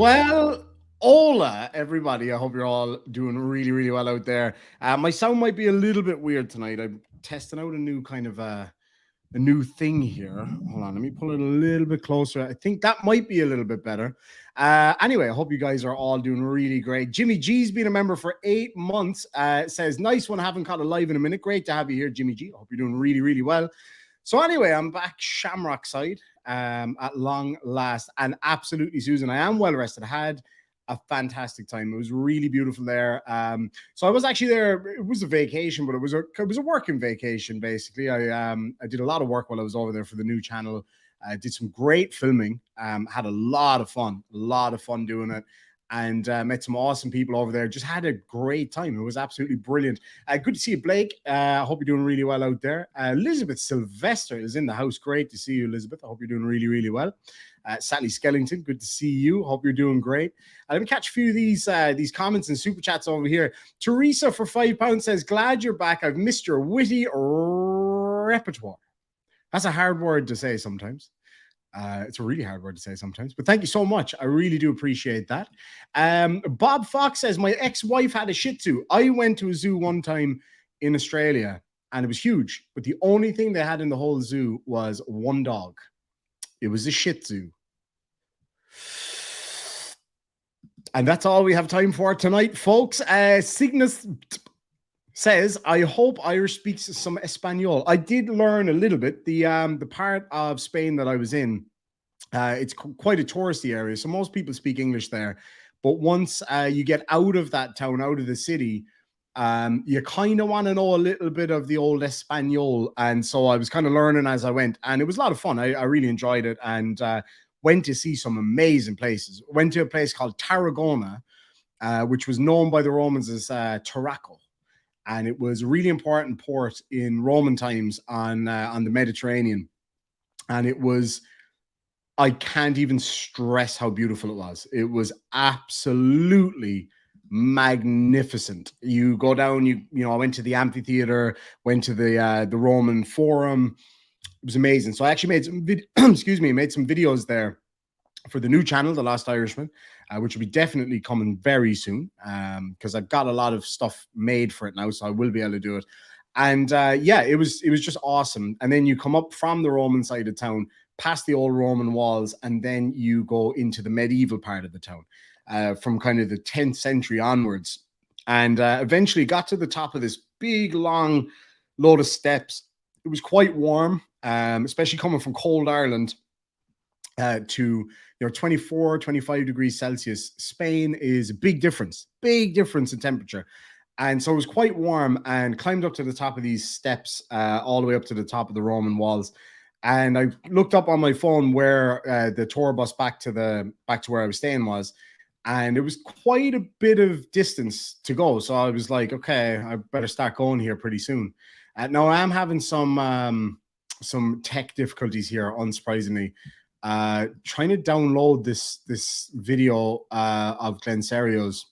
Well, hola, everybody. I hope you're all doing really, really well out there. My sound might be a little bit weird tonight. I'm testing out a new kind of a new thing here. Hold on, let me pull it a little bit closer. I think that might be a little bit better. Anyway, I hope you guys are all doing really great. Jimmy G's been a member for 8 months. Says, nice one. Haven't caught a live in a minute. Great to have you here, Jimmy G. I hope you're doing really, really well. So anyway, I'm back Shamrock side at long last. And absolutely, Susan, I am well rested. I had a fantastic time. It was really beautiful there. So I was actually there. It was a vacation, but it was a working vacation basically. I did a lot of work while I was over there for the new channel. I did some great filming. Had a lot of fun doing it, and met some awesome people over there. Just had a great time. It was absolutely brilliant. Good to see you, Blake. I hope you're doing really well out there. Elizabeth Sylvester is in the house. Great to see you, Elizabeth. I hope you're doing really, really well. Sally Skellington, good to see you. Hope you're doing great. Let me catch a few of these comments and super chats over here. Teresa for £5 says, glad you're back. I've missed your witty repertoire. That's a hard word to say sometimes. It's a really hard word to say sometimes, but thank you so much. I really do appreciate that. Bob Fox says, my ex-wife had a Shih Tzu. I went to a zoo one time in Australia and it was huge, but the only thing they had in the whole zoo was one dog. It was a Shih Tzu. And that's all we have time for tonight, folks. Cygnus says, I hope Irish speaks some Espanol. I did learn a little bit. The part of Spain that I was in, it's quite a touristy area, so most people speak English there. But once you get out of that town, out of the city, you kind of want to know a little bit of the old Espanol. And so I was kind of learning as I went. And it was a lot of fun. I really enjoyed it. And went to see some amazing places. Went to a place called Tarragona, which was known by the Romans as Tarraco. And it was a really important port in Roman times on the Mediterranean. And it was, I can't even stress how beautiful it was. It was absolutely magnificent. You go down, I went to the amphitheater, went to the Roman Forum. It was amazing. So I actually made some made some videos there for the new channel, The Lost Irishman, which will be definitely coming very soon, because I've got a lot of stuff made for it now, so I will be able to do it. And yeah, it was just awesome. And then you come up from the Roman side of town, past the old Roman walls, and then you go into the medieval part of the town, from kind of the 10th century onwards. And eventually got to the top of this big, long load of steps. It was quite warm, especially coming from cold Ireland to 24, 25 degrees Celsius. Spain is a big difference in temperature. And so it was quite warm, and climbed up to the top of these steps, all the way up to the top of the Roman walls. And I looked up on my phone where the tour bus back to where I was staying was, and it was quite a bit of distance to go. So I was like, okay, I better start going here pretty soon. Now I am having some tech difficulties here, unsurprisingly. Trying to download this video of Glenn Serio's,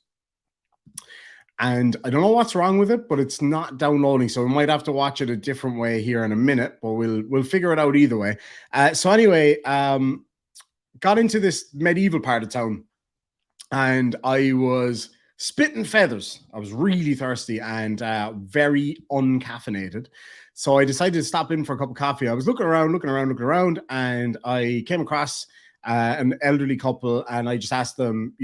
and I don't know what's wrong with it, but it's not downloading. So we might have to watch it a different way here in a minute, but we'll figure it out either way. So anyway, got into this medieval part of town, and I was spitting feathers. I was really thirsty and very uncaffeinated. So I decided to stop in for a cup of coffee. I was looking around, and I came across an elderly couple, and I just asked them,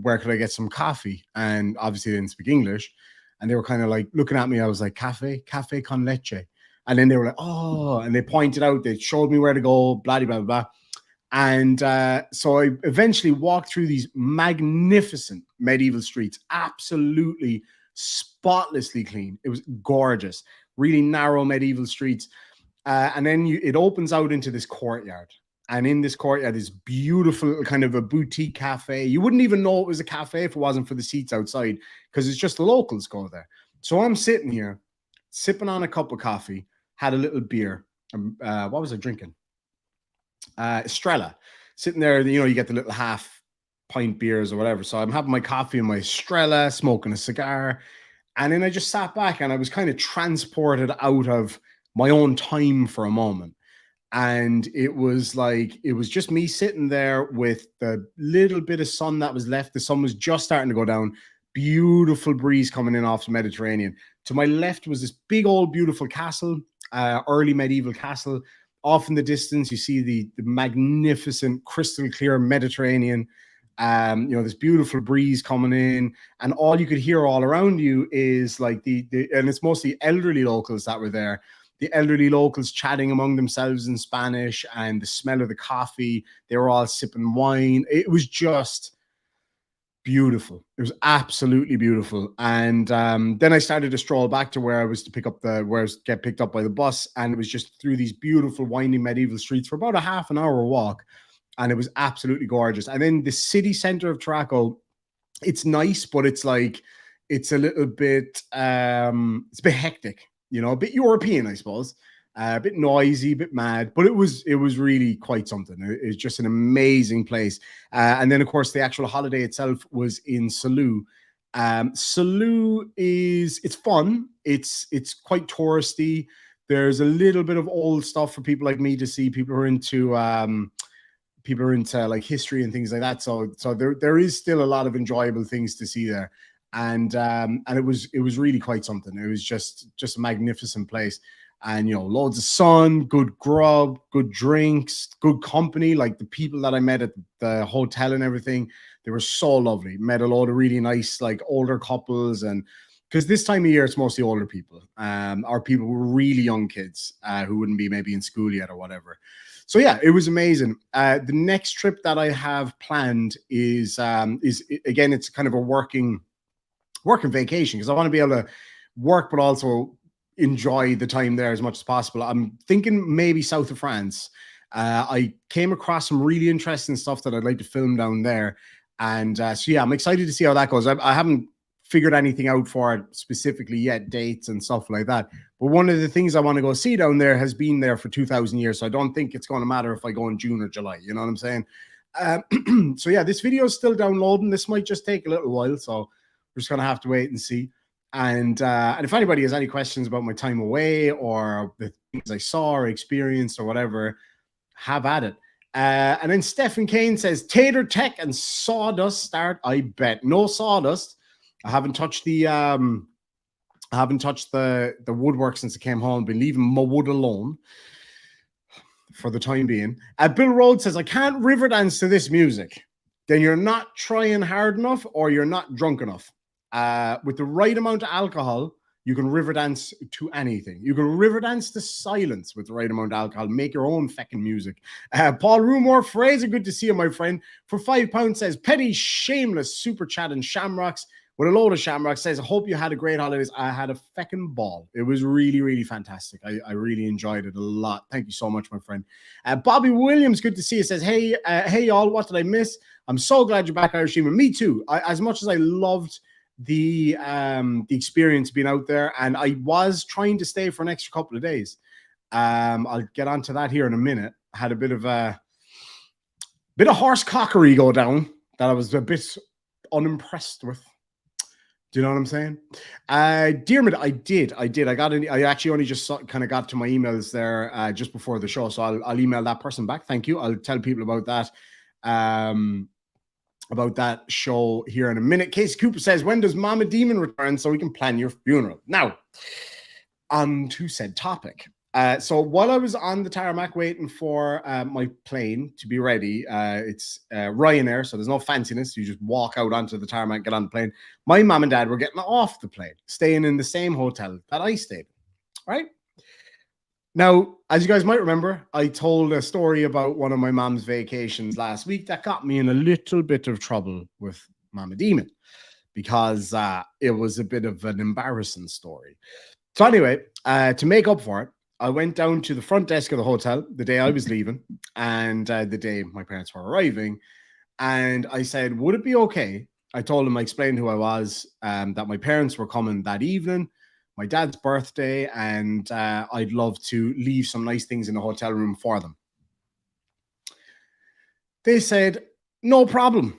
where could I get some coffee? And obviously they didn't speak English, and they were kind of like looking at me. I was like, cafe con leche. And then they were like, oh, and they pointed out, they showed me where to go, blah, blah, blah, blah. And so I eventually walked through these magnificent medieval streets, absolutely spotlessly clean. It was gorgeous, really narrow medieval streets. And then it opens out into this courtyard. And in this courtyard is beautiful, kind of a boutique cafe. You wouldn't even know it was a cafe if it wasn't for the seats outside, because it's just the locals go there. So I'm sitting here, sipping on a cup of coffee, had a little beer. What was I drinking? Estrella. Sitting there, you get the little half pint beers or whatever. So I'm having my coffee and my Estrella, smoking a cigar. And then I just sat back, and I was kind of transported out of my own time for a moment. And it was like, it was just me sitting there with the little bit of sun that was left. The sun was just starting to go down. Beautiful breeze coming in off the Mediterranean. To my left was this big old beautiful castle, early medieval castle. Off in the distance, you see the magnificent crystal clear Mediterranean. This beautiful breeze coming in, and all you could hear all around you is like and it's mostly elderly locals that were there. The elderly locals chatting among themselves in Spanish, and the smell of the coffee. They were all sipping wine. It was just beautiful. It was absolutely beautiful. And then I started to stroll back to where I was to where I was to get picked up by the bus, and it was just through these beautiful winding medieval streets for about a half an hour walk, and it was absolutely gorgeous. And then the city center of Taraco, it's nice, but it's like it's a little bit it's a bit hectic, a bit European, I suppose. A bit noisy, a bit mad, but it was really quite something. It's just an amazing place. And then, of course, the actual holiday itself was in Salou. Salou it's fun. It's quite touristy. There's a little bit of old stuff for people like me to see. People are into like history and things like that. So there is still a lot of enjoyable things to see there. And it was really quite something. It was just a magnificent place. And loads of sun, good grub, good drinks, good company. Like the people that I met at the hotel and everything, they were so lovely. Met a lot of really nice, like older couples, and because this time of year it's mostly older people, or people who were really young kids who wouldn't be maybe in school yet or whatever. So yeah, it was amazing. The next trip that I have planned is again, it's kind of a working vacation, because I want to be able to work but also enjoy the time there as much as possible. I'm thinking maybe south of France. I came across some really interesting stuff that I'd like to film down there. And so yeah, I'm excited to see how that goes. I haven't figured anything out for it specifically yet, dates and stuff like that. But one of the things I want to go see down there has been there for 2,000 years. So I don't think it's going to matter if I go in June or July. You know what I'm saying? So yeah, this video is still downloading. This might just take a little while. So we're just going to have to wait and see. And if anybody has any questions about my time away or the things I saw or experienced or whatever, have at it. And then Stephen Kane says, Tater Tech and Sawdust start, I bet. No Sawdust. I haven't touched the woodwork since I came home. Been leaving my wood alone for the time being. Bill Rhodes says, I can't river dance to this music. Then you're not trying hard enough, or you're not drunk enough. With the right amount of alcohol, you can river dance to anything. You can river dance to silence with the right amount of alcohol. Make your own fucking music. Paul Rumor Fraser, good to see you, my friend. For £5 says, Petty Shameless Super Chat and Shamrocks with a load of Shamrocks says, I hope you had a great holidays. I had a fucking ball. It was really, really fantastic. I really enjoyed it a lot. Thank you so much, my friend. Bobby Williams, good to see you, says, hey y'all, what did I miss? I'm so glad you're back, Irish Demon. Me too. As much as I loved the experience being out there, and I was trying to stay for an extra couple of days. I'll get onto that here in a minute. I had a bit of horse cockery go down that I was a bit unimpressed with. Do you know what I'm saying? Dearmid, I did. I actually only just kind of got to my emails there just before the show, so I'll email that person back. Thank you. I'll tell people about that. About that show here in a minute. Casey Cooper says, when does Mama Demon return so we can plan your funeral? Now, on to said topic. So while I was on the tarmac waiting for my plane to be ready, it's Ryanair, so there's no fanciness. You just walk out onto the tarmac, get on the plane. My mom and dad were getting off the plane, staying in the same hotel that I stayed, right? Now, as you guys might remember, I told a story about one of my mom's vacations last week that got me in a little bit of trouble with Mama Demon, because it was a bit of an embarrassing story. So anyway, to make up for it, I went down to the front desk of the hotel the day I was leaving and the day my parents were arriving. And I said, would it be okay? I told them, I explained who I was, that my parents were coming that evening, my dad's birthday, and I'd love to leave some nice things in the hotel room for them. They said, no problem.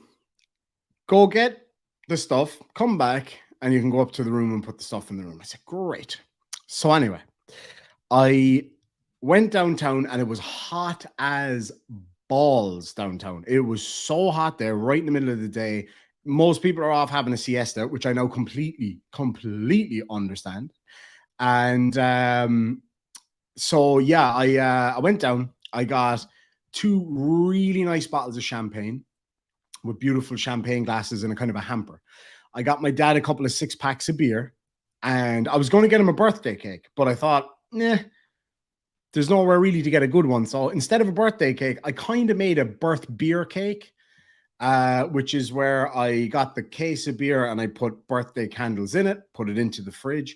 Go get the stuff, come back, and you can go up to the room and put the stuff in the room. I said, great. So anyway, I Went downtown and it was hot as balls downtown. It was so hot there right in the middle of the day. Most people are off having a siesta, which I now completely understand. And so yeah, I went down. I got two really nice bottles of champagne with beautiful champagne glasses and a kind of a hamper. I got my dad a couple of 6 packs of beer, and I was going to get him a birthday cake, but I thought, nah, there's nowhere really to get a good one. So instead of a birthday cake, I kind of made a birth beer cake, which is where I got the case of beer and I put birthday candles in it, put it into the fridge.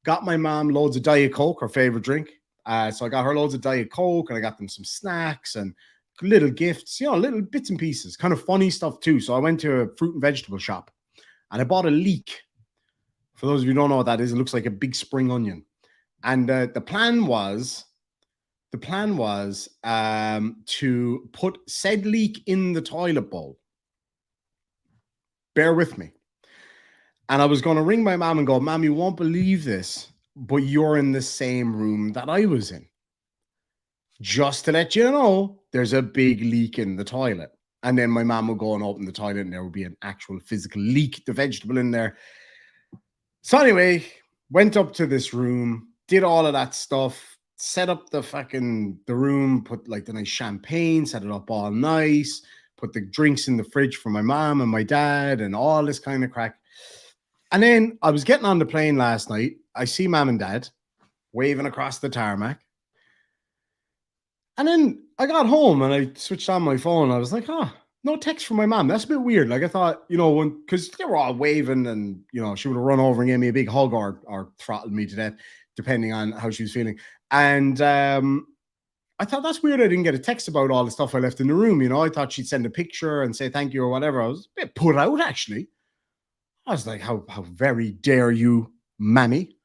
Got my mom loads of Diet Coke, her favorite drink. So I got her loads of Diet Coke, and I got them some snacks and little gifts, little bits and pieces, kind of funny stuff too. So I went to a fruit and vegetable shop and I bought a leek. For those of you who don't know what that is, it looks like a big spring onion. And the plan was to put said leek in the toilet bowl. Bear with me. And I was going to ring my mom and go, Mom, you won't believe this, but you're in the same room that I was in. Just to let you know, there's a big leak in the toilet. And then my mom would go and open the toilet and there would be an actual physical leak, the vegetable in there. So anyway, went up to this room, did all of that stuff, set up the room, put like the nice champagne, set it up all nice, put the drinks in the fridge for my mom and my dad and all this kind of crack. And then I was getting on the plane last night. I see mom and dad waving across the tarmac. And then I got home and I switched on my phone. I was like, no text from my mom. That's a bit weird. Like I thought, because they were all waving and, she would have run over and gave me a big hug or throttled me to death, depending on how she was feeling. And I thought that's weird. I didn't get a text about all the stuff I left in the room. I thought she'd send a picture and say thank you or whatever. I was a bit put out, actually. I was like, how very dare you, mammy?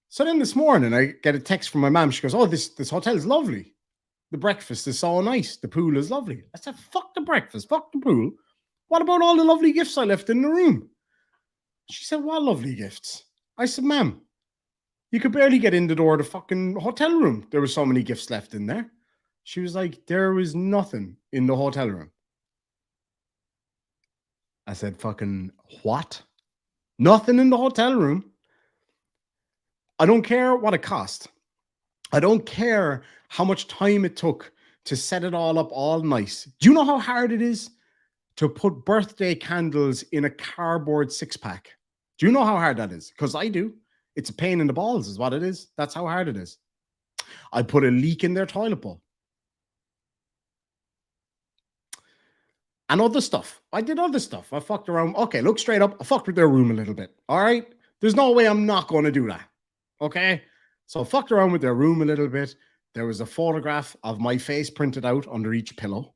So then this morning, I get a text from my mom. She goes, oh, this hotel is lovely. The breakfast is so nice. The pool is lovely. I said, fuck the breakfast, fuck the pool. What about all the lovely gifts I left in the room? She said, what lovely gifts? I said, ma'am, you could barely get in the door of the fucking hotel room. There were so many gifts left in there. She was like, there was nothing in the hotel room. I said, fucking what? Nothing in the hotel room? I don't care what it cost. I don't care how much time it took to set it all up all nice. Do you know how hard it is to put birthday candles in a cardboard 6-pack? Do you know how hard that is? Because I do. It's a pain in the balls is what it is. That's how hard it is. I put a leak in their toilet bowl. And other stuff. I did other stuff. I fucked around. Okay, look straight up. I fucked with their room a little bit. All right? There's no way I'm not going to do that. Okay? So I fucked around with their room a little bit. There was a photograph of my face printed out under each pillow,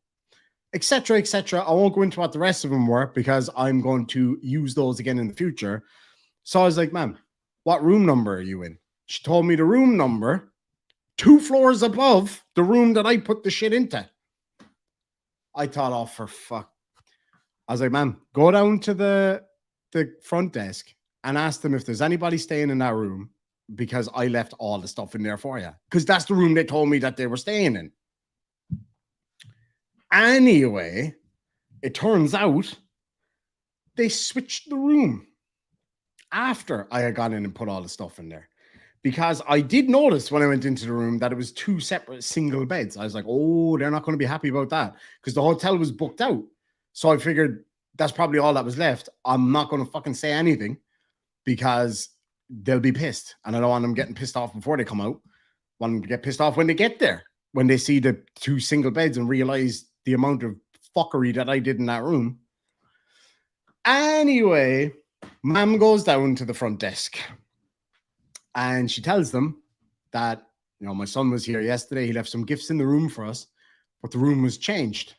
etc., etc. I won't go into what the rest of them were because I'm going to use those again in the future. So I was like, ma'am, what room number are you in? She told me the room number 2 floors above the room that I put the shit into. I thought, oh, for fuck. I was like, ma'am, go down to the front desk and ask them if there's anybody staying in that room because I left all the stuff in there for you. Because that's the room they told me that they were staying in. Anyway, it turns out they switched the room after I had gone in and put all the stuff in there. Because I did notice when I went into the room that it was 2 separate single beds. I was like, oh, they're not going to be happy about that because the hotel was booked out. So I figured that's probably all that was left. I'm not going to fucking say anything because they'll be pissed. And I don't want them getting pissed off before they come out. I want them to get pissed off when they get there, when they see the 2 single beds and realize the amount of fuckery that I did in that room. Anyway, mom goes down to the front desk. And she tells them that, my son was here yesterday. He left some gifts in the room for us, but the room was changed.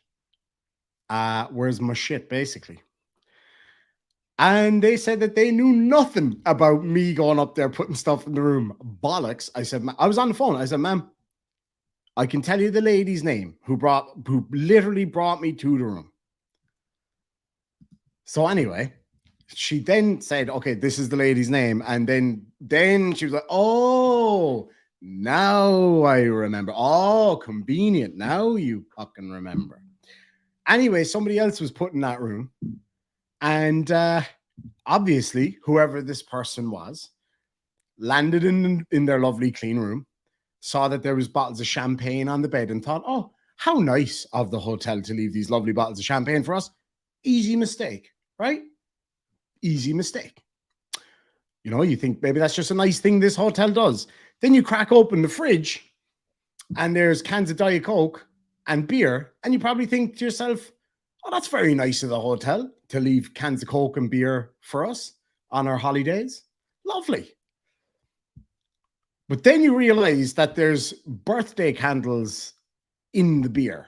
Where's my shit, basically? And they said that they knew nothing about me going up there putting stuff in the room. Bollocks. I said, I was on the phone. I said, ma'am, I can tell you the lady's name who literally brought me to the room. So anyway, she then said, okay, this is the lady's name. And then she was like, oh, Now I remember. Oh, convenient. Now you fucking remember. Anyway, somebody else was put in that room. And obviously, whoever this person was landed in their lovely clean room, saw that there was bottles of champagne on the bed and thought, oh, how nice of the hotel to leave these lovely bottles of champagne for us. Easy mistake, right? Easy mistake. You know, you think maybe that's just a nice thing this hotel does. Then you crack open the fridge and there's cans of Diet Coke and beer. And you probably think to yourself, oh, that's very nice of the hotel to leave cans of Coke and beer for us on our holidays. Lovely. But then you realize that there's birthday candles in the beer.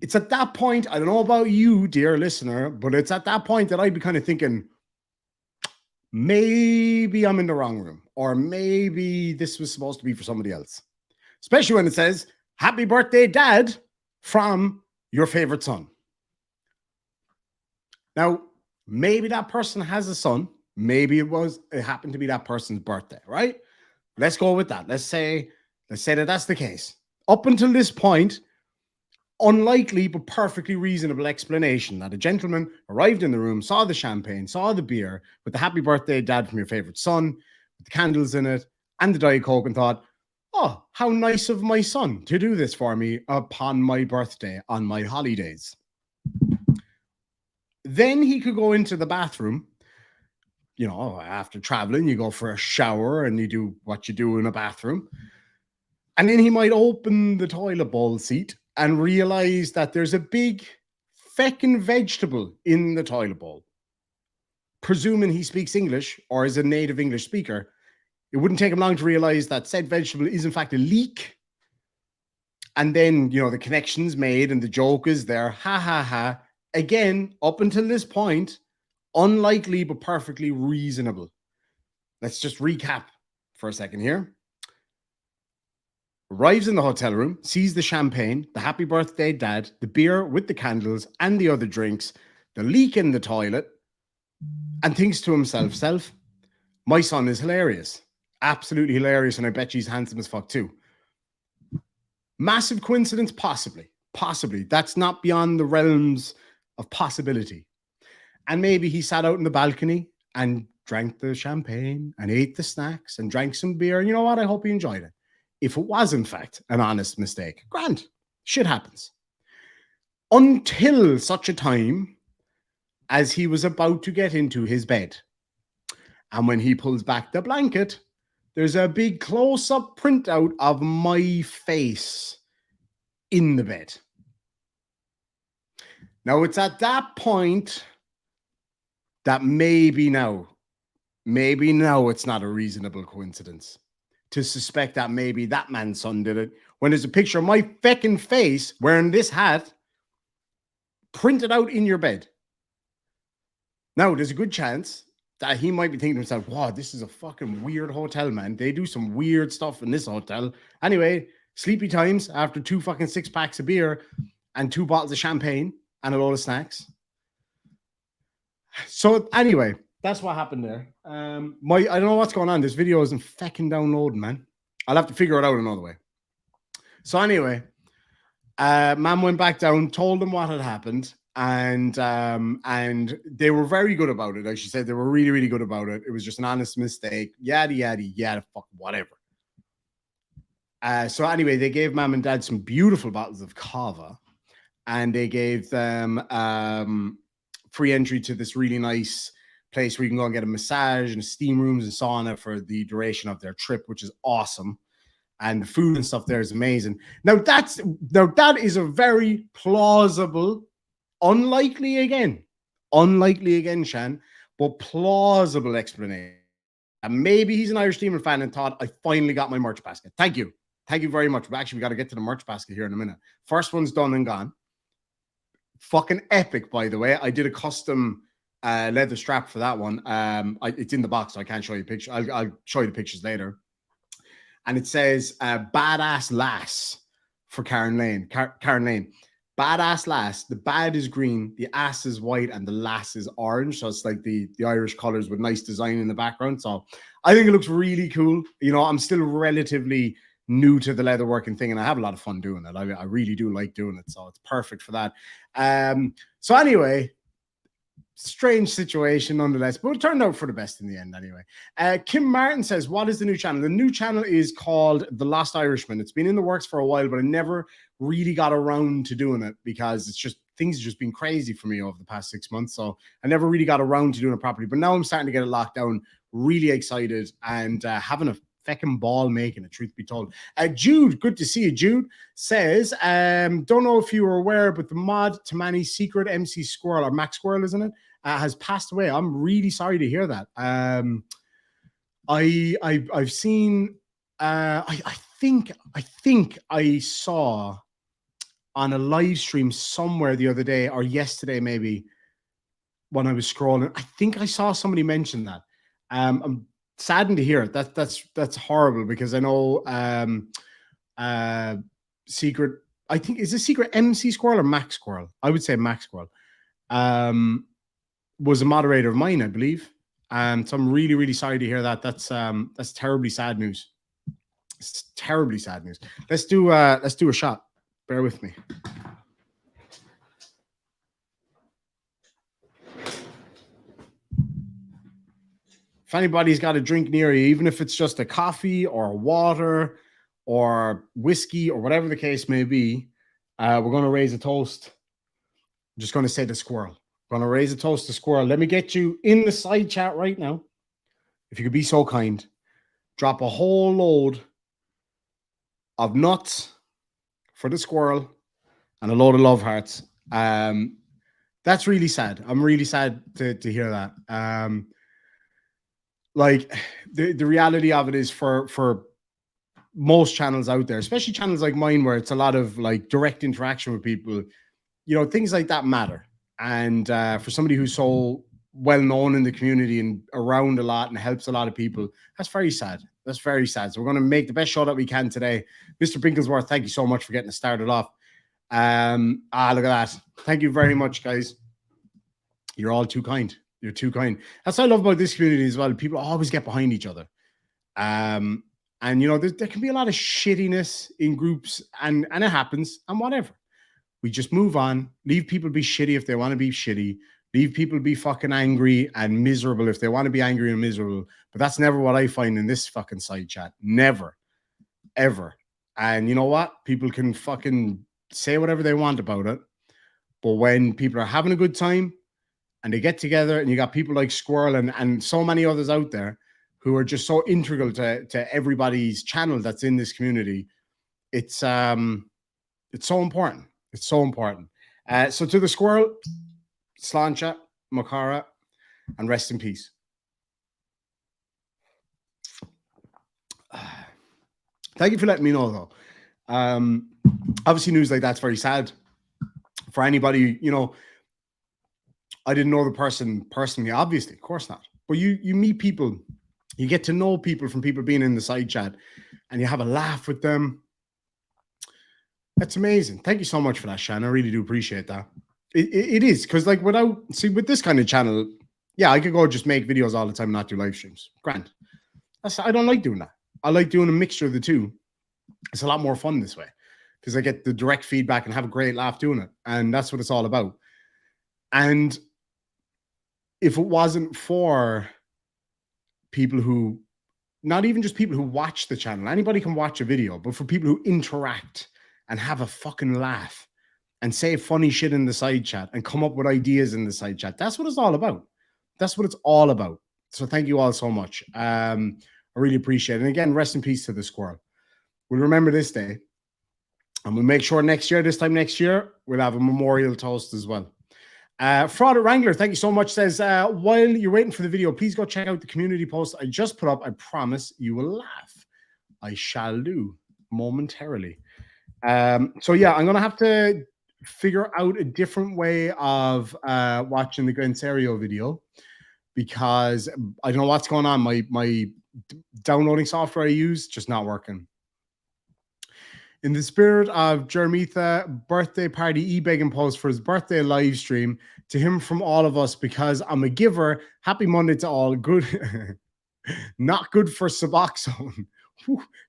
It's at that point, I don't know about you, dear listener, but it's at that point that I'd be kind of thinking, maybe I'm in the wrong room, or maybe this was supposed to be for somebody else. Especially when it says, happy birthday, Dad, from your favorite son. Now, maybe that person has a son. Maybe it happened to be that person's birthday, right? Let's go with that. Let's say that that's the case. Up until this point, unlikely but perfectly reasonable explanation that a gentleman arrived in the room, saw the champagne, saw the beer with the happy birthday, Dad, from your favorite son, with the candles in it, and the Diet Coke, and thought, oh, how nice of my son to do this for me upon my birthday on my holidays. Then he could go into the bathroom. You know, after traveling, you go for a shower and you do what you do in a bathroom. And then he might open the toilet bowl seat and realize that there's a big feckin' vegetable in the toilet bowl. Presuming he speaks English or is a native English speaker, it wouldn't take him long to realize that said vegetable is in fact a leek. And then, you know, the connection's made and the joke is there. Ha ha ha. Again, up until this point, unlikely but perfectly reasonable. Let's just recap for a second here. Arrives in the hotel room, sees the champagne, the happy birthday, Dad, the beer with the candles and the other drinks, the leak in the toilet, and thinks to himself, my son is hilarious. Absolutely hilarious, and I bet he's handsome as fuck too. Massive coincidence? Possibly. Possibly. That's not beyond the realms of possibility. And maybe he sat out in the balcony and drank the champagne and ate the snacks and drank some beer. And you know what? I hope he enjoyed it. If it was, in fact, an honest mistake, grand. Shit happens. Until such a time as he was about to get into his bed. And when he pulls back the blanket, there's a big close-up printout of my face in the bed. Now, it's at that point that maybe now it's not a reasonable coincidence to suspect that maybe that man's son did it, when there's a picture of my feckin' face wearing this hat printed out in your bed. Now, there's a good chance that he might be thinking to himself, wow, this is a fucking weird hotel, man. They do some weird stuff in this hotel. Anyway, sleepy times after 2 fucking 6-packs of beer and 2 bottles of champagne and a load of snacks. So anyway, that's what happened there. I don't know what's going on. This video isn't fucking downloading, man. I'll have to figure it out another way. So anyway, man went back down, told them what had happened, and they were very good about it. Like she said, they were really, really good about it. It was just an honest mistake. Yada yada yada. Fuck whatever. So anyway, they gave Mom and Dad some beautiful bottles of kava, and they gave them free entry to this really nice place where you can go and get a massage and steam rooms and sauna for the duration of their trip, which is awesome. And the food and stuff there is amazing. Now that is a very plausible, unlikely again, Shan, but plausible explanation. And maybe he's an Irish Demon fan and thought, I finally got my merch basket. Thank you very much. But actually, we got to get to the merch basket here in a minute. First one's done and gone. Fucking epic, by the way. I did a custom leather strap for that one. It's in the box, so I can't show you a picture. I'll show you the pictures later. And it says badass lass for Karen Lane. Karen Lane. badass lass. The bad is green, the ass is white, and the lass is orange. So it's like the Irish colors with nice design in the background. So I think it looks really cool. You know, I'm still relatively new to the leatherworking thing, and I have a lot of fun doing it. I really do like doing it, so it's perfect for that. So anyway, strange situation nonetheless, but it turned out for the best in the end anyway. Kim Martin says, what is the new channel? The new channel is called The Lost Irishman. It's been in the works for a while, but I never really got around to doing it because it's just things have just been crazy for me over the past 6 months. So I never really got around to doing it properly, but now I'm starting to get it locked down, really excited and having a fecking ball making it, truth be told. Jude, good to see you. Jude says, don't know if you were aware, but the mod to Manny's secret MC Squirrel, or Max Squirrel, isn't it? Has passed away. I'm really sorry to hear that. I've seen. I think I saw on a live stream somewhere the other day or yesterday, maybe when I was scrolling. I think I saw somebody mention that. I'm saddened to hear it. That's horrible because I know secret. I think is a secret MC Squirrel or Max Squirrel. I would say Max Squirrel. Was a moderator of mine, I believe. So I'm really, really sorry to hear that. That's terribly sad news. It's terribly sad news. Let's do a shot. Bear with me. If anybody's got a drink near you, even if it's just a coffee or water or whiskey or whatever the case may be, we're going to raise a toast. I'm just going to say the squirrel. Going to raise a toast to squirrel. Let me get you in the side chat right now. If you could be so kind, drop a whole load of nuts for the squirrel and a load of love hearts. That's really sad. I'm really sad to hear that. Like the reality of it is for most channels out there, especially channels like mine, where it's a lot of like direct interaction with people, you know, things like that matter. And for somebody who's so well known in the community and around a lot and helps a lot of people, that's very sad. That's very sad. So we're going to make the best show that we can today. Mr. Binklesworth, thank you so much for getting us started off. Look at that. Thank you very much, guys. You're all too kind. You're too kind. That's what I love about this community as well. People always get behind each other. And, you know, there can be a lot of shittiness in groups, and it happens, and whatever. We just move on, leave people be shitty if they want to be shitty, leave people be fucking angry and miserable if they want to be angry and miserable. But that's never what I find in this fucking side chat. Never, ever. And you know what? People can fucking say whatever they want about it. But when people are having a good time and they get together, and you got people like Squirrel and so many others out there who are just so integral to everybody's channel that's in this community, it's so important. It's so important. So to the squirrel, Sláinte, Makara, and rest in peace. Thank you for letting me know, though. Obviously, news like that's very sad for anybody. You know, I didn't know the person personally, obviously, of course not. But you meet people, you get to know people from people being in the side chat, and you have a laugh with them. That's amazing. Thank you so much for that, Shan. I really do appreciate that. It is, because like with this kind of channel, yeah, I could go just make videos all the time and not do live streams. Grand. I don't like doing that. I like doing a mixture of the two. It's a lot more fun this way because I get the direct feedback and have a great laugh doing it. And that's what it's all about. And if it wasn't for people who, not even just people who watch the channel, anybody can watch a video, but for people who interact and have a fucking laugh and say funny shit in the side chat and come up with ideas in the side chat, that's what it's all about. That's what it's all about. So thank you all so much. I really appreciate it. And again, rest in peace to the squirrel. We'll remember this day, and we'll make sure this time next year, we'll have a memorial toast as well. Fraud Wrangler, thank you so much, says, while you're waiting for the video, please go check out the community post I just put up. I promise you will laugh. I shall do momentarily. So yeah, I'm going to have to figure out a different way of watching the Serio video, because I don't know what's going on. My downloading software I use just not working. In the spirit of Jermitha birthday party e-begging post for his birthday live stream, to him from all of us, because I'm a giver. Happy Monday to all. Good, not good for Suboxone.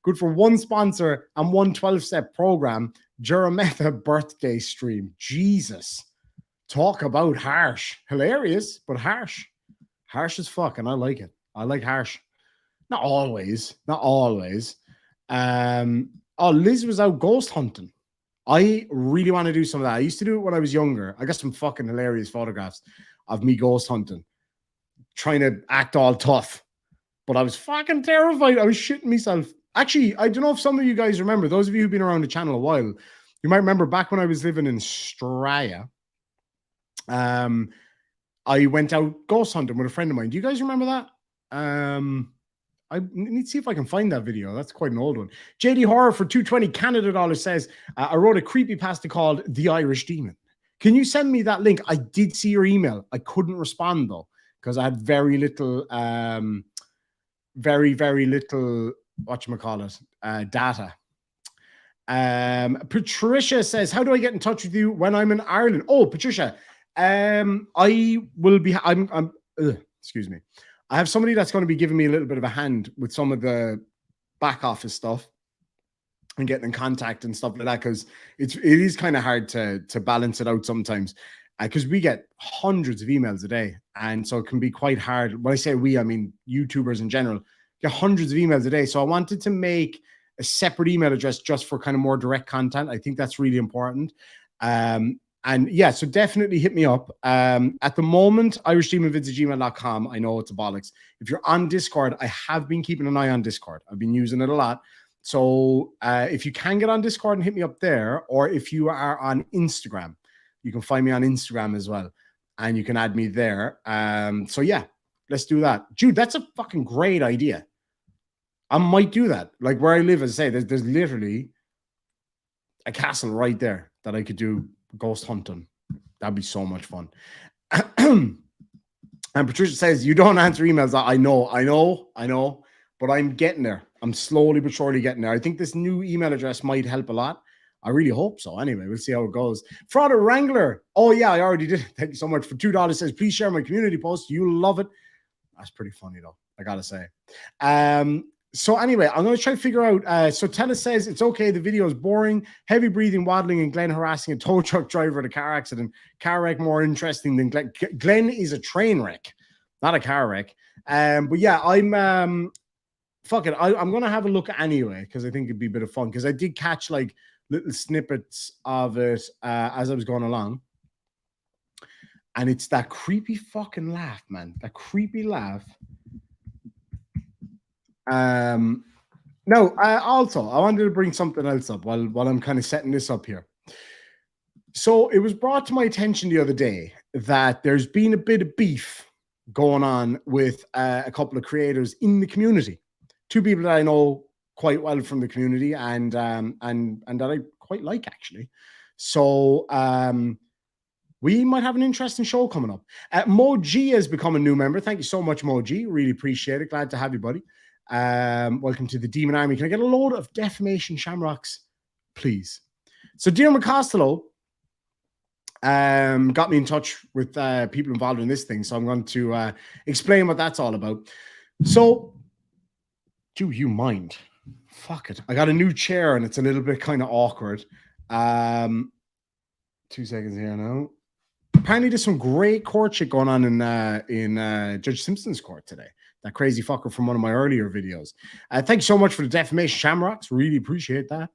Good for one sponsor and one 12-step program. Jeremetha birthday stream. Jesus. Talk about harsh. Hilarious, but harsh. Harsh as fuck, and I like it. I like harsh. Not always. Not always. Oh, Liz was out ghost hunting. I really want to do some of that. I used to do it when I was younger. I got some fucking hilarious photographs of me ghost hunting, trying to act all tough. But I was fucking terrified. I was shitting myself. Actually, I don't know if some of you guys remember, those of you who've been around the channel a while, you might remember back when I was living in Straya, I went out ghost hunting with a friend of mine. Do you guys remember that? I need to see if I can find that video. That's quite an old one. JD Horror for 220 Canada dollars says, I wrote a creepypasta called The Irish Demon. Can you send me that link? I did see your email. I couldn't respond though, because I had very little, very little, whatchamacallit, data. Patricia says, how do I get in touch with you when I'm in Ireland? Oh, Patricia, I will be, excuse me. I have somebody that's going to be giving me a little bit of a hand with some of the back office stuff and getting in contact and stuff like that, because it is kind of hard to balance it out sometimes, because we get hundreds of emails a day, and so it can be quite hard. When I say we, I mean YouTubers in general get hundreds of emails a day. So I wanted to make a separate email address just for kind of more direct content. I think that's really important. And yeah, so definitely hit me up. At the moment, irishdemon@gmail.com. I know it's a bollocks. If you're on Discord, I have been keeping an eye on Discord. I've been using it a lot. So if you can get on Discord and hit me up there, or if you are on Instagram, you can find me on Instagram as well, and you can add me there. So yeah, let's do that. Dude, that's a fucking great idea. I might do that. Like where I live, as I say, there's literally a castle right there that I could do ghost hunting. That'd be so much fun. And Patricia says, you don't answer emails. I know, but I'm getting there. I'm slowly but surely getting there. I think this new email address might help a lot. I really hope so. Anyway, we'll see how it goes. Frauder Wrangler. Oh yeah, I already did. Thank you so much. For $2 says, please share my community post. You'll love it. That's pretty funny though, I gotta say. So anyway, I'm going to try to figure out. So Tella says, it's okay. The video is boring. Heavy breathing, waddling, and Glenn harassing a tow truck driver at a car accident. Car wreck more interesting than Glenn. Glenn is a train wreck, not a car wreck. But yeah, fuck it. I'm going to have a look anyway, because I think it'd be a bit of fun. Because I did catch like little snippets of it as I was going along. And it's that creepy fucking laugh, man. That creepy laugh. No, also, I wanted to bring something else up while I'm kind of setting this up here. So it was brought to my attention the other day that there's been a bit of beef going on with a couple of creators in the community. Two people that I know quite well from the community and that I quite like, actually. So we might have an interesting show coming up. Mo G has become a new member. Thank you so much, Mo G. Really appreciate it. Glad to have you, buddy. Welcome to the Demon Army. Can I get a load of defamation shamrocks, please? So Dear McCostello got me in touch with people involved in this thing, so I'm going to explain what that's all about. So do you mind? Fuck it. I got a new chair and it's a little bit kind of awkward. 2 seconds here now. Apparently there's some great court shit going on in Judge Simpson's court today. That crazy fucker from one of my earlier videos. Thank you so much for the defamation shamrocks. Really appreciate that.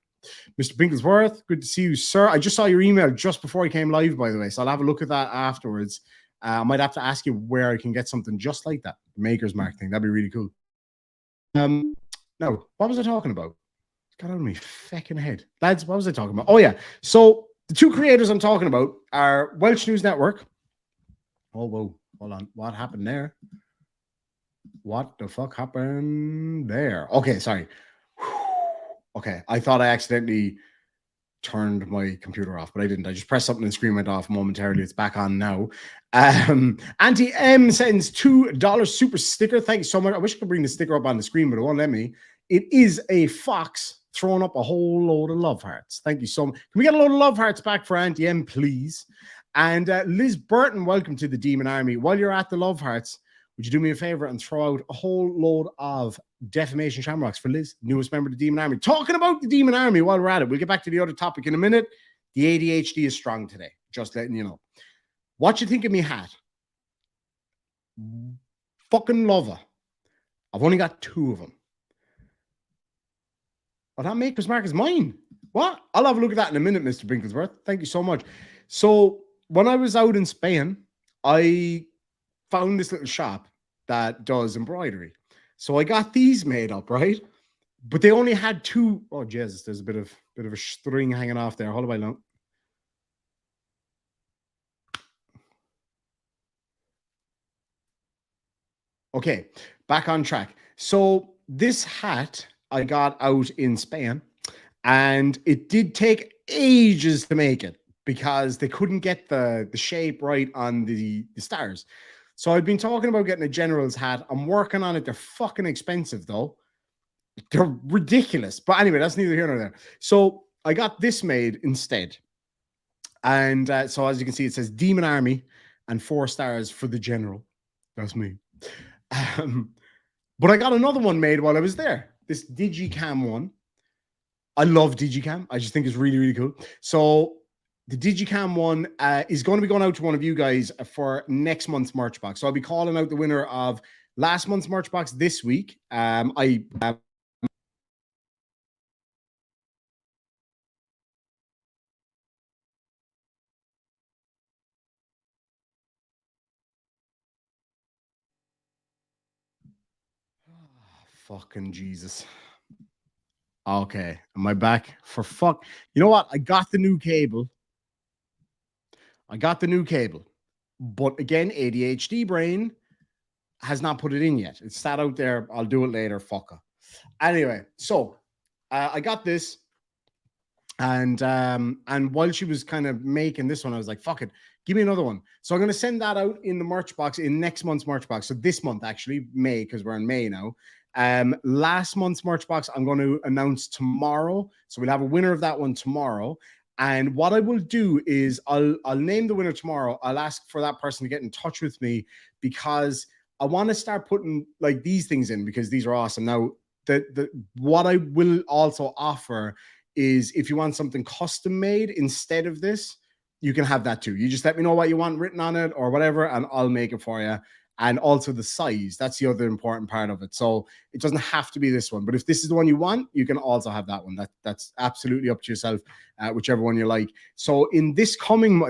Mr. Binklesworth, good to see you, sir. I just saw your email just before I came live, by the way, so I'll have a look at that afterwards. I might have to ask you where I can get something just like that. The Maker's Mark thing. That'd be really cool. No, what was I talking about? It's got out of my fucking head. Lads, what was I talking about? Oh, yeah. So the two creators I'm talking about are Welsh News Network. Oh, whoa. Hold on. What happened there? What the fuck happened there? Okay, sorry. Okay, I thought I accidentally turned my computer off, but I didn't. I just pressed something and the screen went off momentarily. It's back on now. Auntie M sends $2 super sticker. Thank you so much. I wish I could bring the sticker up on the screen, but it won't let me. It is a fox throwing up a whole load of love hearts. Thank you so much. Can we get a load of love hearts back for Auntie M, please? And Liz Burton, welcome to the Demon Army. While you're at the love hearts, would you do me a favor and throw out a whole load of defamation shamrocks for Liz, newest member of the Demon Army? Talking about the Demon Army while we're at it. We'll get back to the other topic in a minute. The ADHD is strong today. Just letting you know. What you think of me hat? Fucking lover. I've only got 2 of them. Oh, that Maker's Mark is mine. What? I'll have a look at that in a minute, Mr. Binklesworth. Thank you so much. So when I was out in Spain, I found this little shop that does embroidery. So I got these made up, right? But they only had 2. Oh, Jesus, there's a bit of a string hanging off there. Hold on, long. Okay, back on track. So this hat I got out in Spain, and it did take ages to make it because they couldn't get the shape right on the stars. So I've been talking about getting a general's hat. I'm working on it. They're fucking expensive though. They're ridiculous. But anyway, that's neither here nor there. So I got this made instead. And so as you can see, it says Demon Army and 4 stars for the general. That's me. But I got another one made while I was there. This Digicam one. I love Digicam. I just think it's really, really cool. So the Digicam one is going to be going out to one of you guys for next month's merch box. So I'll be calling out the winner of last month's merch box this week. Fucking Jesus. Okay, am I back? For fuck. You know what? I got the new cable. But again, ADHD brain has not put it in yet. It's sat out there. I'll do it later. Fucker. Anyway, so I got this. And while she was kind of making this one, I was like, fuck it, give me another one. So I'm going to send that out in the merch box, in next month's merch box. So this month, actually, May, because we're in May now. Last month's merch box, I'm going to announce tomorrow. So we'll have a winner of that one tomorrow. And what I will do is I'll name the winner tomorrow. I'll ask for that person to get in touch with me because I want to start putting like these things in because these are awesome. Now, what I will also offer is if you want something custom made instead of this, you can have that too. You just let me know what you want written on it or whatever, and I'll make it for you. And also the size. That's the other important part of it. So it doesn't have to be this one. But if this is the one you want, you can also have that one. That's absolutely up to yourself, whichever one you like. So in this coming,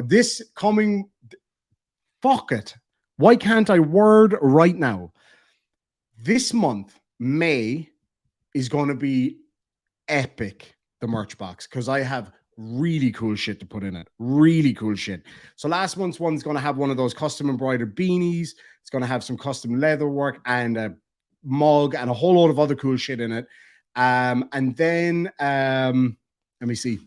fuck it. Why can't I word right now? This month, May, is going to be epic. The merch box, because I have really cool shit to put in it. Really cool shit. So last month's one's going to have one of those custom embroidered beanies. It's going to have some custom leather work and a mug and a whole load of other cool shit in it. And then let me see.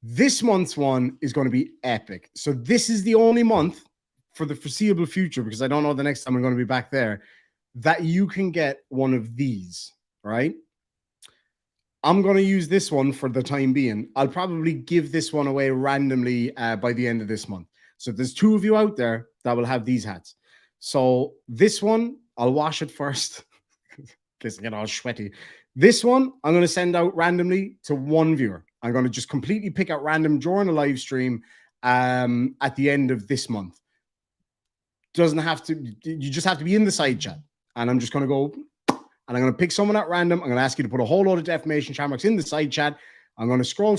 This month's one is going to be epic. So this is the only month for the foreseeable future, because I don't know the next time I'm going to be back there, that you can get one of these, right? I'm going to use this one for the time being. I'll probably give this one away randomly by the end of this month. So there's 2 of you out there that will have these hats. So this one, I'll wash it first. In case I get all sweaty. This one, I'm going to send out randomly to 1 viewer. I'm going to just completely pick out random during a live stream at the end of this month. Doesn't have to, you just have to be in the side chat. And I'm just going to go, and I'm going to pick someone at random. I'm going to ask you to put a whole load of defamation shamrocks in the side chat. I'm going to scroll,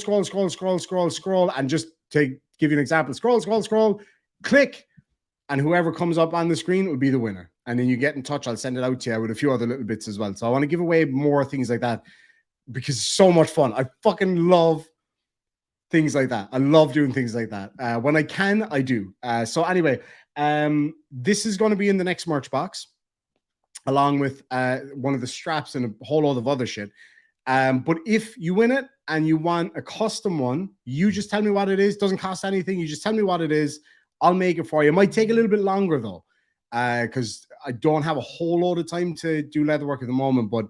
and just to give you an example, scroll, click, and whoever comes up on the screen will be the winner. And then you get in touch. I'll send it out to you with a few other little bits as well. So I want to give away more things like that because it's so much fun. I fucking love things like that. I love doing things like that. When I can, I do. So anyway, this is going to be in the next merch box, along with one of the straps and a whole lot of other shit. But if you win it and you want a custom one, you just tell me what it is. Doesn't cost anything. You just tell me what it is. I'll make it for you. It might take a little bit longer though, because I don't have a whole lot of time to do leather work at the moment. But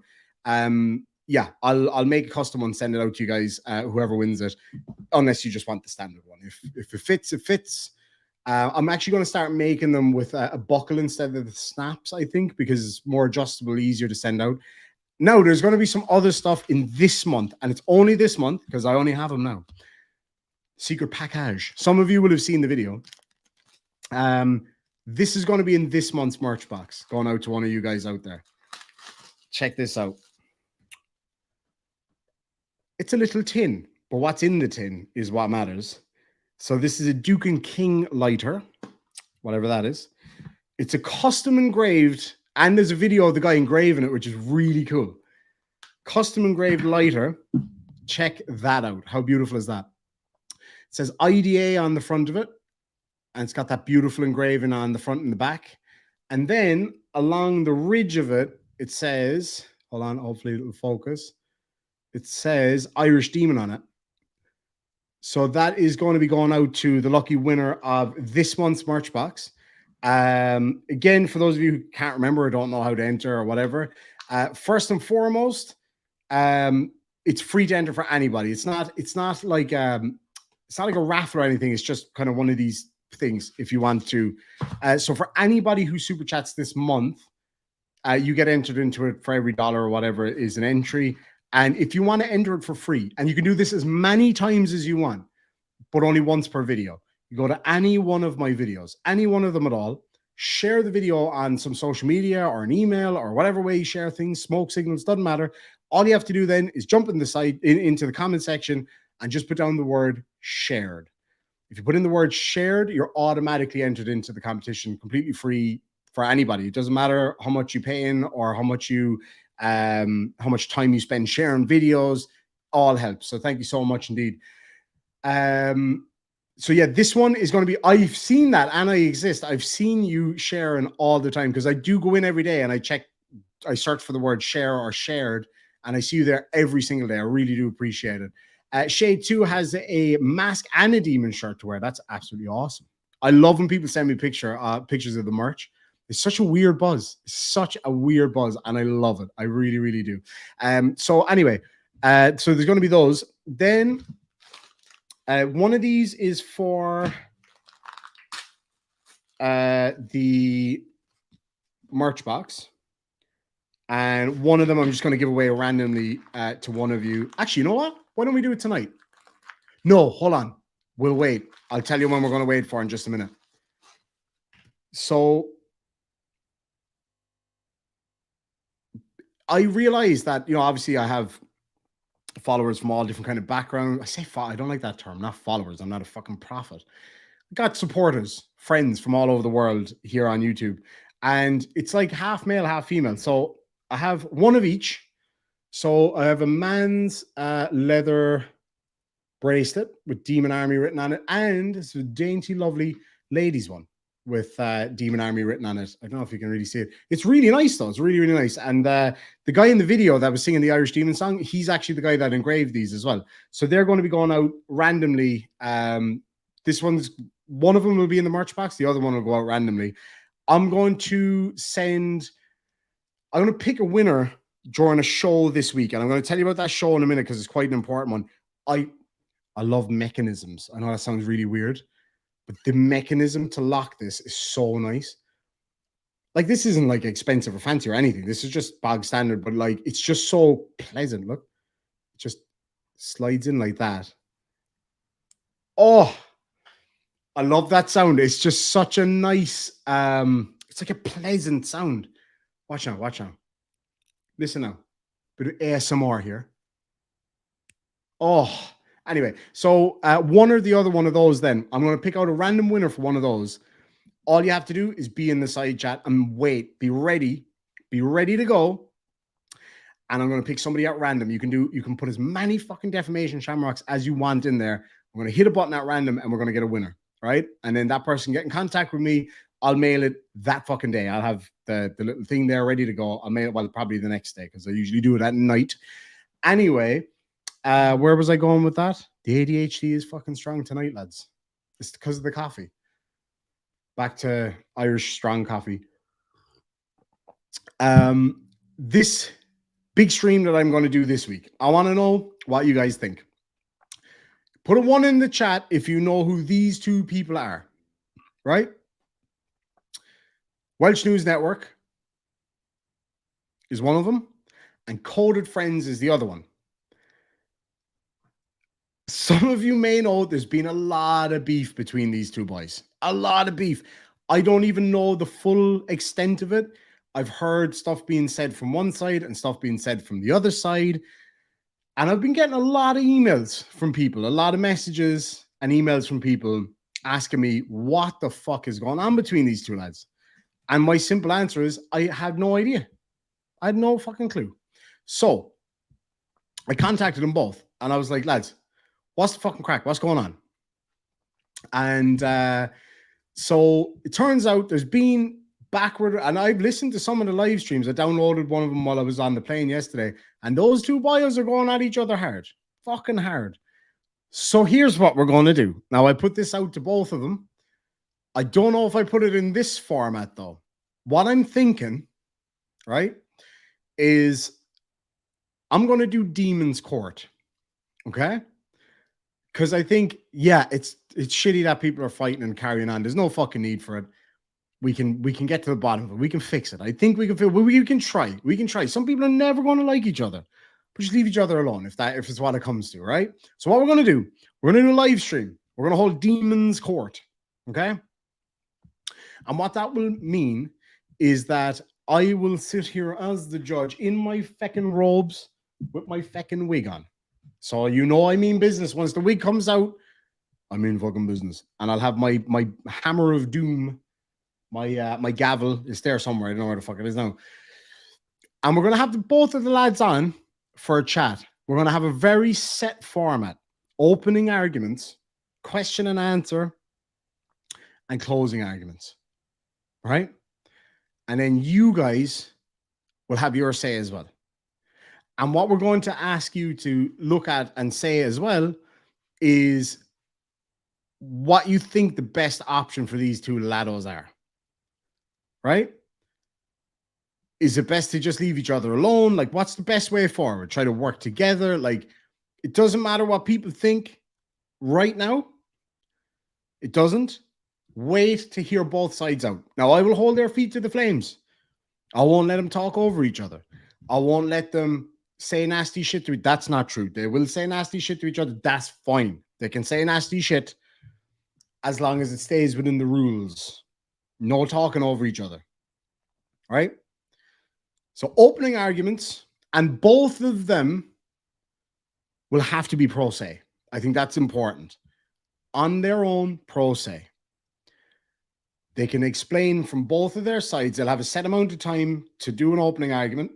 yeah, I'll make a custom one, send it out to you guys, whoever wins it, unless you just want the standard one. If it fits, it fits. I'm actually going to start making them with a buckle instead of the snaps, I think, because it's more adjustable, easier to send out. Now, there's going to be some other stuff in this month, and it's only this month because I only have them now. Secret package. Some of you will have seen the video. This is going to be in this month's merch box, going out to one of you guys out there. Check this out. It's a little tin, but what's in the tin is what matters. So this is a Duke and King lighter, whatever that is. It's a custom engraved, and there's a video of the guy engraving it, which is really cool. Custom engraved lighter. Check that out. How beautiful is that? It says IDA on the front of it, and it's got that beautiful engraving on the front and the back. And then along the ridge of it, it says, hold on, hopefully it'll focus. It says Irish Demon on it. So that is going to be going out to the lucky winner of this month's merch box. Again, for those of you who can't remember or don't know how to enter or whatever, first and foremost, it's free to enter for anybody. It's not like a raffle or anything. It's just kind of one of these things if you want to. So for anybody who super chats this month, you get entered into it for every $1 or whatever is an entry. And if you want to enter it for free, and you can do this as many times as you want, but only once per video, you go to any one of my videos, any one of them at all, share the video on some social media or an email or whatever way you share things, smoke signals, doesn't matter. All you have to do then is jump into the comment section and just put down the word shared. If you put in the word shared, you're automatically entered into the competition, completely free for anybody. It doesn't matter how much you pay in or how much time you spend sharing videos, all helps. So thank you so much indeed. So yeah, this one is going to be, I've seen that and I exist. I've seen you sharing all the time because I do go in every day and I search for the word share or shared, and I see you there every single day. I really do appreciate it. Shade 2 has a mask and a demon shirt to wear. That's absolutely awesome. I love when people send me pictures of the merch. It's such a weird buzz. It's such a weird buzz, and I love it. I really, really do. So anyway, so there's going to be those. Then one of these is for the merch box. And one of them I'm just going to give away randomly to one of you. Actually, you know what? Why don't we do it tonight? No, hold on. We'll wait. I'll tell you when we're going to wait for in just a minute. So I realized that, obviously I have followers from all different kind of backgrounds. I say I don't like that term, not followers. I'm not a fucking prophet. I got supporters, friends from all over the world here on YouTube. And it's like half male, half female. So I have one of each. So I have a man's leather bracelet with Demon Army written on it. And it's a dainty, lovely ladies one with Demon Army written on it. I don't know if you can really see it. It's really nice, though. It's really, really nice. And the guy in the video that was singing the Irish Demon song, he's actually the guy that engraved these as well. So they're going to be going out randomly. One of them will be in the merch box. The other one will go out randomly. I'm going to pick a winner during a show this week. And I'm going to tell you about that show in a minute because it's quite an important one. I love mechanisms. I know that sounds really weird, but the mechanism to lock this is so nice. Like, this isn't like expensive or fancy or anything. This is just bog standard, but like, it's just so pleasant. Look, it just slides in like that. Oh, I love that sound. It's just such a nice, it's like a pleasant sound. Watch out, watch out. Listen now. Bit of ASMR here. Oh, anyway, so one or the other one of those then. I'm going to pick out a random winner for one of those. All you have to do is be in the side chat and wait. Be ready to go. And I'm going to pick somebody at random. You can put as many fucking defamation shamrocks as you want in there. I'm going to hit a button at random and we're going to get a winner, right? And then that person get in contact with me. I'll mail it that fucking day. I'll have the little thing there ready to go. I'll mail it, probably the next day because I usually do it at night. Anyway, where was I going with that? The ADHD is fucking strong tonight, lads. It's because of the coffee. Back to Irish strong coffee. This big stream that I'm going to do this week. I want to know what you guys think. Put a 1 in the chat if you know who these two people are, right? Welsh News Network is one of them, and Coded Friends is the other one. Some of you may know there's been a lot of beef between these two boys. A lot of beef. I don't even know the full extent of it. I've heard stuff being said from one side and stuff being said from the other side. And I've been getting a lot of emails from people, a lot of messages and emails from people asking me what the fuck is going on between these two lads. And my simple answer is I had no idea. I had no fucking clue. So I contacted them both and I was like, lads, what's the fucking crack? What's going on? And so it turns out there's been backward, and I've listened to some of the live streams. I downloaded one of them while I was on the plane yesterday, and those two boys are going at each other hard, fucking hard. So here's what we're going to do. Now, I put this out to both of them. I don't know if I put it in this format, though. What I'm thinking, right, is I'm going to do Demon's Court, okay? Because I think, yeah, it's shitty that people are fighting and carrying on. There's no fucking need for it. We can get to the bottom of it. We can fix it. I think we can feel. We can try. We can try. Some people are never going to like each other, but just leave each other alone if it's what it comes to, right? So what we're going to do, we're going to do a live stream. We're going to hold Demon's Court, okay? And what that will mean is that I will sit here as the judge in my feckin' robes with my feckin' wig on. So you know I mean business. Once the wig comes out, I mean fucking business. And I'll have my hammer of doom. My gavel is there somewhere. I don't know where the fuck it is now. And we're going to have both of the lads on for a chat. We're going to have a very set format. Opening arguments, question and answer, and closing arguments. Right? And then you guys will have your say as well. And what we're going to ask you to look at and say as well is what you think the best option for these two laddos are. Right? Is it best to just leave each other alone? Like, what's the best way forward? Try to work together. Like, it doesn't matter what people think right now. It doesn't. Wait to hear both sides out. Now, I will hold their feet to the flames. I won't let them talk over each other. I won't let them say nasty shit to each other. That's not true. They will say nasty shit to each other. That's fine. They can say nasty shit as long as it stays within the rules. No talking over each other. Right? So opening arguments, and both of them will have to be pro se. I think that's important. On their own, pro se. They can explain from both of their sides. They'll have a set amount of time to do an opening argument.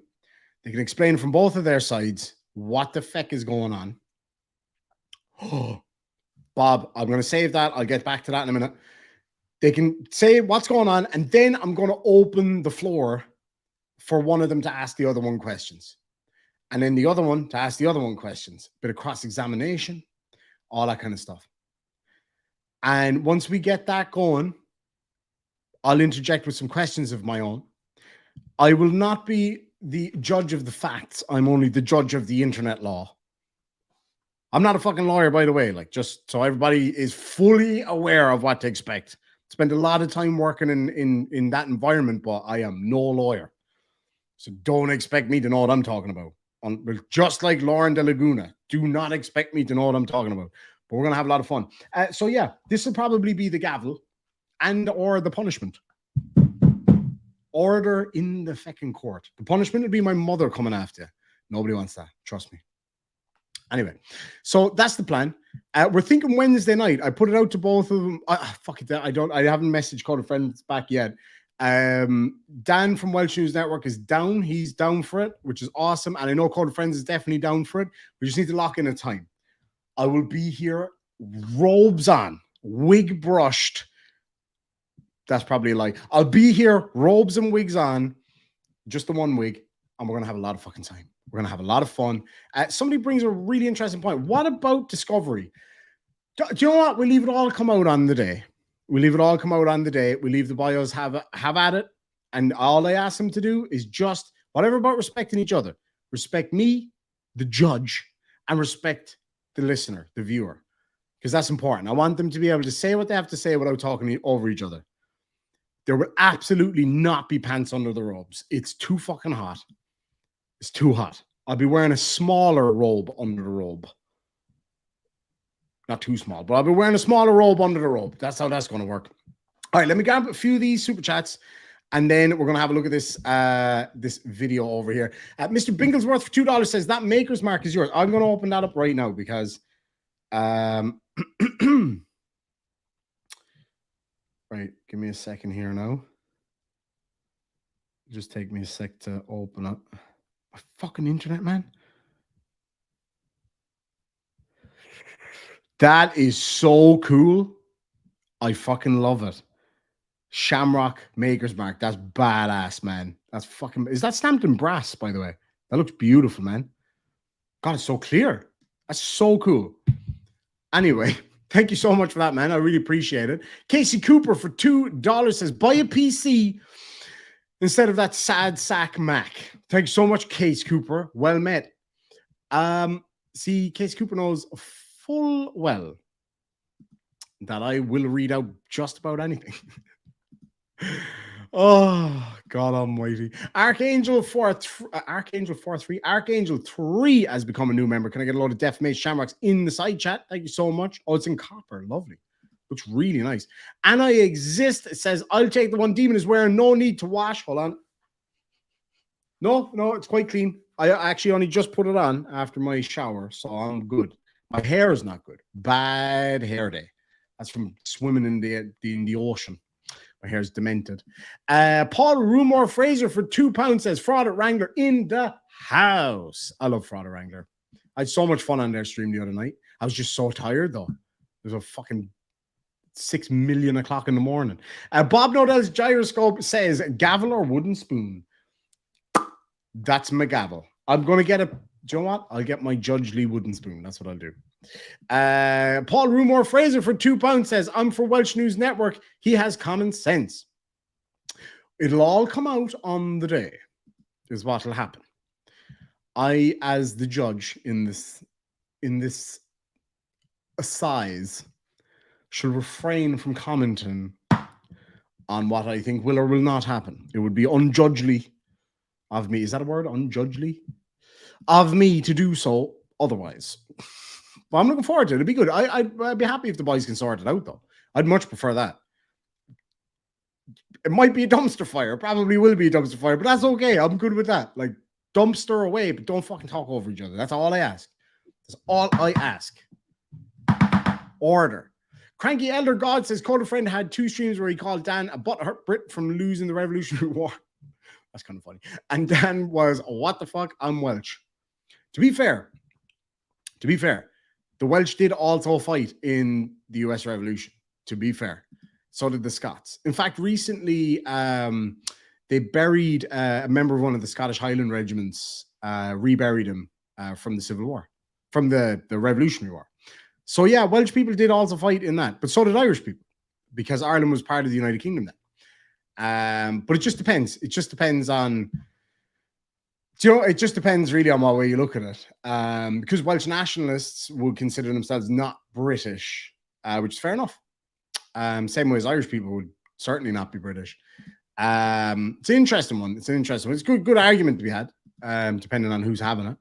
They can explain from both of their sides what the feck is going on. Oh, Bob, I'm going to save that. I'll get back to that in a minute. They can say what's going on, and then I'm going to open the floor for one of them to ask the other one questions. And then the other one to ask the other one questions. Bit of cross-examination, all that kind of stuff. And once we get that going, I'll interject with some questions of my own. I will not be the judge of the facts. I'm only the judge of the internet law. I'm not a fucking lawyer, by the way, like, just so everybody is fully aware of what to expect. Spent a lot of time working in that environment, but I am no lawyer. So don't expect me to know what I'm talking about. Just like Lauren de Laguna, do not expect me to know what I'm talking about. But we're going to have a lot of fun. So yeah, this will probably be the gavel and or the punishment. Order in the fucking court. The punishment will be my mother coming after you. Nobody wants that. Trust me. Anyway, so that's the plan. We're thinking Wednesday night. I put it out to both of them. Fuck it. I haven't messaged Coded Friends back yet. Dan from Welsh News Network is down. He's down for it, which is awesome. And I know Coded Friends is definitely down for it. We just need to lock in a time. I will be here, robes on, wig brushed. That's probably a lie. I'll be here, robes and wigs on, just the one wig, and we're going to have a lot of fucking time. We're going to have a lot of fun. Somebody brings a really interesting point. What about Discovery? Do you know what? We leave it all come out on the day. We leave it all come out on the day. We leave the bios have at it. And all I ask them to do is just whatever about respecting each other. respect me, the judge, and respect the listener, the viewer, because that's important. I want them to be able to say what they have to say without talking over each other. There will absolutely not be pants under the robes. It's too fucking hot. It's too hot. I'll be wearing a smaller robe under the robe. Not too small, but I'll be wearing a smaller robe under the robe. That's how that's going to work. All right, let me grab a few of these super chats, and then we're going to have a look at this this video over here. Mr. Binglesworth for $2 says, that Maker's Mark is yours. I'm going to open that up right now because... right, give me a second here now. Just take me a sec to open up my fucking internet, man. That is so cool. I fucking love it. Shamrock Maker's Mark. That's badass, man. That's fucking... Is that stamped in brass, by the way? That looks beautiful, man. God, it's so clear. That's so cool. Anyway, thank you so much for that, man. I really appreciate it. Casey Cooper for $2 says, buy a PC instead of that sad sack Mac. Thank you so much, Case Cooper. Well met. See, Case Cooper knows full well that I will read out just about anything. Oh, God almighty. Archangel 3 has become a new member. Can I get a load of defamation shamrocks in the side chat? Thank you so much. Oh, it's in copper. Lovely. Looks really nice. And I exist. It says, I'll take the one Demon is wearing. No need to wash. Hold on. No, it's quite clean. I actually only just put it on after my shower, so I'm good. My hair is not good. Bad hair day. That's from swimming in the ocean. My hair's demented. Paul Rumor Fraser for £2 says, Fraud at Wrangler in the house. I love Fraud at Wrangler. I had so much fun on their stream the other night. I was just so tired, though. There's a fucking 6 million o'clock in the morning. Bob Nodell's Gyroscope says, gavel or wooden spoon? That's my gavel. I'm going to get a... Do you know what? I'll get my Judge Lee wooden spoon. That's what I'll do. Paul Rumor Fraser for £2 says, I'm for Welsh News Network. He has common sense. It'll all come out on the day, is what will happen. I, as the judge in this assize, shall refrain from commenting on what I think will or will not happen. It would be unjudgely of me. Is that a word? Unjudgely? Of me to do so otherwise. But I'm looking forward to it. It'd be good. I'd be happy if the boys can sort it out, though. I'd much prefer that. It might be a dumpster fire. Probably will be a dumpster fire, but that's okay. I'm good with that. Like, dumpster away, but don't fucking talk over each other. That's all I ask. That's all I ask. Order. Cranky Elder God says, Coda Friend had 2 streams where he called Dan a butthurt Brit from losing the Revolutionary War. That's kind of funny. And Dan was, what the fuck? I'm Welsh. To be fair, the Welsh did also fight in the US Revolution, to be fair. So did the Scots. In fact, recently, they buried a member of one of the Scottish Highland regiments, reburied him from the Civil War, from the Revolutionary War. So yeah, Welsh people did also fight in that, but so did Irish people, because Ireland was part of the United Kingdom then. But it just depends. It just depends on... it just depends really on what way you look at it. Because Welsh nationalists would consider themselves not British, which is fair enough. Same way as Irish people would certainly not be British. It's an interesting one. It's a good argument to be had, depending on who's having it.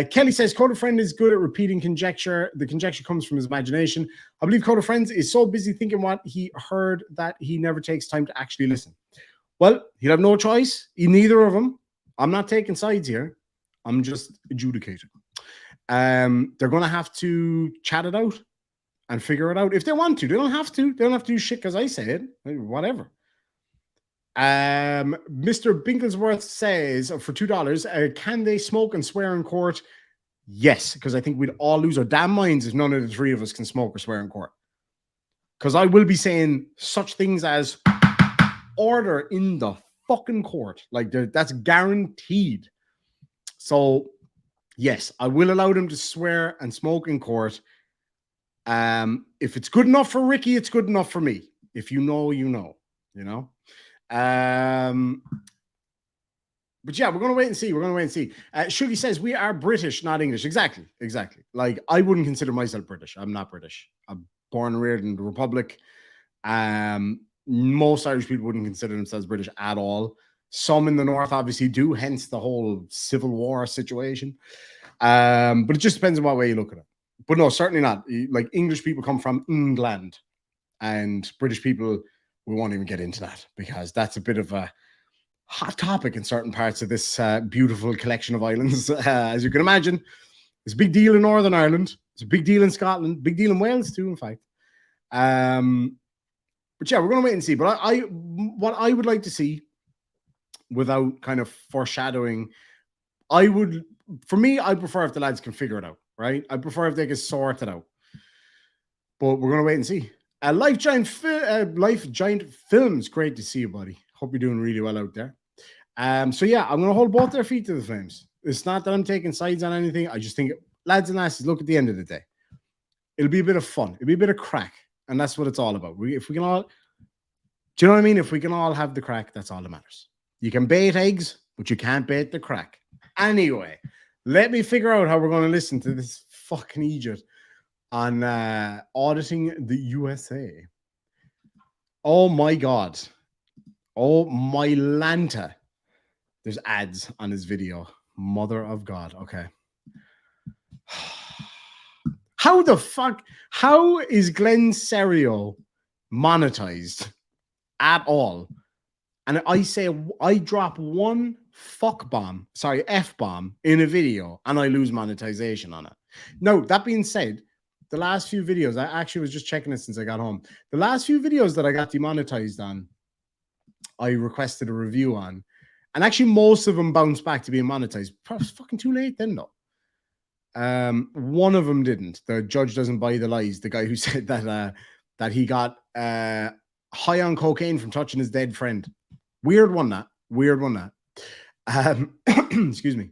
Kelly says, Coda Friend is good at repeating conjecture. The conjecture comes from his imagination. I believe Coda Friend is so busy thinking what he heard that he never takes time to actually listen. Well, he'll have no choice. Neither of them. I'm not taking sides here. I'm just adjudicating. They're going to have to chat it out and figure it out if they want to. They don't have to. They don't have to do shit because I say it. Whatever. Mr. Binklesworth says for $2, can they smoke and swear in court? Yes, because I think we'd all lose our damn minds if none of the 3 of us can smoke or swear in court. Because I will be saying such things as order in the fucking court. Like, that's guaranteed. So yes, I will allow them to swear and smoke in court. If it's good enough for Ricky, it's good enough for me. If you know, you know. But yeah, we're gonna wait and see. We're gonna wait and see. Shuggy says we are British, not English. Exactly, exactly. Like I wouldn't consider myself British. I'm not British. I'm born and reared in the Republic. Most Irish people wouldn't consider themselves British at all. Some in the north obviously do, hence the whole Civil War situation. But it just depends on what way you look at it. But no, certainly not. Like English people come from England, and British people, we won't even get into that because that's a bit of a hot topic in certain parts of this beautiful collection of islands. As you can imagine, it's a big deal in Northern Ireland. It's a big deal in Scotland, big deal in Wales too, in fact. But yeah, we're going to wait and see. But what I would like to see, without kind of foreshadowing, for me, I prefer if the lads can figure it out, right? I prefer if they can sort it out. But we're going to wait and see. Life Giant Films, great to see you, buddy. Hope you're doing really well out there. So yeah, I'm going to hold both their feet to the flames. It's not that I'm taking sides on anything. I just think, lads and lasses, look, at the end of the day, it'll be a bit of fun. It'll be a bit of crack. And that's what it's all about. If we can all, do you know what I mean? If we can all have the crack, that's all that matters. You can bait eggs, but you can't bait the crack. Anyway, let me figure out how we're going to listen to this fucking idiot on auditing the USA. Oh my God. Oh my Lanta. There's ads on his video. Mother of God. Okay. How the fuck? How is Glenn Serio monetized at all? And I drop one F bomb in a video and I lose monetization on it. No, that being said, the last few videos, I actually was just checking it since I got home. The last few videos that I got demonetized on, I requested a review on. And actually, most of them bounced back to being monetized. Probably fucking too late then, though. One of them didn't. The judge doesn't buy the lies. The guy who said that he got high on cocaine from touching his dead friend. Weird one, that. Weird one, that. Excuse me.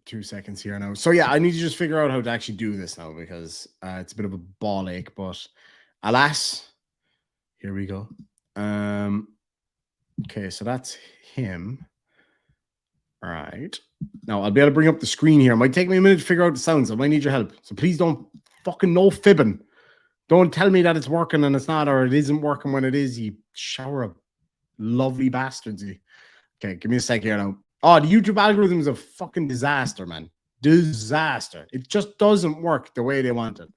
2 seconds here now. So yeah, I need to just figure out how to actually do this now because it's a bit of a ball ache, but alas, here we go. Okay, so that's him. All right. Now I'll be able to bring up the screen here. It might take me a minute to figure out the sounds. I might need your help. So please don't fucking no fibbing. Don't tell me that it's working and it's not, or it isn't working when it is, you shower of lovely bastards. Okay, give me a sec here now. Oh, the YouTube algorithm is a fucking disaster, man. Disaster. It just doesn't work the way they want it.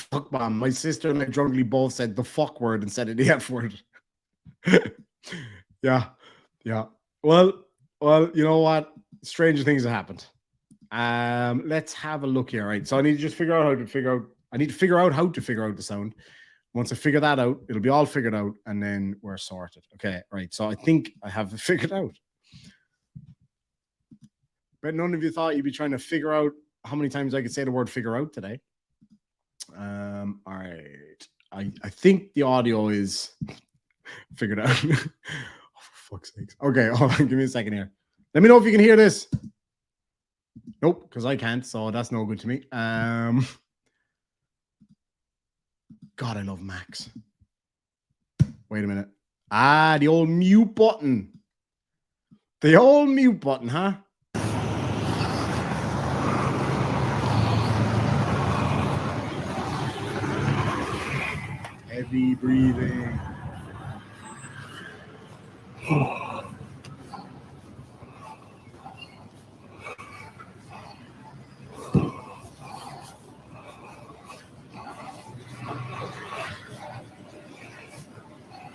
Fuck bomb. My sister and I drunkenly both said the fuck word instead of the F word. Yeah. Well, you know what? Stranger things have happened. Let's have a look here. Right. So I need to just figure out how to figure out the sound. Once I figure that out, it'll be all figured out, and then we're sorted. Okay, right. So I think I have it figured out. But none of you thought you'd be trying to figure out how many times I could say the word figure out today. All right. I think the audio is figured out. Oh, for fuck's sakes. Okay, hold on. Give me a second here. Let me know if you can hear this. Nope, because I can't, so that's no good to me. God, I love Max. Wait a minute. The old mute button. The old mute button, huh? Heavy breathing.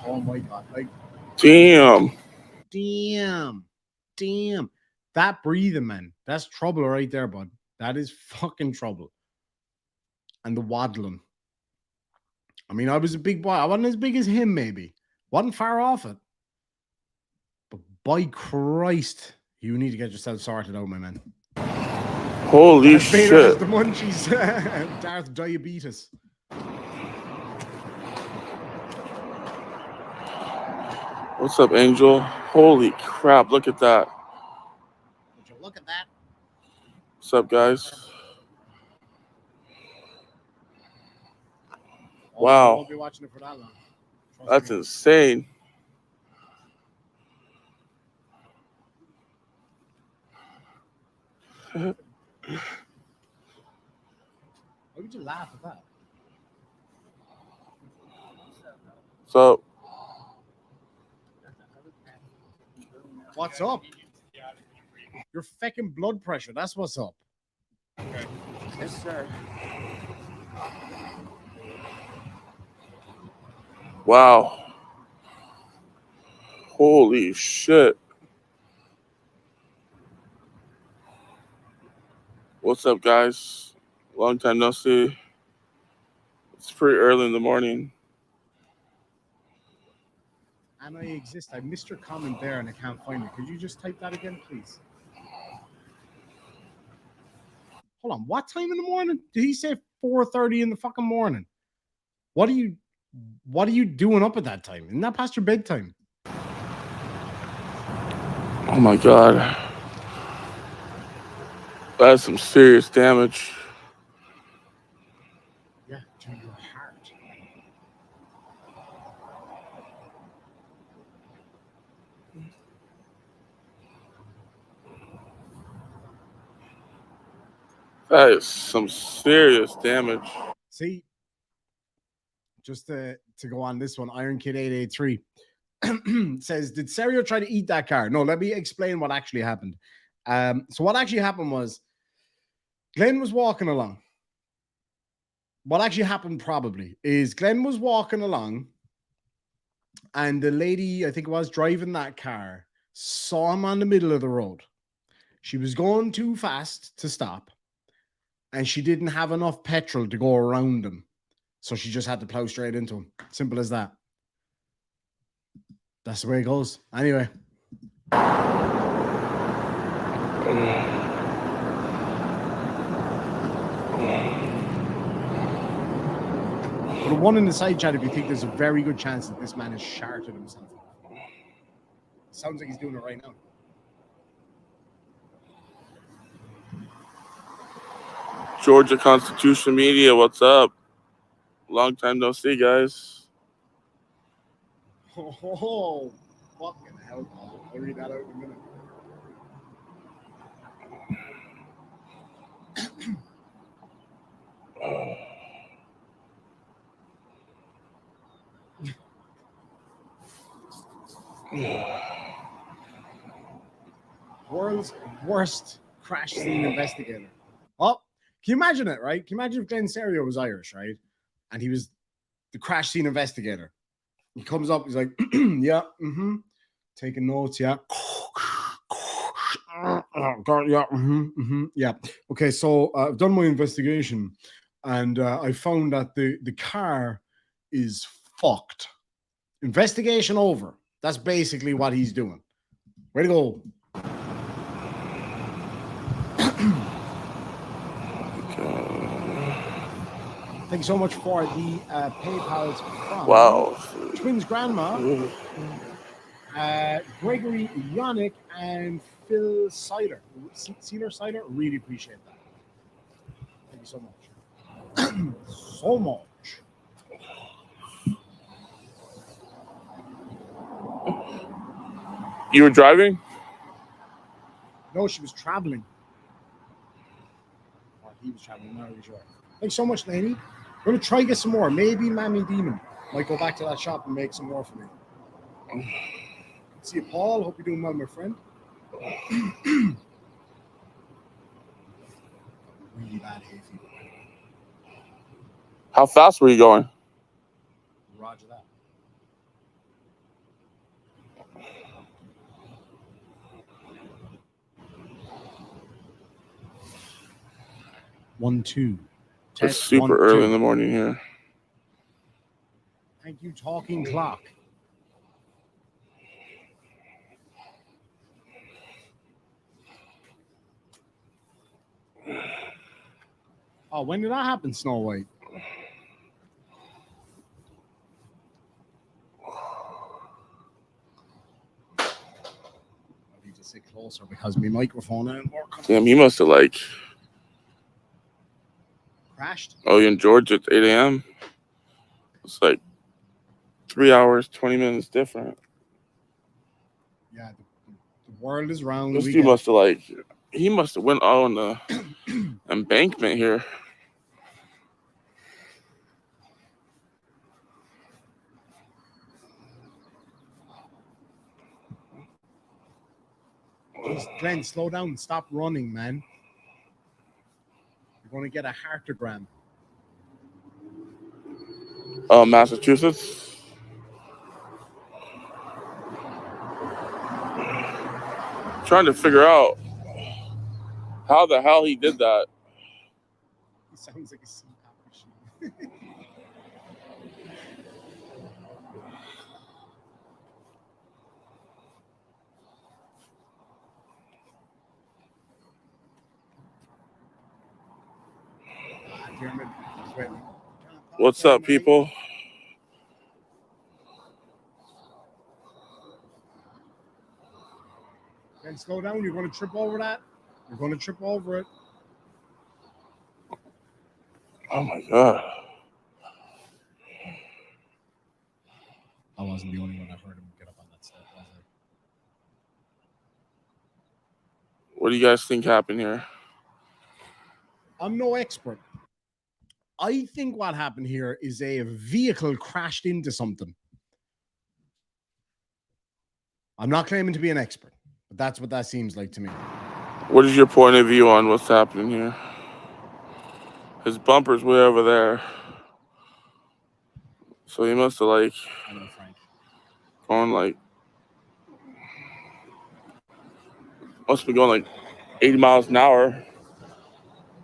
Oh my God. Like, damn. That breathing, man. That's trouble right there, bud. That is fucking trouble. And the waddling. I mean, I was a big boy. I wasn't as big as him, maybe. Wasn't far off it. But by Christ, you need to get yourself sorted out, my man. Holy shit. Vader has the munchies. Darth Diabetes. What's up, Angel? Holy crap, look at that. Would you look at that? What's up, guys? I Wow. won't be watching it for that long. Trust That's me. insane. Why would you laugh at that? So, What's up? Your fucking blood pressure. That's what's up. Yes, sir. wow. Holy shit. What's up, guys? Long time no see. It's pretty early in the morning. And I exist. I missed your comment there and I can't find it. Could you just type that again, please? Hold on. What time in the morning? Did he say 4:30 in the fucking morning? What are you doing up at that time? Isn't that past your bedtime? Oh my god. That's some serious damage. Yeah, to your heart. That is some serious damage. See, just to go on this one, Iron Kid 883 says, did Serio try to eat that car? No, let me explain what actually happened. So what actually happened was Glenn was walking along. What actually happened probably is Glenn was walking along and the lady, I think it was driving that car, saw him on the middle of the road. She was going too fast to stop and she didn't have enough petrol to go around him. So she just had to plow straight into him. Simple as that. That's the way it goes. Anyway. Put a one in the side chat if you think there's a very good chance that this man has sharted himself. Sounds like he's doing it right now. Georgia Constitution Media, what's up? Long time no see, guys. Oh, fucking hell. I'll read that out in a minute. World's worst crash scene investigator. Oh, can you imagine it, right? Can you imagine if Glenn Serio was Irish, right? And he was the crash scene investigator. He comes up, he's like, yeah, taking notes, yeah. Yeah, yeah. Okay, so I've done my investigation and I found that the car is fucked. Investigation over. That's basically what he's doing. Way to go. Thank you so much for the PayPals from Wow. Twins Grandma, Gregory Yannick, and Phil Cider. Cider? Really appreciate that. Thank you so much. So much. You were driving? No, she was traveling. Or he was traveling, I'm not really sure. Thanks so much, Laney. We're going to try to get some more. Maybe Mammy Demon might go back to that shop and make some more for me. See you, Paul. Hope you're doing well, my friend. Really bad hay fever. How fast were you going? Roger that. One, two. It's super early in the morning here. Thank you, talking clock. Oh, when did that happen, Snow White? I need to sit closer because my microphone ain't working. Damn, you must have crashed. Oh, you're in Georgia at 8 a.m.? It's like 3 hours, 20 minutes different. Yeah, the world is round. This dude must have he must have went on the embankment here. Glenn, slow down. Stop running, man. You're going to get a heartogram. Oh, Massachusetts. Trying to figure out how the hell he did that. He sounds like a CPAP machine. What's up, people? Then slow down. You're going to trip over that. You're going to trip over it. Oh my God. I wasn't the only one that heard him get up on that step, was I? What do you guys think happened here? I'm no expert. I think what happened here is a vehicle crashed into something. I'm not claiming to be an expert, but that's what that seems like to me. What is your point of view on what's happening here? His bumper's way over there. So he must have I know, Frank. Going must be going 80 miles an hour.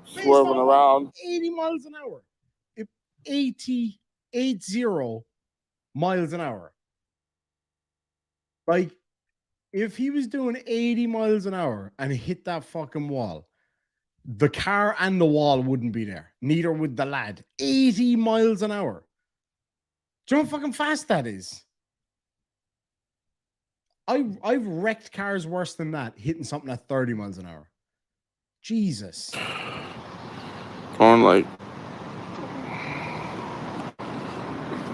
Swerving around. 80 miles an hour. 80 miles an hour. Like, if he was doing 80 miles an hour and hit that fucking wall, the car and the wall wouldn't be there. Neither would the lad. 80 miles an hour. Do you know how fucking fast that is? I've wrecked cars worse than that, hitting something at 30 miles an hour. Jesus. Going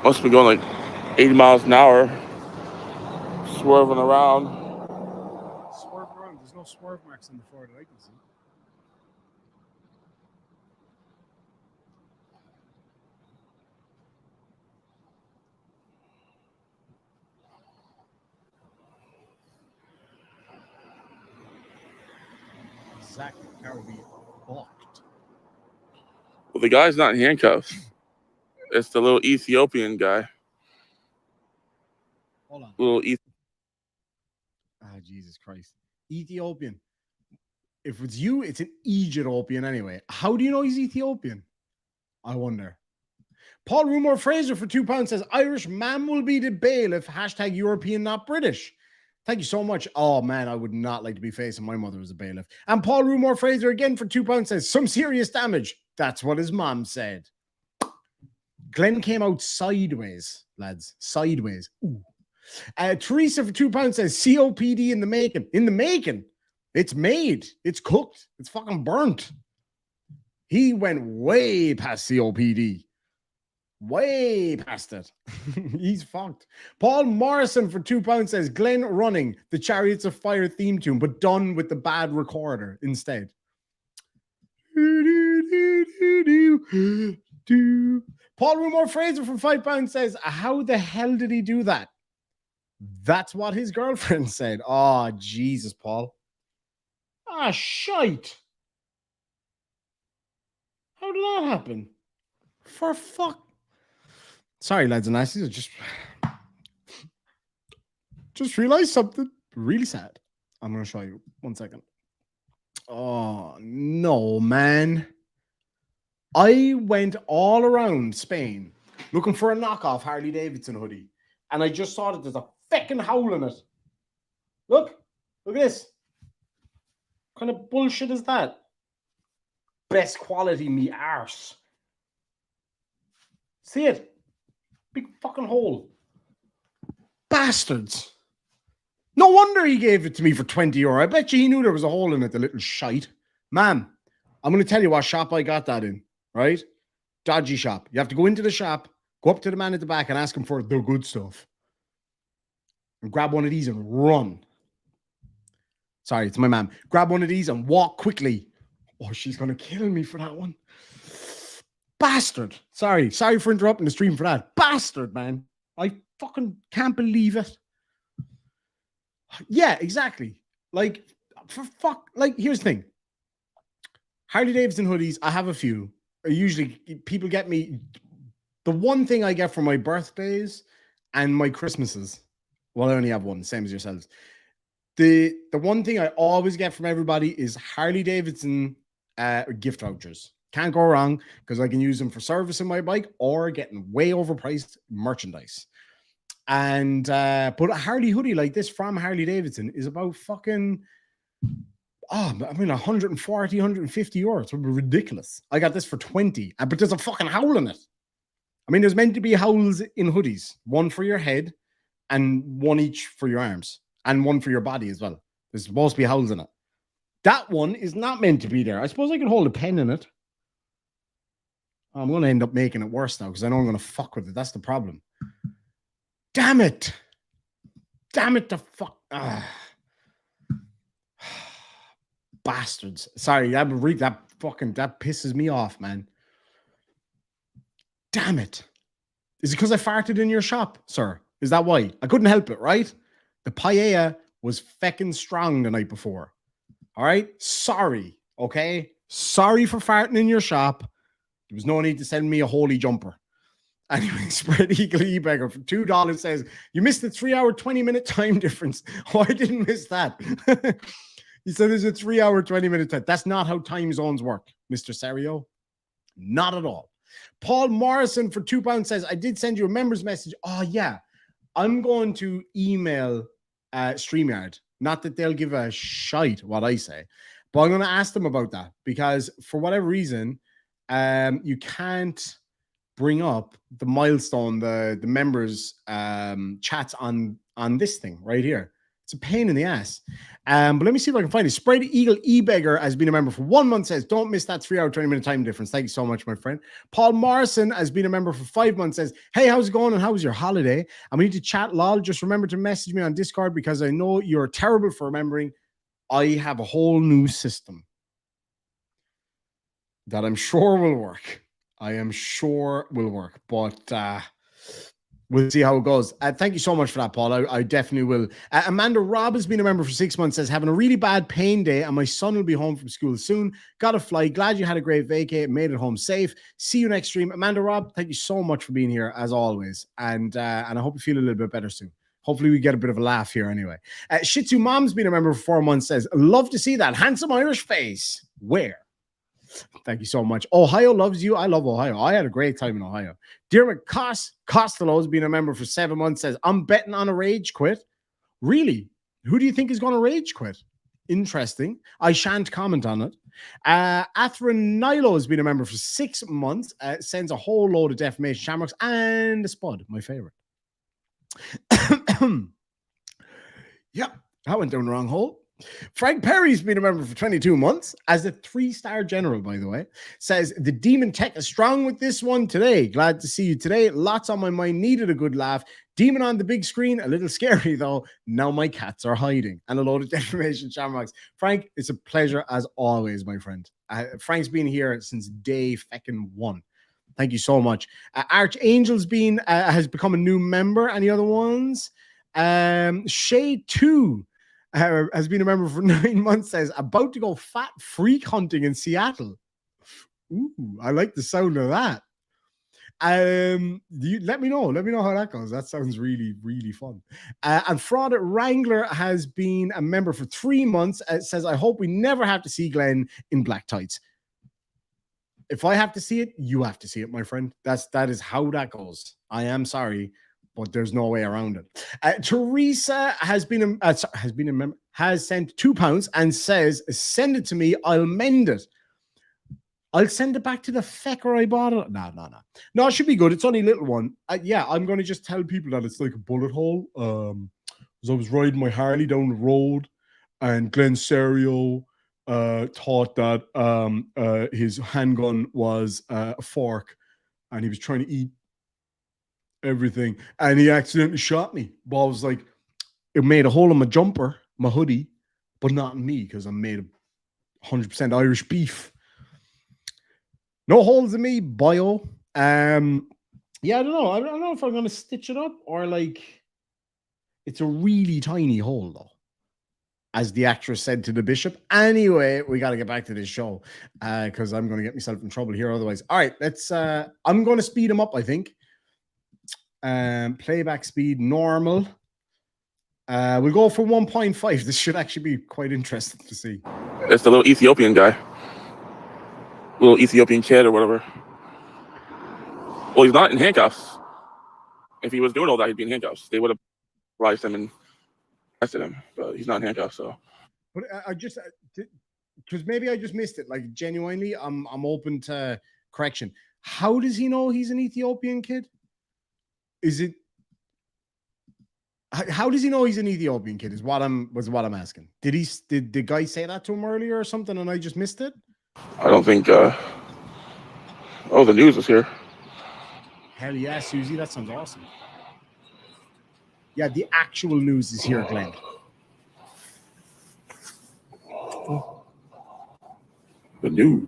must be going 80 miles an hour. Swerving around. Swerving around. There's no swerve marks on the floor that I can see. Exactly. Car would be fucked. Well, the guy's not in handcuffs. It's the little Ethiopian guy. Hold on. Jesus Christ. Ethiopian. If it's you, it's an Egyptian anyway. How do you know he's Ethiopian? I wonder. Paul Rumor Fraser for £2 says, Irish man will be the bailiff. Hashtag European, not British. Thank you so much. Oh, man, I would not like to be facing my mother as a bailiff. And Paul Rumor Fraser again for £2 says, some serious damage. That's what his mom said. Glenn came out sideways, lads. Sideways. Ooh. Teresa for £2 says, COPD in the making. In the making. It's made. It's cooked. It's fucking burnt. He went way past COPD. Way past it. He's fucked. Paul Morrison for £2 says, Glenn running the Chariots of Fire theme tune, but done with the bad recorder instead. Paul Rumor Fraser for £5 says, how the hell did he do that? That's what his girlfriend said. Oh, Jesus, Paul. Ah, shite. How did that happen? For fuck. Sorry, lads and lassies. I just realized something really sad. I'm going to show you. 1 second. Oh, no, man. I went all around Spain looking for a knockoff Harley Davidson hoodie. And I just saw that there's a fucking howl in it. Look at this. What kind of bullshit is that? Best quality me arse. See it? Big fucking hole. Bastards. No wonder he gave it to me for €20. I bet you he knew there was a hole in it, the little shite. Man, I'm going to tell you what shop I got that in, right? Dodgy shop. You have to go into the shop, Go up to the man at the back and ask him for the good stuff. And grab one of these and run. Sorry, it's my mom. Grab one of these and walk quickly. Oh, she's going to kill me for that one. Bastard. Sorry for interrupting the stream for that. Bastard, man. I fucking can't believe it. Yeah, exactly. Like, for fuck. Like, here's the thing. Harley Davidson hoodies, I have a few. Usually, people get me. The one thing I get for my birthdays and my Christmases. Well, I only have one, same as yourselves. The one thing I always get from everybody is Harley Davidson gift vouchers. Can't go wrong because I can use them for servicing my bike or getting way overpriced merchandise. And but a Harley hoodie like this from Harley Davidson is about fucking 140, 150 euros. It would be ridiculous. I got this for 20, but there's a fucking howl in it. I mean, there's meant to be howls in hoodies, one for your head and one each for your arms and one for your body as well. There's supposed to be howls in it. That one is not meant to be there. I suppose I could hold a pen in it. I'm going to end up making it worse now because I know I'm going to fuck with it. That's the problem. Damn it. Damn it, the fuck. Bastards. Sorry, that pisses me off, man. Damn it. Is it because I farted in your shop, sir? Is that why? I couldn't help it, right? The paella was feckin' strong the night before. All right? Sorry, okay? Sorry for farting in your shop. There was no need to send me a holy jumper. Anyway, Spread Eagle E-Beggar for $2 says, you missed the 3-hour, 20-minute time difference. Oh, I didn't miss that. He said there's a 3-hour, 20-minute time. That's not how time zones work, Mr. Serio. Not at all. Paul Morrison for £2 says, I did send you a member's message. Oh, yeah. I'm going to email StreamYard. Not that they'll give a shite what I say, but I'm going to ask them about that because for whatever reason, you can't bring up the milestone, the members chats on this thing right here. It's a pain in the ass. But let me see if I can find it. Spread Eagle E-Beggar has been a member for 1 month, says, don't miss that 3-hour, 20-minute time difference. Thank you so much, my friend. Paul Morrison has been a member for 5 months, says, hey, how's it going and how was your holiday? And we need to chat, lol. Just remember to message me on Discord because I know you're terrible for remembering. I have a whole new system that I'm sure will work. I am sure will work, but we'll see how it goes. Thank you so much for that, Paul. I definitely will. Amanda Robb has been a member for 6 months, says, having a really bad pain day and my son will be home from school soon. Got to fly. Glad you had a great vacay. Made it home safe. See you next stream. Amanda Robb, thank you so much for being here as always. And I hope you feel a little bit better soon. Hopefully we get a bit of a laugh here anyway. Shih Tzu Mom's been a member for 4 months, says, love to see that handsome Irish face. Where? Thank you so much. Ohio loves you. I love Ohio. I had a great time in Ohio. Dermot Costello has been a member for 7 months, says, I'm betting on a rage quit. Really? Who do you think is going to rage quit? Interesting. I shan't comment on it. Athrin Nilo has been a member for 6 months, sends a whole load of defamation shamrocks and a spud, my favorite. Yep, that went down the wrong hole. Frank Perry's been a member for 22 months as a 3-star general, by the way, says the Demon Tech is strong with this one today. Glad to see you today. Lots on my mind. Needed a good laugh. Demon on the big screen. A little scary, though. Now my cats are hiding. And a load of defamation shamrocks. Frank, it's a pleasure as always, my friend. Frank's been here since day feckin' 1. Thank you so much. Archangel's has become a new member. Any other ones? Shay 2 has been a member for 9 months, says, about to go fat freak hunting in Seattle. Ooh, I like the sound of that. Let me know how that goes. That sounds really, really fun. And Fraud Wrangler has been a member for 3 months. Says, I hope we never have to see Glenn in black tights. If I have to see it, you have to see it, my friend. That is how that goes. I am sorry, but there's no way around it. Teresa has sent £2 and says, send it to me. I'll mend it. I'll send it back to the fecker I bought it. No, it should be good. It's only a little one. Yeah, I'm going to just tell people that it's like a bullet hole. Because I was riding my Harley down the road and Glenn Serio thought that his handgun was a fork and he was trying to eat everything. And he accidentally shot me. But I was like, it made a hole in my jumper, my hoodie, but not in me because I'm made of 100% Irish beef. No holes in me, bio. Yeah, I don't know. I don't know if I'm gonna stitch it up or like it's a really tiny hole though, as the actress said to the bishop. Anyway, we got to get back to this show because I'm going to get myself in trouble here otherwise. All right, let's. I'm going to speed him up. I think. Playback speed normal. We'll go for 1.5. This should actually be quite interesting to see. It's the little Ethiopian guy, little Ethiopian kid or whatever. Well, he's not in handcuffs. If he was doing all that, he'd be in handcuffs. They would have released him and arrested him, but he's not in handcuffs. So, but I just because maybe I just missed it. Like genuinely, I'm open to correction. How does he know he's an Ethiopian kid? Is it? How does he know he's an Ethiopian kid? Is what I'm asking. Did the guy say that to him earlier or something, and I just missed it? I don't think. Oh, the news is here. Hell yeah, Susie, that sounds awesome. Yeah, the actual news is here, Glenn. The news.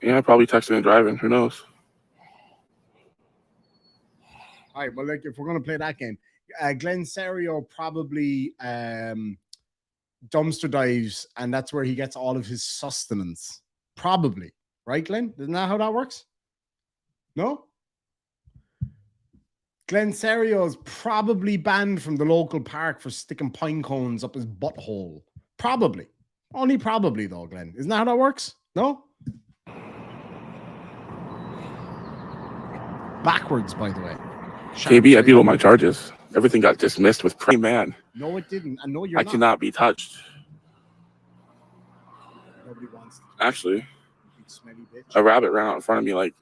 Yeah, probably texting and driving. Who knows? All right, well, like if we're gonna play that game, Glenn Serio probably dumpster dives, and that's where he gets all of his sustenance. Probably, right, Glenn? Isn't that how that works? No? Glenn Serio is probably banned from the local park for sticking pine cones up his butthole. Probably. Only probably, though, Glenn. Isn't that how that works? No? Backwards, by the way. KB, I beat all my charges. Everything got dismissed with man. No, it didn't. I know you're I cannot be touched. Nobody wants to. Actually, smelly bitch. A rabbit ran out in front of me like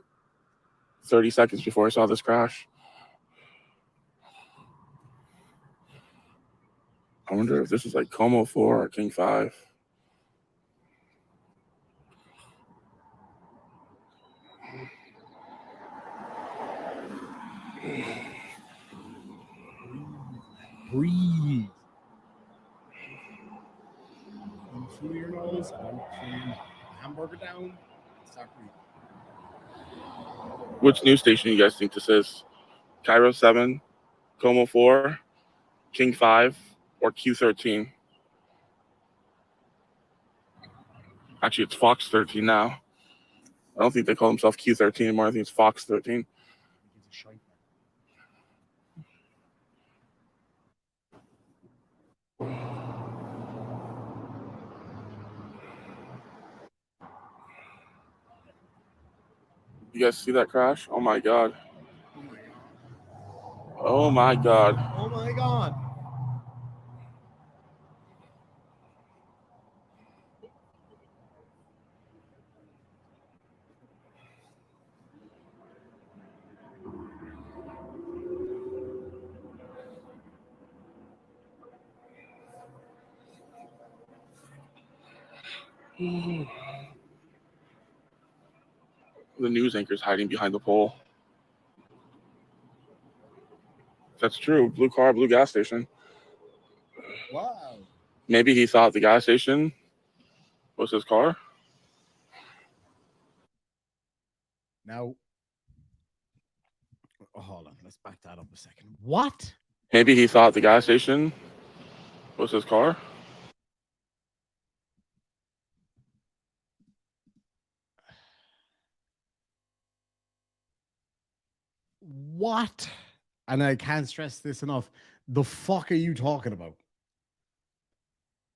30 seconds before I saw this crash. I wonder if this is like Como 4 or King 5. Breathe. In through your nose, out through the hamburger down. Start breathing. Which news station you guys think this is? Cairo 7, Como 4, King 5, or Q13? Actually, it's Fox 13 now. I don't think they call themselves Q13 anymore. I think it's Fox 13. You guys see that crash? Oh my god. Oh my god. Oh my god. The news anchor's hiding behind the pole. That's true. Blue car, blue gas station. Wow. Maybe he thought the gas station was his car. Now, hold on. Let's back that up a second. What? Maybe he thought the gas station was his car. What? And I can't stress this enough. The fuck are you talking about?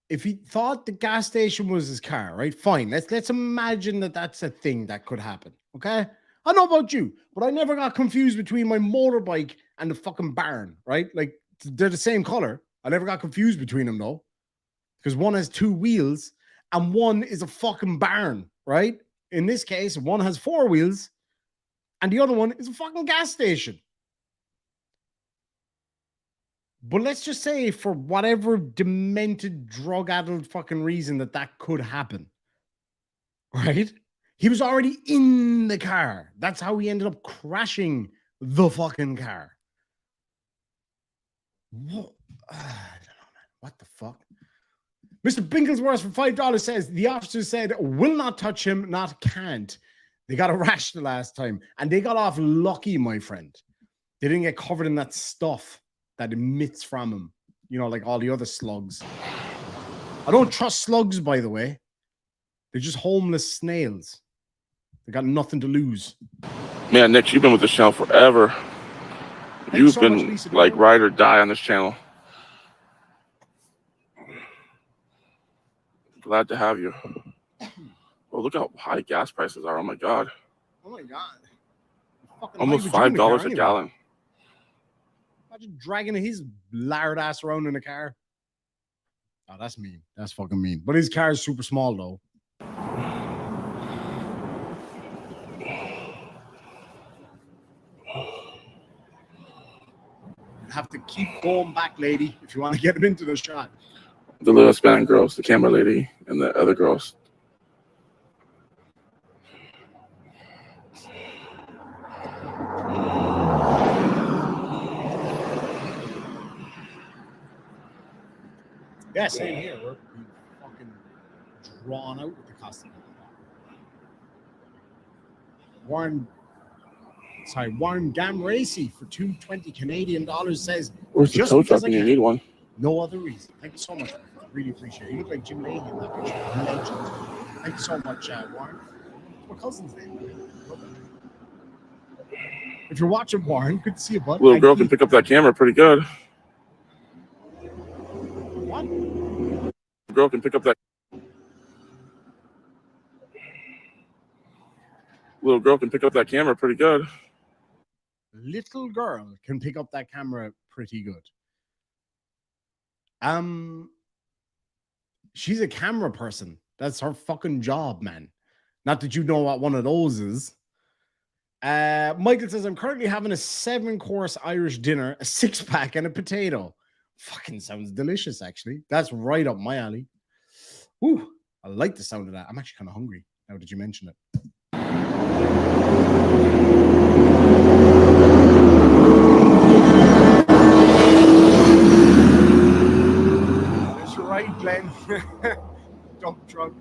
If he thought the gas station was his car, right? Fine. Let's imagine that that's a thing that could happen. Okay. I don't know about you, but I never got confused between my motorbike and the fucking barn, right? Like they're the same color. I never got confused between them though, because one has two wheels and one is a fucking barn, right? In this case, one has four wheels and the other one is a fucking gas station. But let's just say, for whatever demented, drug-addled fucking reason that could happen, right? He was already in the car. That's how he ended up crashing the fucking car. What? I don't know, man. What the fuck? Mr. Binglesworth for $5 says the officer said, will not touch him, not can't. They got a rash the last time, and they got off lucky, my friend. They didn't get covered in that stuff that emits from him, you know, like all the other slugs. I don't trust slugs, by the way. They're just homeless snails. They got nothing to lose. Man, Nick, you've been with this channel forever. You've so been much, like ride or die on this channel. Glad to have you. Oh, look how high gas prices are. Oh my god. Oh my god. Almost $5 a gallon. Imagine dragging his lard ass around in a car. Oh, that's mean. That's fucking mean. But his car is super small though. You have to keep going back, lady, if you want to get him into the shot. The little Hispanic girls, the camera lady, and the other girls. Yeah, same here. We're fucking drawn out with the costume. Warren Gamracy for $220 Canadian says, where's the tow truck when you need one? No other reason. Thank you so much. Really appreciate it. You look like Jim Leahy in that picture. Legend. Thank you so much, Warren. My cousin's name. If you're watching, Warren, good to see you, bud. Little girl can pick up that camera pretty good. What? Girl can pick up that. Little girl can pick up that camera pretty good. Little girl can pick up that camera pretty good. She's a camera person. That's her fucking job, man. Not that you know what one of those is. Michael says, I'm currently having a 7-course Irish dinner, a 6-pack, and a potato. Fucking sounds delicious, actually. That's right up my alley. Woo, I like the sound of that. I'm actually kind of hungry now that you mention it. That's right, Glenn. Dump truck.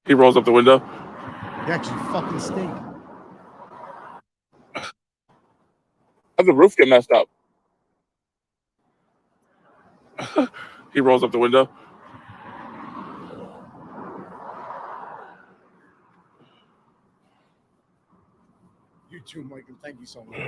He rolls up the window. You actually fucking stink. How'd the roof get messed up? He rolls up the window. You too, Michael. Thank you so much.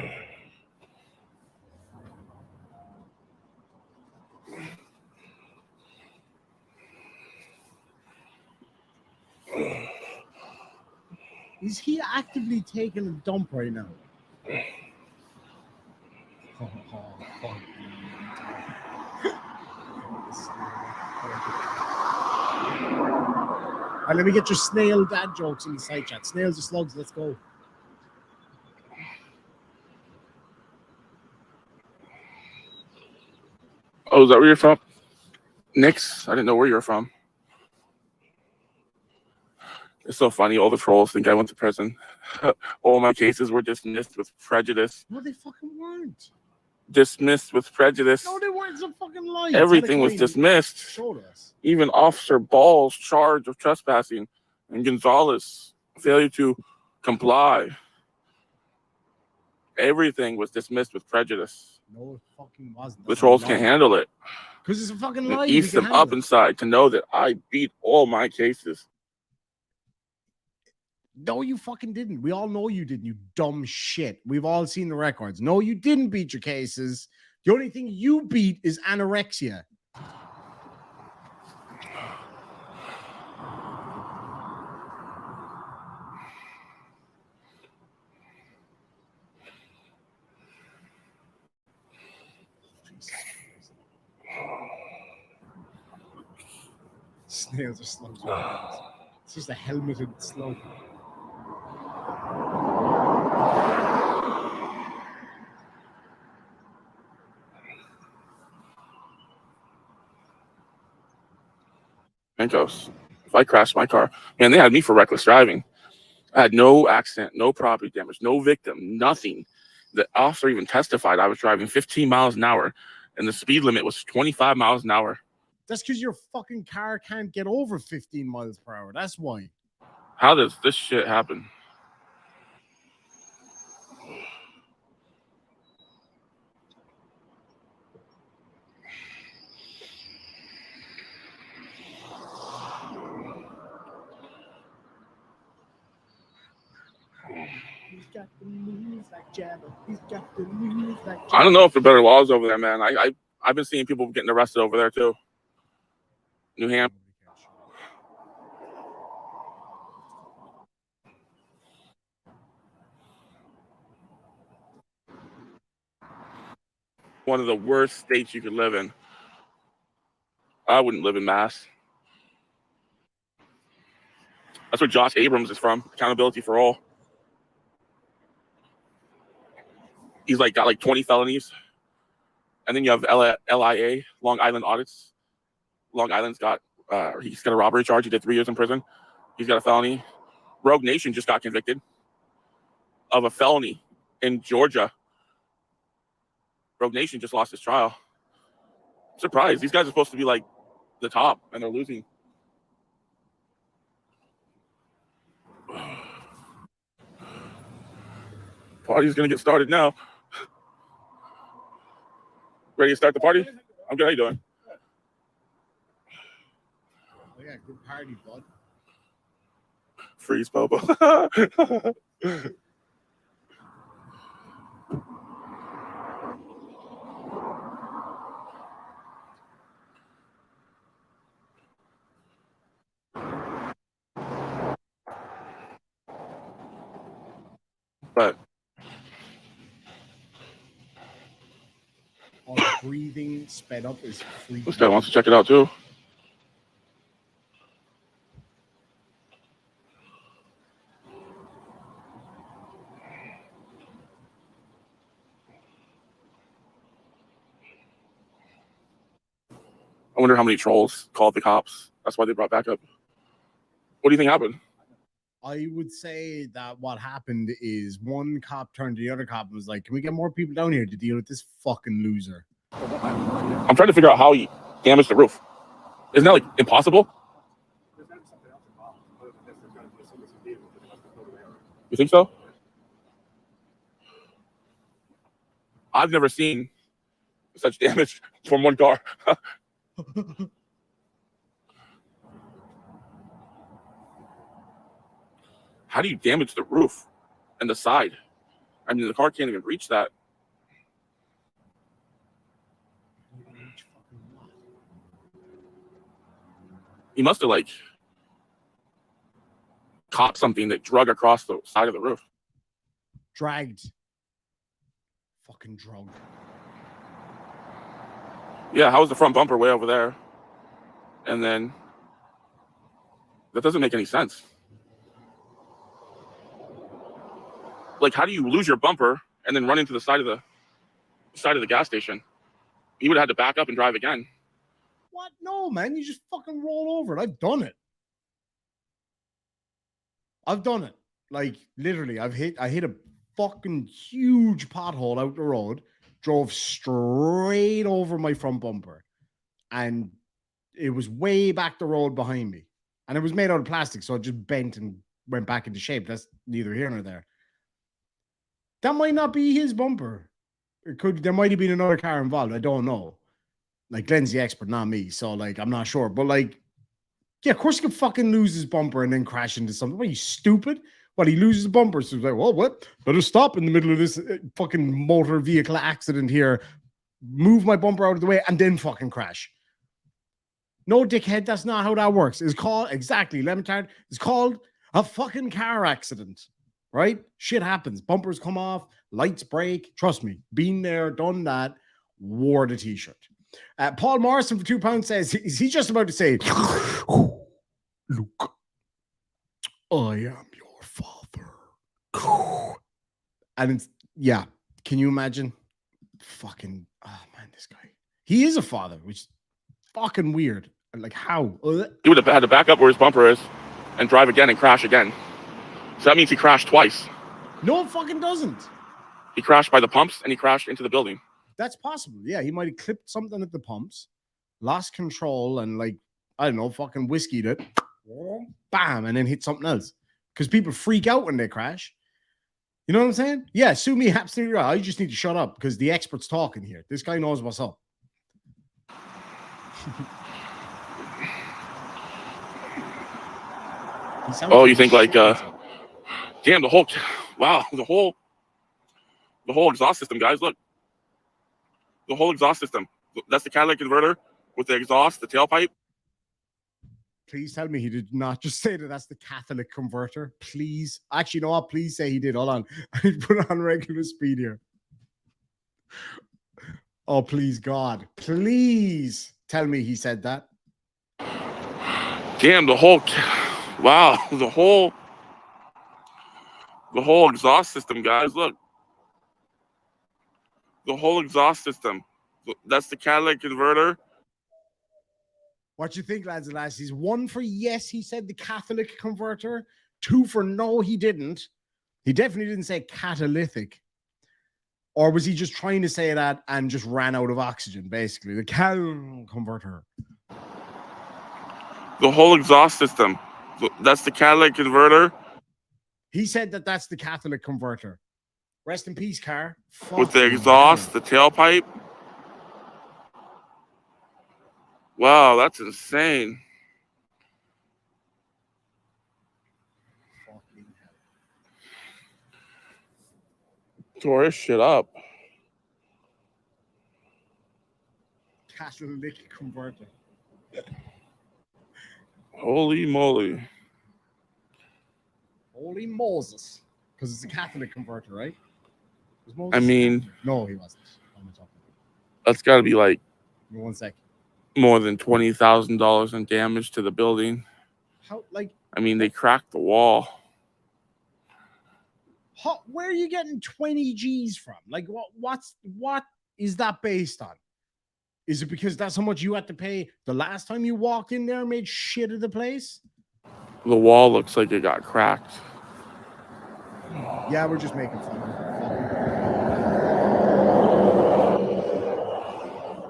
Is he actively taking a dump right now? Oh, fuck. All right, let me get your snail dad jokes in the side chat. Snails or slugs, let's go. Oh, is that where you're from? Nix? I didn't know where you're from. It's so funny. All the trolls think I went to prison. All my cases were dismissed with prejudice. No, they fucking weren't. Dismissed with prejudice. No, they weren't. It's a fucking lie. Everything was dismissed. Showed us. Even Officer Ball's charge of trespassing and Gonzalez failure to comply. Everything was dismissed with prejudice. No, it fucking wasn't. The trolls can't handle it. Because it's a fucking lie. It eats them up inside to know that I beat all my cases. No, you fucking didn't. We all know you didn't, you dumb shit. We've all seen the records. No, you didn't beat your cases. The only thing you beat is anorexia. Snails are slugs. It's just a helmeted slug. Handcuffs. If I crashed my car, man, they had me for reckless driving. I had no accident, no property damage, no victim, nothing. The officer even testified I was driving 15 miles an hour, and the speed limit was 25 miles an hour. That's because your fucking car can't get over 15 miles per hour. That's why. How does this shit happen? I don't know if there are better laws over there, man. I've been seeing people getting arrested over there too. New Hampshire. One of the worst states you could live in. I wouldn't live in Mass. That's where Josh Abrams is from. Accountability for all. He's got 20 felonies. And then you have LIA, Long Island Audits. Long Island's got he's got a robbery charge. He did 3 years in prison. He's got a felony. Rogue Nation just got convicted of a felony in Georgia. Rogue Nation just lost his trial. I'm surprised. These guys are supposed to be the top, and they're losing. Party's gonna get started now. Ready to start the party? I'm good. How you doing? Oh yeah, good party, bud. Freeze, Bobo. But all the breathing sped up is free. this guy wants to check it out too. I wonder how many trolls called the cops. That's why they brought backup. What do you think happened? I would say that what happened is one cop turned to the other cop and was like, "Can we get more people down here to deal with this fucking loser?" I'm trying to figure out how he damaged the roof. Isn't that impossible? You think so? I've never seen such damage from one car. How do you damage the roof and the side? I mean, the car can't even reach that. He must have caught something that drug across the side of the roof. Dragged. Fucking drug. Yeah, how was the front bumper way over there? And then that doesn't make any sense. How do you lose your bumper and then run into the side of the gas station? He would have had to back up and drive again. What? No, man. You just fucking roll over it. I've done it. Literally, I hit a fucking huge pothole out the road, drove straight over my front bumper, and it was way back the road behind me. And it was made out of plastic, so it just bent and went back into shape. That's neither here nor there. That might not be his bumper. There might have been another car involved. I don't know. Glenn's the expert, not me. So, I'm not sure. But, yeah, of course he could fucking lose his bumper and then crash into something. What, are you stupid? What, he loses the bumper? So he's like, well, what? Better stop in the middle of this fucking motor vehicle accident here. Move my bumper out of the way and then fucking crash. No, dickhead, that's not how that works. It's called, exactly, Lemonade. It's called a fucking car accident. Right? Shit happens. Bumpers come off. Lights break. Trust me. Been there, done that. Wore the t-shirt. Paul Morrison for £2 says, is he just about to say, Luke, I am your father. And it's, yeah, can you imagine? Fucking, oh man, this guy. He is a father, which is fucking weird. Like, how? He would have had to back up where his bumper is and drive again and crash again. So that means he crashed twice. No, it fucking doesn't. He crashed by the pumps and he crashed into the building. That's possible. Yeah, he might have clipped something at the pumps, lost control, and like, I don't know, fucking whiskeyed it. Bam, and then hit something else. Because people freak out when they crash. You know what I'm saying? Yeah, sue me absolutely right. I just need to shut up because the expert's talking here. This guy knows what's up. Oh, you think like, damn, the whole, wow, the whole exhaust system, guys, look. The whole exhaust system. That's the catalytic converter with the exhaust, the tailpipe. Please tell me he did not just say that that's the Catholic converter. Please. Actually, you know what? Please say he did. Hold on. I need to put it on regular speed here. Oh, please, God. Please tell me he said that. Damn, the whole, wow, the whole exhaust system, guys, look. The whole exhaust system. That's the catalytic converter. What you think, lads and lassies? 1 for yes, he said the Catholic converter. 2 for no, he didn't. He definitely didn't say catalytic. Or was he just trying to say that and just ran out of oxygen, basically? The Catholic converter. The whole exhaust system. That's the catalytic converter. He said that that's the Catholic converter. Rest in peace, car. With the exhaust, the tailpipe. Wow, that's insane. Tore his shit up. Catalytic converter. Holy moly. Holy Moses. Because it's a Catholic converter, right? I mean, no, he wasn't. That's got to be like 1 second. More than $20,000 in damage to the building. How, like? I mean, they cracked the wall. Where are you getting 20 G's from? Like, what is that based on? Is it because that's how much you had to pay the last time you walked in there and made shit of the place? The wall looks like it got cracked. Yeah, we're just making fun of it.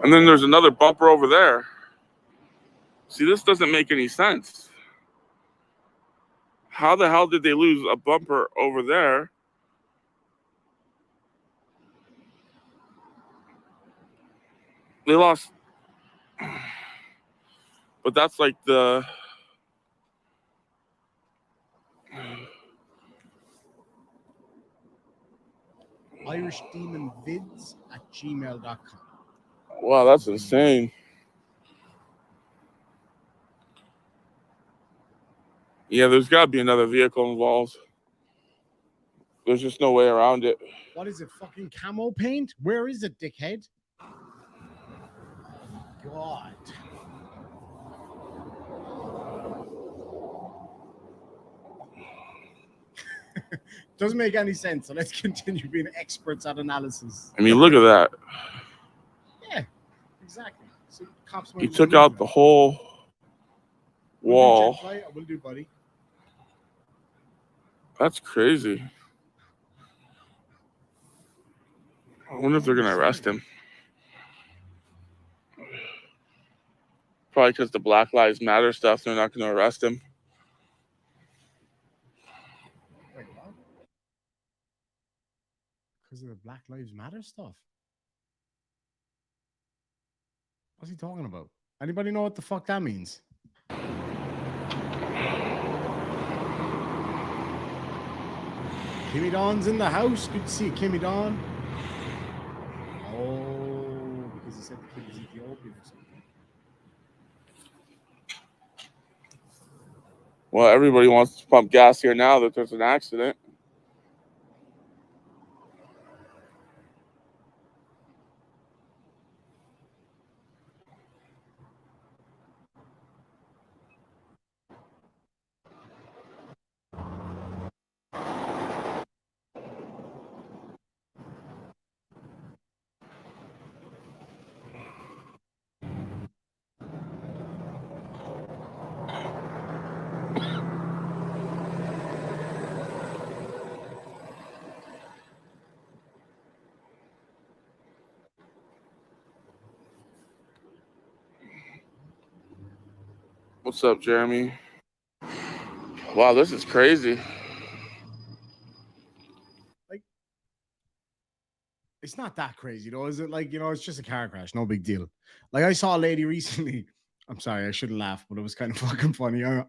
And then there's another bumper over there. See, this doesn't make any sense. How the hell did they lose a bumper over there? They lost. But that's like the... IrishDemonVids@gmail.com. Wow, that's insane. Yeah, there's got to be another vehicle involved. There's just no way around it. What is it, fucking camo paint? Where is it, dickhead? God. Doesn't make any sense. So let's continue being experts at analysis. I mean, look at that. Yeah, exactly. So cops He took out the whole wall. Will do, buddy. That's crazy. I wonder if they're going to arrest him. Probably because the Black Lives Matter stuff, they're not going to arrest him. Wait, what? Because of the Black Lives Matter stuff? What's he talking about? Anybody know what the fuck that means? Kimmy Dawn's in the house. Good to see you, Kimmy Dawn. Oh, because he said the kid was Ethiopian or something. Well, everybody wants to pump gas here now that there's an accident. What's up, Jeremy? Wow, this is crazy. It's not that crazy, though, is it? Like, you know, it's just a car crash, no big deal. Like, I saw a lady recently. I'm sorry, I shouldn't laugh, but it was kind of fucking funny. Oh,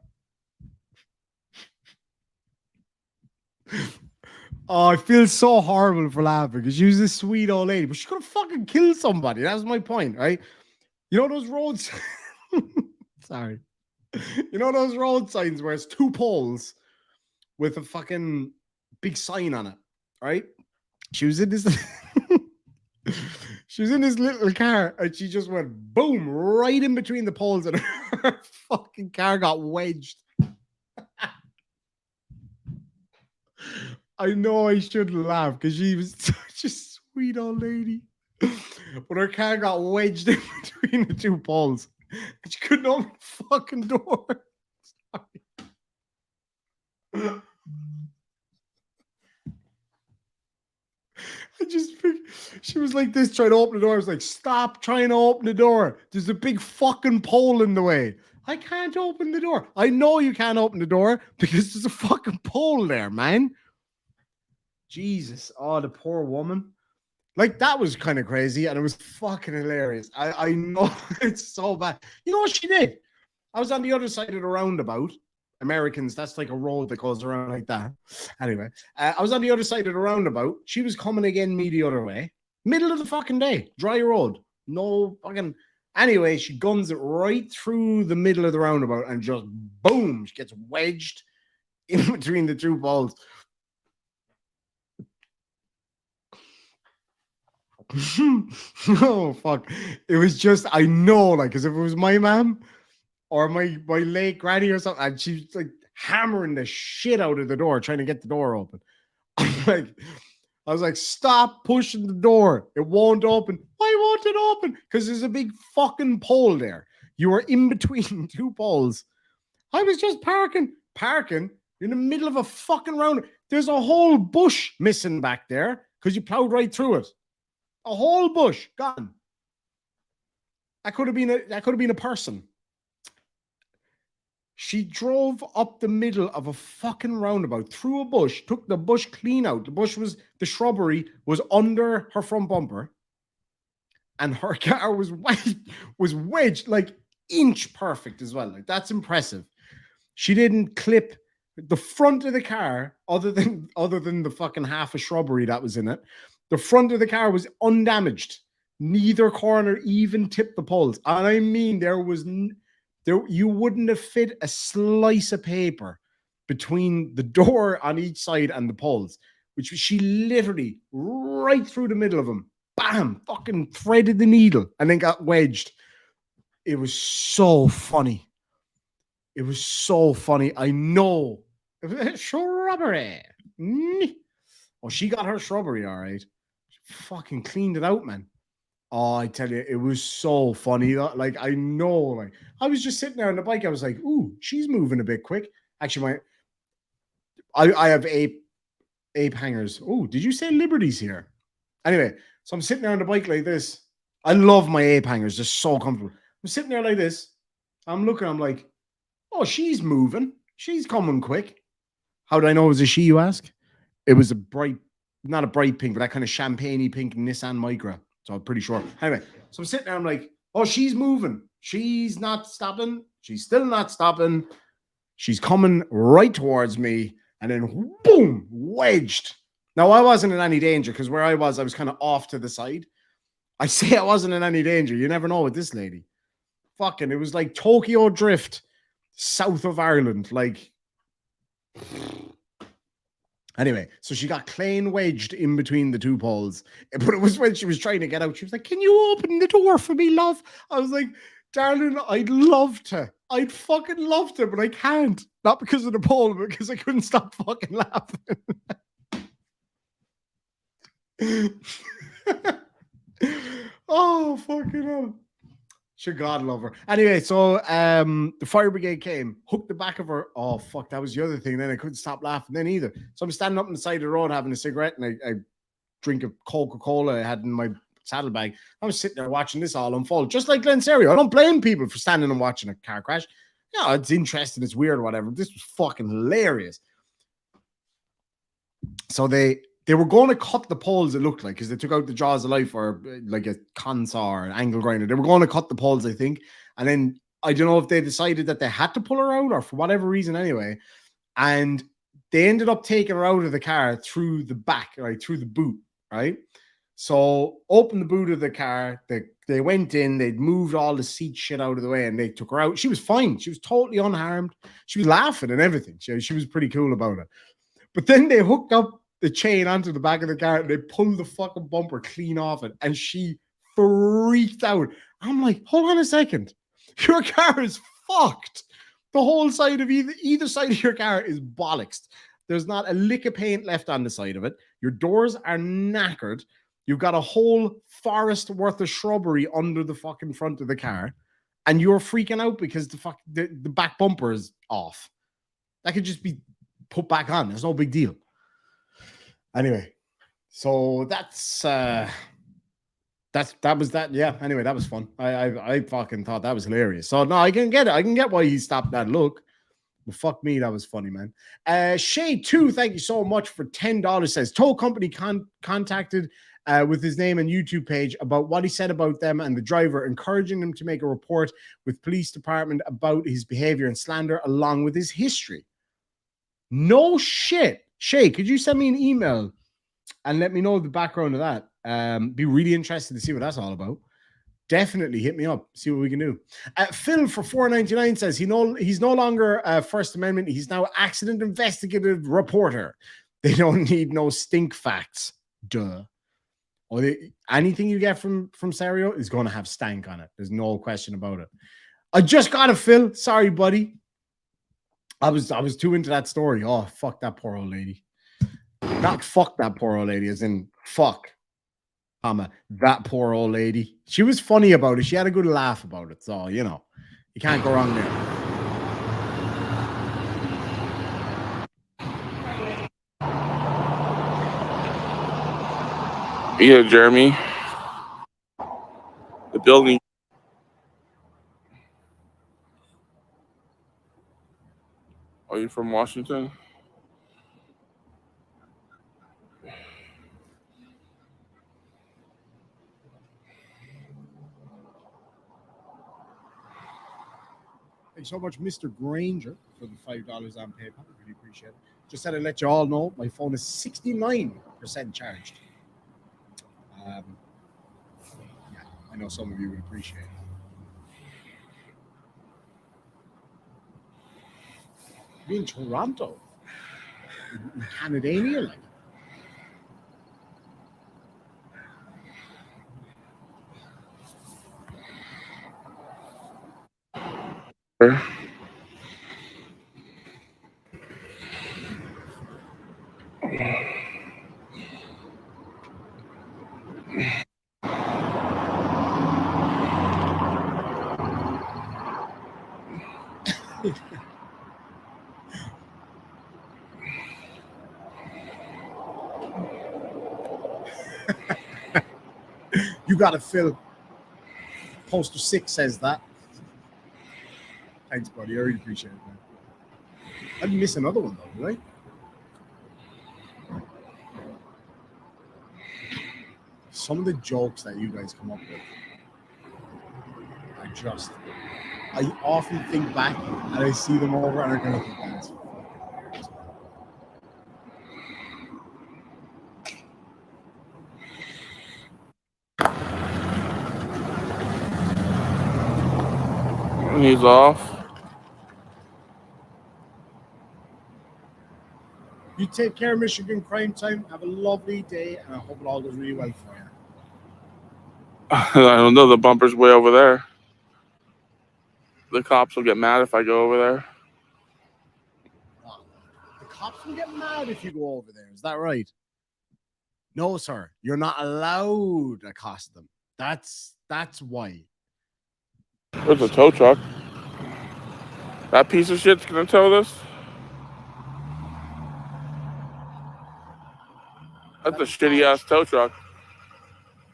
I feel so horrible for laughing because she was this sweet old lady, but she could have fucking killed somebody. That's my point, right? You know those roads? Sorry. You know those road signs where it's 2 poles with a fucking big sign on it, right? She was in this she was in this little car and she just went boom right in between the poles and her fucking car got wedged. I know I shouldn't laugh because she was such a sweet old lady. But her car got wedged in between the 2 poles. And she couldn't open the fucking door. Sorry. I just think she was like this, trying to open the door. I was like, stop trying to open the door. There's a big fucking pole in the way. I can't open the door. I know you can't open the door because there's a fucking pole there, man. Jesus. Oh, the poor woman. Like, that was kind of crazy and it was fucking hilarious. I know it's so bad. You know what she did? I was on the other side of the roundabout. Americans, that's like a road that goes around like that. Anyway, I was on the other side of the roundabout. She was coming again me the other way. Middle of the fucking day. Dry road. No fucking... Anyway, she guns it right through the middle of the roundabout and just boom, she gets wedged in between the 2 poles. Oh, fuck. It was just, I know, like, because if it was my mom or my late granny or something, and she's like hammering the shit out of the door, trying to get the door open. I was like, stop pushing the door. It won't open. Why won't it open? Because there's a big fucking pole there. You are in between 2 poles. I was just parking in the middle of a fucking round. There's a whole bush missing back there because you plowed right through it. A whole bush gone. That could have been a person. She drove up the middle of a fucking roundabout through a bush, took the bush clean out. The shrubbery was under her front bumper, and her car was wedged like inch perfect as well. Like, that's impressive. She didn't clip the front of the car, other than the fucking half a shrubbery that was in it. The front of the car was undamaged. Neither corner even tipped the poles. And I mean, you wouldn't have fit a slice of paper between the door on each side and the poles, which she literally right through the middle of them, bam, fucking threaded the needle and then got wedged. It was so funny. It was so funny. I know. Shrubbery. Oh, she got her shrubbery, all right. She fucking cleaned it out, man. Oh, I tell you, it was so funny. Like, I know, like, I was just sitting there on the bike. I was like, ooh, she's moving a bit quick. Actually, I have ape hangers. Oh, did you say Liberty's here? Anyway, so I'm sitting there on the bike like this. I love my ape hangers. They're so comfortable. I'm sitting there like this. I'm looking, I'm like, oh, she's moving. She's coming quick. How did I know it was a she, you ask? It was not a bright pink, but that kind of champagne-y pink Nissan Micra. So I'm pretty sure. Anyway, so I'm sitting there, I'm like, oh, she's moving. She's not stopping. She's still not stopping. She's coming right towards me. And then, boom, wedged. Now, I wasn't in any danger because where I was kind of off to the side. I say I wasn't in any danger. You never know with this lady. Fucking, it was like Tokyo Drift, south of Ireland. Like, anyway, so she got clean wedged in between the 2 poles. But it was when she was trying to get out. She was like, can you open the door for me, love? I was like, darling, I'd love to. I'd fucking love to, but I can't. Not because of the pole, but because I couldn't stop fucking laughing. Oh, fucking hell. Should God love her. Anyway, so the fire brigade came, hooked the back of her. Oh, fuck, that was the other thing. Then I couldn't stop laughing then either. So I'm standing up on the side of the road having a cigarette, and I drink a Coca-Cola I had in my saddlebag. I was sitting there watching this all unfold, just like Serio. I don't blame people for standing and watching a car crash. Yeah, it's interesting, it's weird, whatever. This was fucking hilarious. So they were going to cut the poles, it looked like, because they took out the jaws of life or like a consaw or an angle grinder. They were going to cut the poles, I think. And then I don't know if they decided that they had to pull her out or for whatever reason anyway. And they ended up taking her out of the car through the back, right, through the boot, right? So opened the boot of the car. They went in, they'd moved all the seat shit out of the way and they took her out. She was fine. She was totally unharmed. She was laughing and everything. She was pretty cool about it. But then they hooked up the chain onto the back of the car and they pulled the fucking bumper clean off it. And she freaked out. I'm like, hold on a second. Your car is fucked. The whole side of either side of your car is bollocks. There's not a lick of paint left on the side of it. Your doors are knackered. You've got a whole forest worth of shrubbery under the fucking front of the car. And you're freaking out because the back bumper is off. That could just be put back on. There's no big deal. Anyway, so that was that. Yeah. Anyway, that was fun. I fucking thought that was hilarious. So no, I can get it. I can get why he stopped that look. But fuck me, that was funny, man. Shay2, thank you so much for $10. Says tow company contacted with his name and YouTube page about what he said about them and the driver, encouraging them to make a report with police department about his behavior and slander along with his history. No shit. Shay, could you send me an email and let me know the background of that? Be really interested to see what that's all about. Definitely hit me up. See what we can do. Phil for $4.99 says he's no longer First Amendment. He's now accident investigative reporter. They don't need no stink facts. Duh. Or anything you get from Serio is going to have stank on it. There's no question about it. I just got it, Phil. Sorry, buddy. I was too into that story. Oh, fuck that poor old lady. Not fuck that poor old lady, as in fuck. That poor old lady. She was funny about it. She had a good laugh about it. So, you know, you can't go wrong there. Yeah, Jeremy. The building. Are you from Washington? Thanks so much, Mr. Granger, for the $5 on PayPal. I really appreciate it. Just said I'd let you all know my phone is 69% charged. Yeah, I know some of you would appreciate it. Be in Toronto, in Canadania, like. You got to fill. Poster 6 says that. Thanks, buddy. I really appreciate it, man. I didn't miss another one, though, did I? Some of the jokes that you guys come up with are just... I often think back and I see them over and I kind of think that's fucking hilarious. He's off. You take care, Michigan Crime Time. Have a lovely day, and I hope it all goes really well for you. I don't know. The bumper's way over there. The cops will get mad if I go over there. Oh, the cops will get mad if you go over there. Is that right? No, sir. You're not allowed to accost them. That's why. There's a tow truck. That piece of shit's gonna tow this? That's a shitty ass tow truck.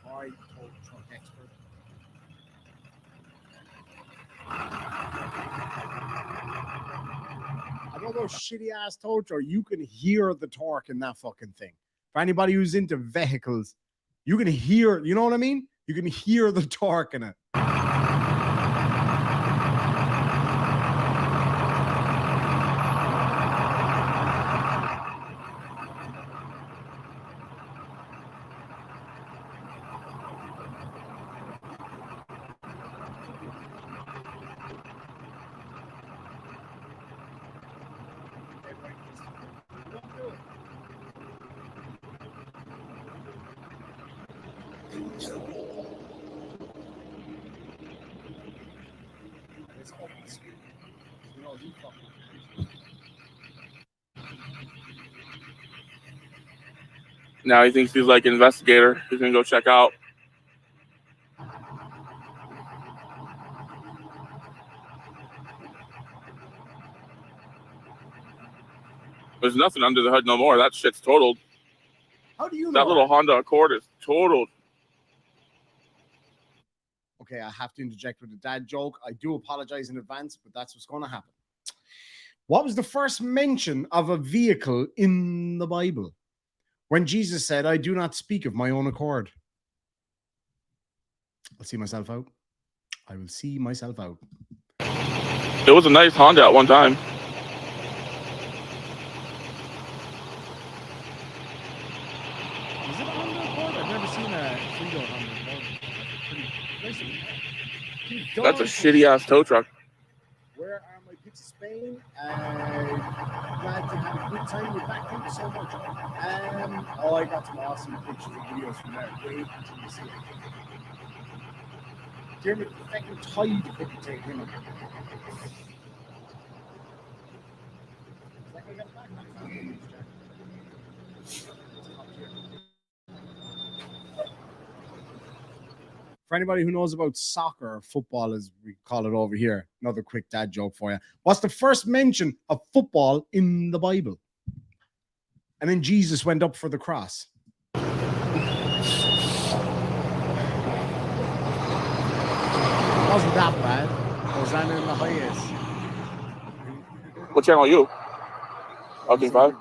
All right, tow truck expert. go shitty ass tow truck, you can hear the torque in that fucking thing. For anybody who's into vehicles, you can hear, you know what I mean? You can hear the torque in it. Now he thinks he's like an investigator. He's gonna go check out. There's nothing under the hood no more. That shit's totaled. How do you know that little Honda Accord is totaled? Okay, I have to interject with a dad joke. I do apologize in advance, but that's what's going to happen. What was the first mention of a vehicle in the Bible? When Jesus said, I do not speak of my own accord. I'll see myself out. I will see myself out. It was a nice Honda at one time. Is it a Honda Accord? I've never seen a three-door Honda Accord. That's a shitty ass tow truck. Where are my pics of Spain? Glad to have a good time with back. Thank you so much. I got some awesome pictures and videos from there. Wait until you see it. Dermot, the fucking tide couldn't take him. For anybody who knows about soccer or football, as we call it over here, another quick dad joke for you. What's the first mention of football in the Bible? And then Jesus went up for the cross. It wasn't that bad. Hosanna in the highest. What channel are you? Okay, 5.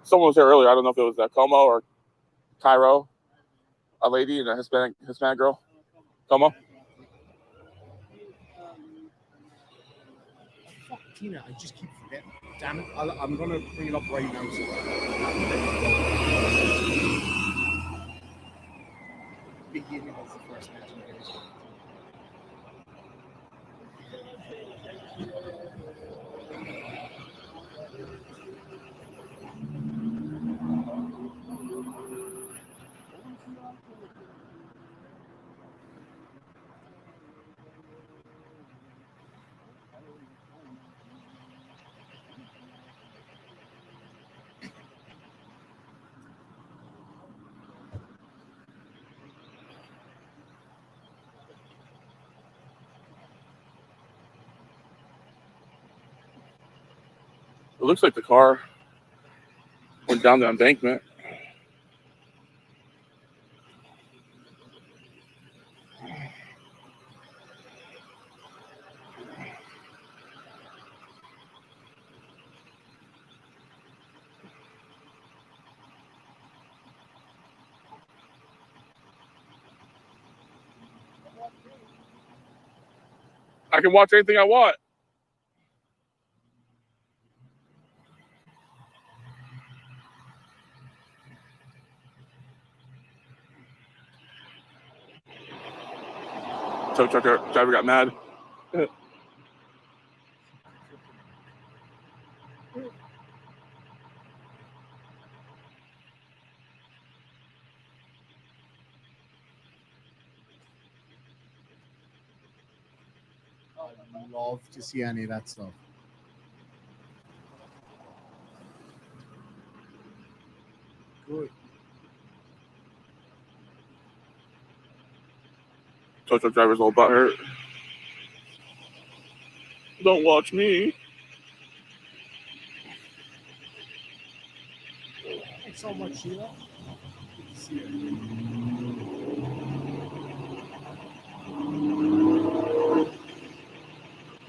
Someone was here earlier. I don't know if it was Como or Cairo. A lady and a Hispanic girl. Como? Fuck, Tina, I just keep forgetting. Damn it. I'm going to bring it up right now. Beginning is the first mention. It looks like the car went down the embankment. I can watch anything I want. Tow truck driver got mad. I'd love to see any of that stuff. Good. Tow truck driver's all butthurt. Don't watch me. Thanks so much, Sheila. Good to see you.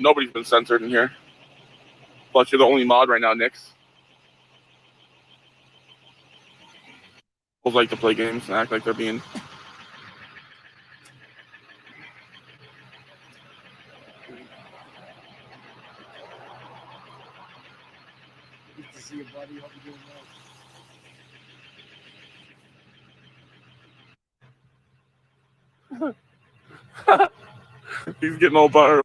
Nobody's been censored in here. Plus, you're the only mod right now, Nix. People like to play games and act like they're being. Good to see you, buddy. Hope you're doing well. He's getting all butter.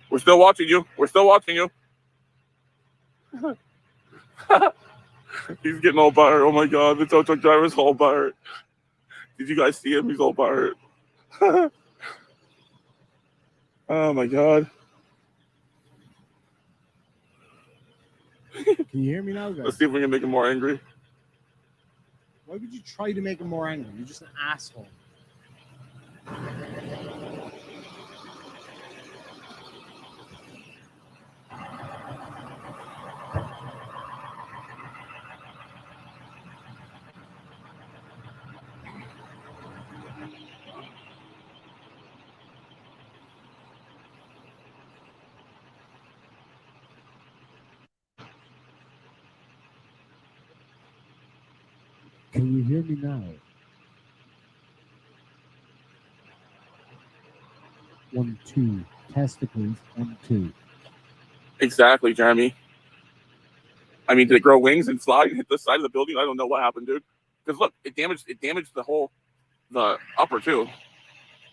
We're still watching you. We're still watching you. He's getting all butter. Oh my god, the tow truck driver's all butter. Did you guys see him? He's all butter. Oh my god. Can you hear me now, guys? Let's see if we can make him more angry. Why would you try to make him more angry? You're just an asshole. Can you hear me now? 1, 2. Testicles, 1, 2. Exactly, Jeremy. I mean, did it grow wings and fly and hit the side of the building? I don't know what happened, dude. Because look, it damaged the upper too.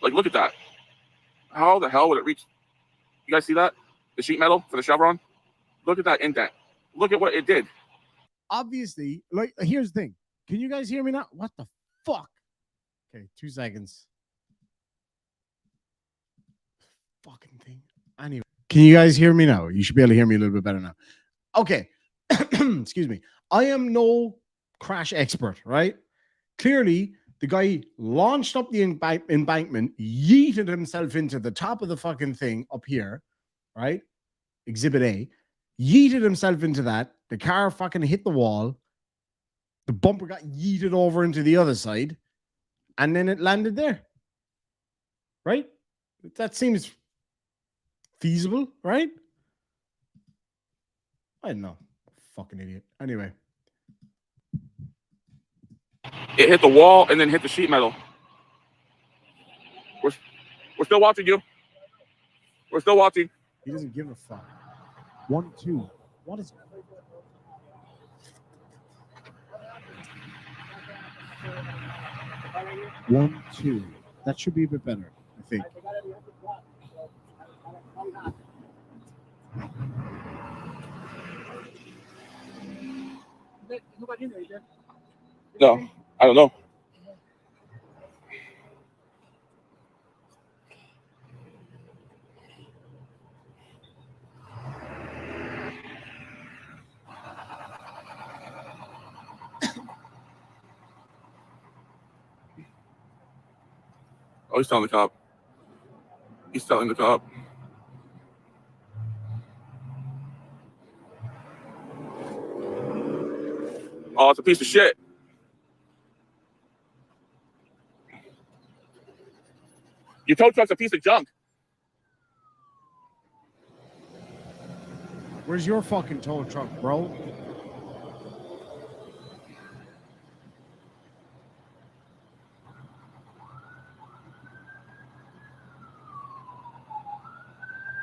Like, look at that. How the hell would it reach? You guys see that? The sheet metal for the chevron? Look at that indent. Look at what it did. Obviously, like, here's the thing. Can you guys hear me now? What the fuck? Okay, 2 seconds. Fucking thing. Anyway, can you guys hear me now? You should be able to hear me a little bit better now. Okay. Excuse me. I am no crash expert, right? Clearly, the guy launched up the embankment, yeeted himself into the top of the fucking thing up here, right? Exhibit A. Yeeted himself into that. The car fucking hit the wall. The bumper got yeeted over into the other side. And then it landed there. Right? That seems feasible, right? I don't know. Fucking idiot. Anyway. It hit the wall and then hit the sheet metal. We're still watching you. We're still watching. He doesn't give a fuck. 1, 2. What is... 1, 2. That should be a bit better, I think. No, I don't know. Oh, he's telling the cop. He's telling the cop. Oh, it's a piece of shit. Your tow truck's a piece of junk. Where's your fucking tow truck, bro?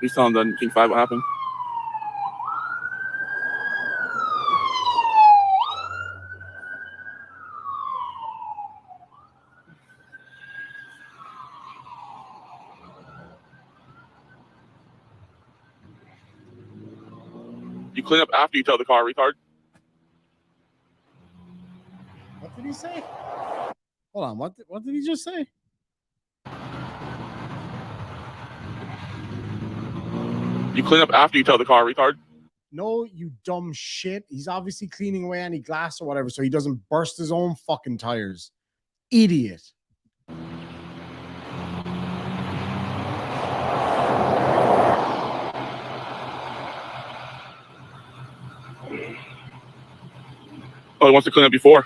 He's telling the King 5 what happened. You clean up after you tow the car, retard. What did he say? Hold on. What did he just say? You clean up after you tow the car, retard. No, you dumb shit. He's obviously cleaning away any glass or whatever so he doesn't burst his own fucking tires. Idiot. Oh, he wants to clean up before.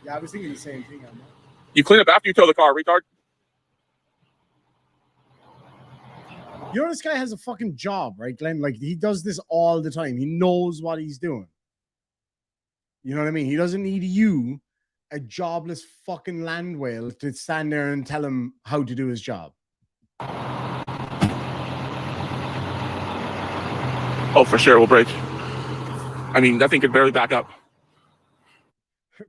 Yeah, I was thinking the same thing. You clean up after you tow the car, retard. You know, this guy has a fucking job, right, Glenn? Like, he does this all the time. He knows what he's doing. You know what I mean? He doesn't need you, a jobless fucking land whale, to stand there and tell him how to do his job. Oh, for sure, we'll break. I mean, that thing could barely back up.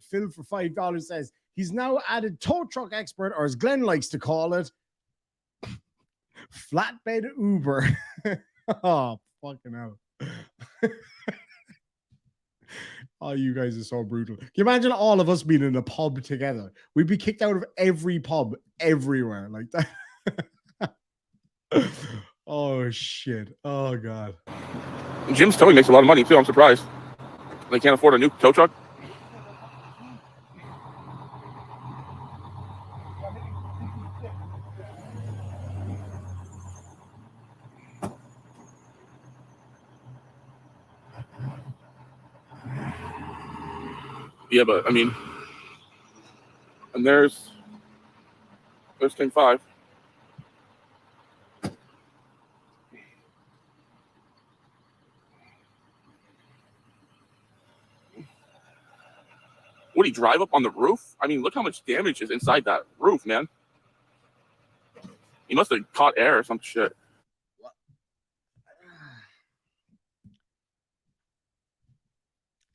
Phil for $5 says he's now added tow truck expert, or as Glenn likes to call it, flatbed Uber. Oh, fucking hell. Oh, you guys are so brutal. Can you imagine all of us being in a pub together? We'd be kicked out of every pub everywhere like that. Oh, shit. Oh, God. Jim's towing makes a lot of money, too. I'm surprised. They can't afford a new tow truck. Yeah, but I mean, and there's thing 5. Would he drive up on the roof? I mean, look how much damage is inside that roof, man. He must have caught air or some shit.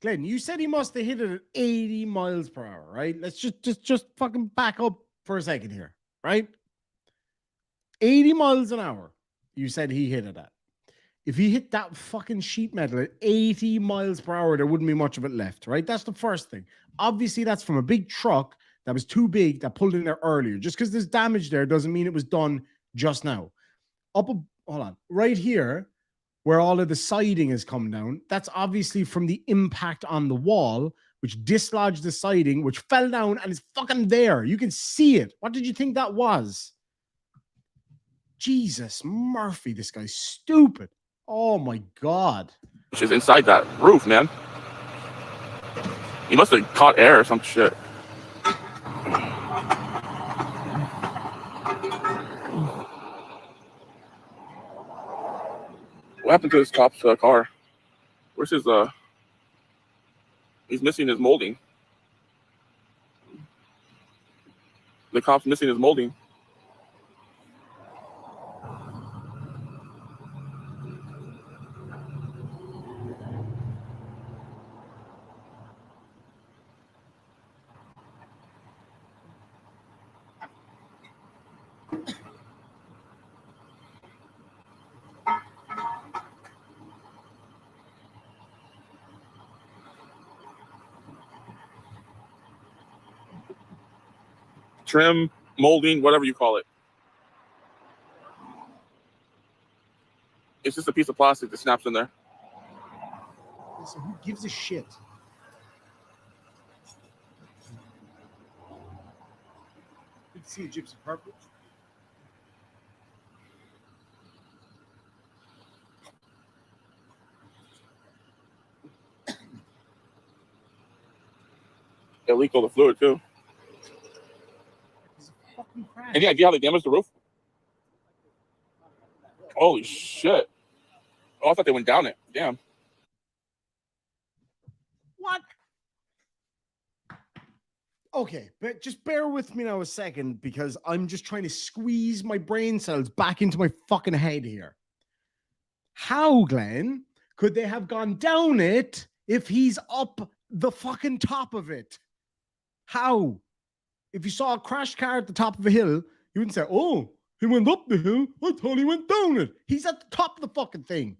Glenn, you said he must have hit it at 80 miles per hour, right? Let's just fucking back up for a second here, right? 80 miles an hour, you said he hit it at. If he hit that fucking sheet metal at 80 miles per hour, there wouldn't be much of it left, right? That's the first thing. Obviously, that's from a big truck that was too big that pulled in there earlier. Just because there's damage there doesn't mean it was done just now. Hold on. Right here, where all of the siding has come down, that's obviously from the impact on the wall, which dislodged the siding, which fell down and is fucking there. You can see it. What did you think that was? Jesus, Murphy, this guy's stupid. Oh my God. Which is inside that roof, man. He must have caught air or some shit. What happened to this cop's car? Where's his, he's missing his molding. The cop's missing his molding. Trim, molding, whatever you call it. It's just a piece of plastic that snaps in there. So who gives a shit? Good to see you, Gypsy Purple. It leaked all the fluid too. Any idea how they damaged the roof? Holy shit. Oh, I thought they went down it. Damn. What? Okay, but just bear with me now a second because I'm just trying to squeeze my brain cells back into my fucking head here. How, Glenn, could they have gone down it if he's up the fucking top of it? How? If you saw a crashed car at the top of a hill, you wouldn't say, oh, he went up the hill. I thought he went down it. He's at the top of the fucking thing.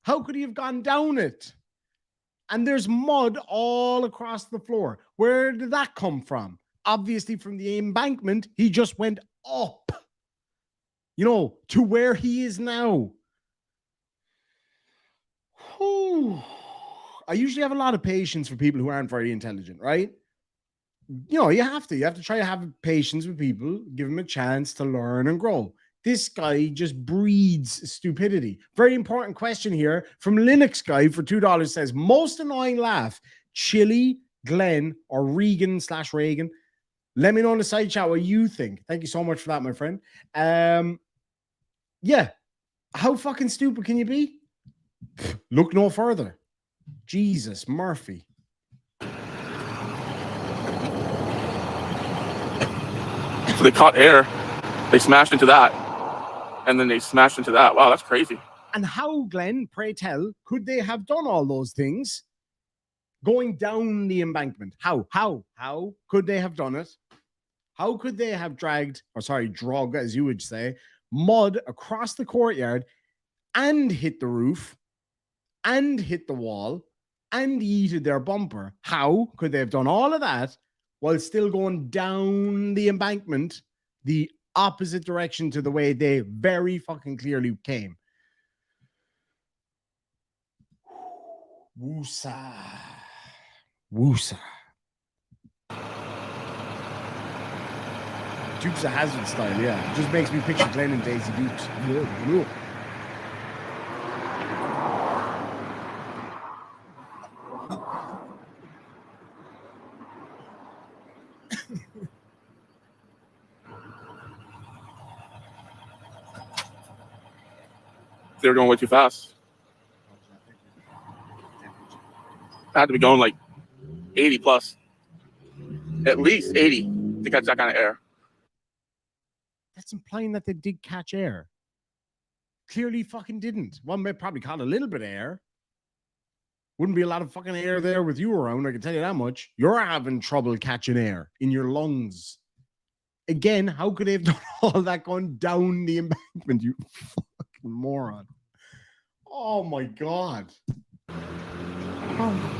How could he have gone down it? And there's mud all across the floor. Where did that come from? Obviously from the embankment. He just went up, you know, to where he is now. Whew. I usually have a lot of patience for people who aren't very intelligent, right? You know, you have to try to have patience with people, give them a chance to learn and grow. This guy just breeds stupidity. Very important question here from Linux Guy for $2 says, most annoying laugh, chili, Glenn, or Regan/Reagan. Let me know in the side chat what you think. Thank you so much for that, my friend. Yeah. How fucking stupid can you be? Look no further. Jesus, Murphy. So they caught air, they smashed into that, and then they smashed into that. Wow, that's crazy. And how, Glenn, pray tell, could they have done all those things going down the embankment? How could they have done it? How could they have drug, as you would say, mud across the courtyard and hit the roof and hit the wall and yeeted their bumper? How could they have done all of that while still going down the embankment the opposite direction to the way they very fucking clearly came? Woosa. Dukes of Hazzard style, yeah. It just makes me picture Glenn and Daisy Dukes. No. They were going way too fast. I had to be going like 80 plus, at least 80 to catch that kind of air. That's implying that they did catch air. Clearly fucking didn't. One may probably caught a little bit of air. Wouldn't be a lot of fucking air there with you around, I can tell you that much. You're having trouble catching air in your lungs. Again, how could they have done all that going down the embankment, you fucking moron? Oh my God. Oh.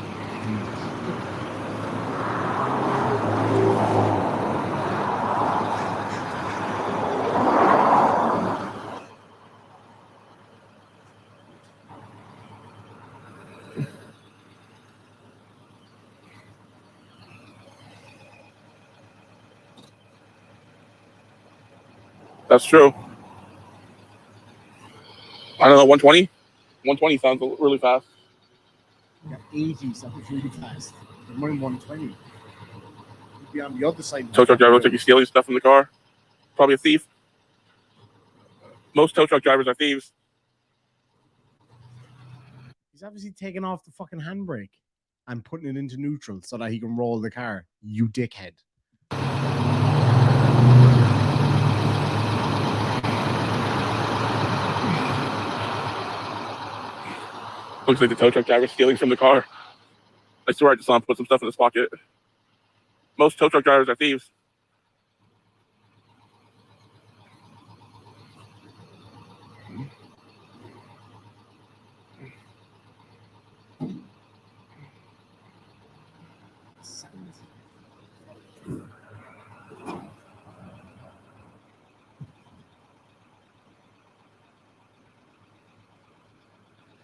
That's true. I don't know, 120? 120 sounds really fast. Yeah, 80 sounds really fast. More than 120. You'd be on the other side. Tow truck driver looks like he's stealing stuff from the car. Probably a thief. Most tow truck drivers are thieves. He's obviously taking off the fucking handbrake and putting it into neutral so that he can roll the car. You dickhead. Looks like the tow truck driver stealing from the car. I swear I just saw him put some stuff in his pocket. Most tow truck drivers are thieves.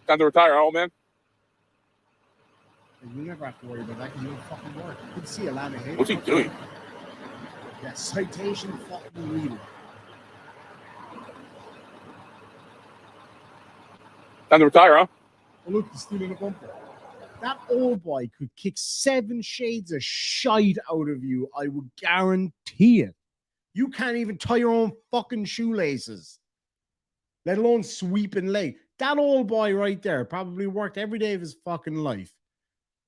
Time to retire, old man. You never have to worry about that because you don't fucking work. You could see a lot of hate. What's he doing? Yeah, citation fucking reader. Time to retire, huh? Oh, look, he's stealing a bumper. That old boy could kick 7 shades of shite out of you. I would guarantee it. You can't even tie your own fucking shoelaces, let alone sweep and lay. That old boy right there probably worked every day of his fucking life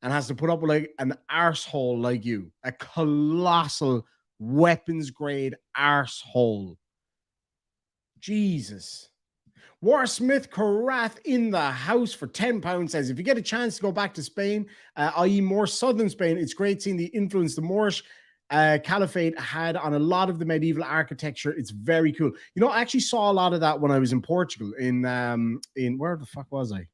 and has to put up with like an arsehole like you, a colossal weapons grade arsehole. Jesus. War Smith Carath in the house for £10 says, if you get a chance to go back to Spain, i.e. more southern Spain, it's great seeing the influence the Moorish Caliphate had on a lot of the medieval architecture. It's very cool. You know, I actually saw a lot of that when I was in Portugal. In where the fuck was I?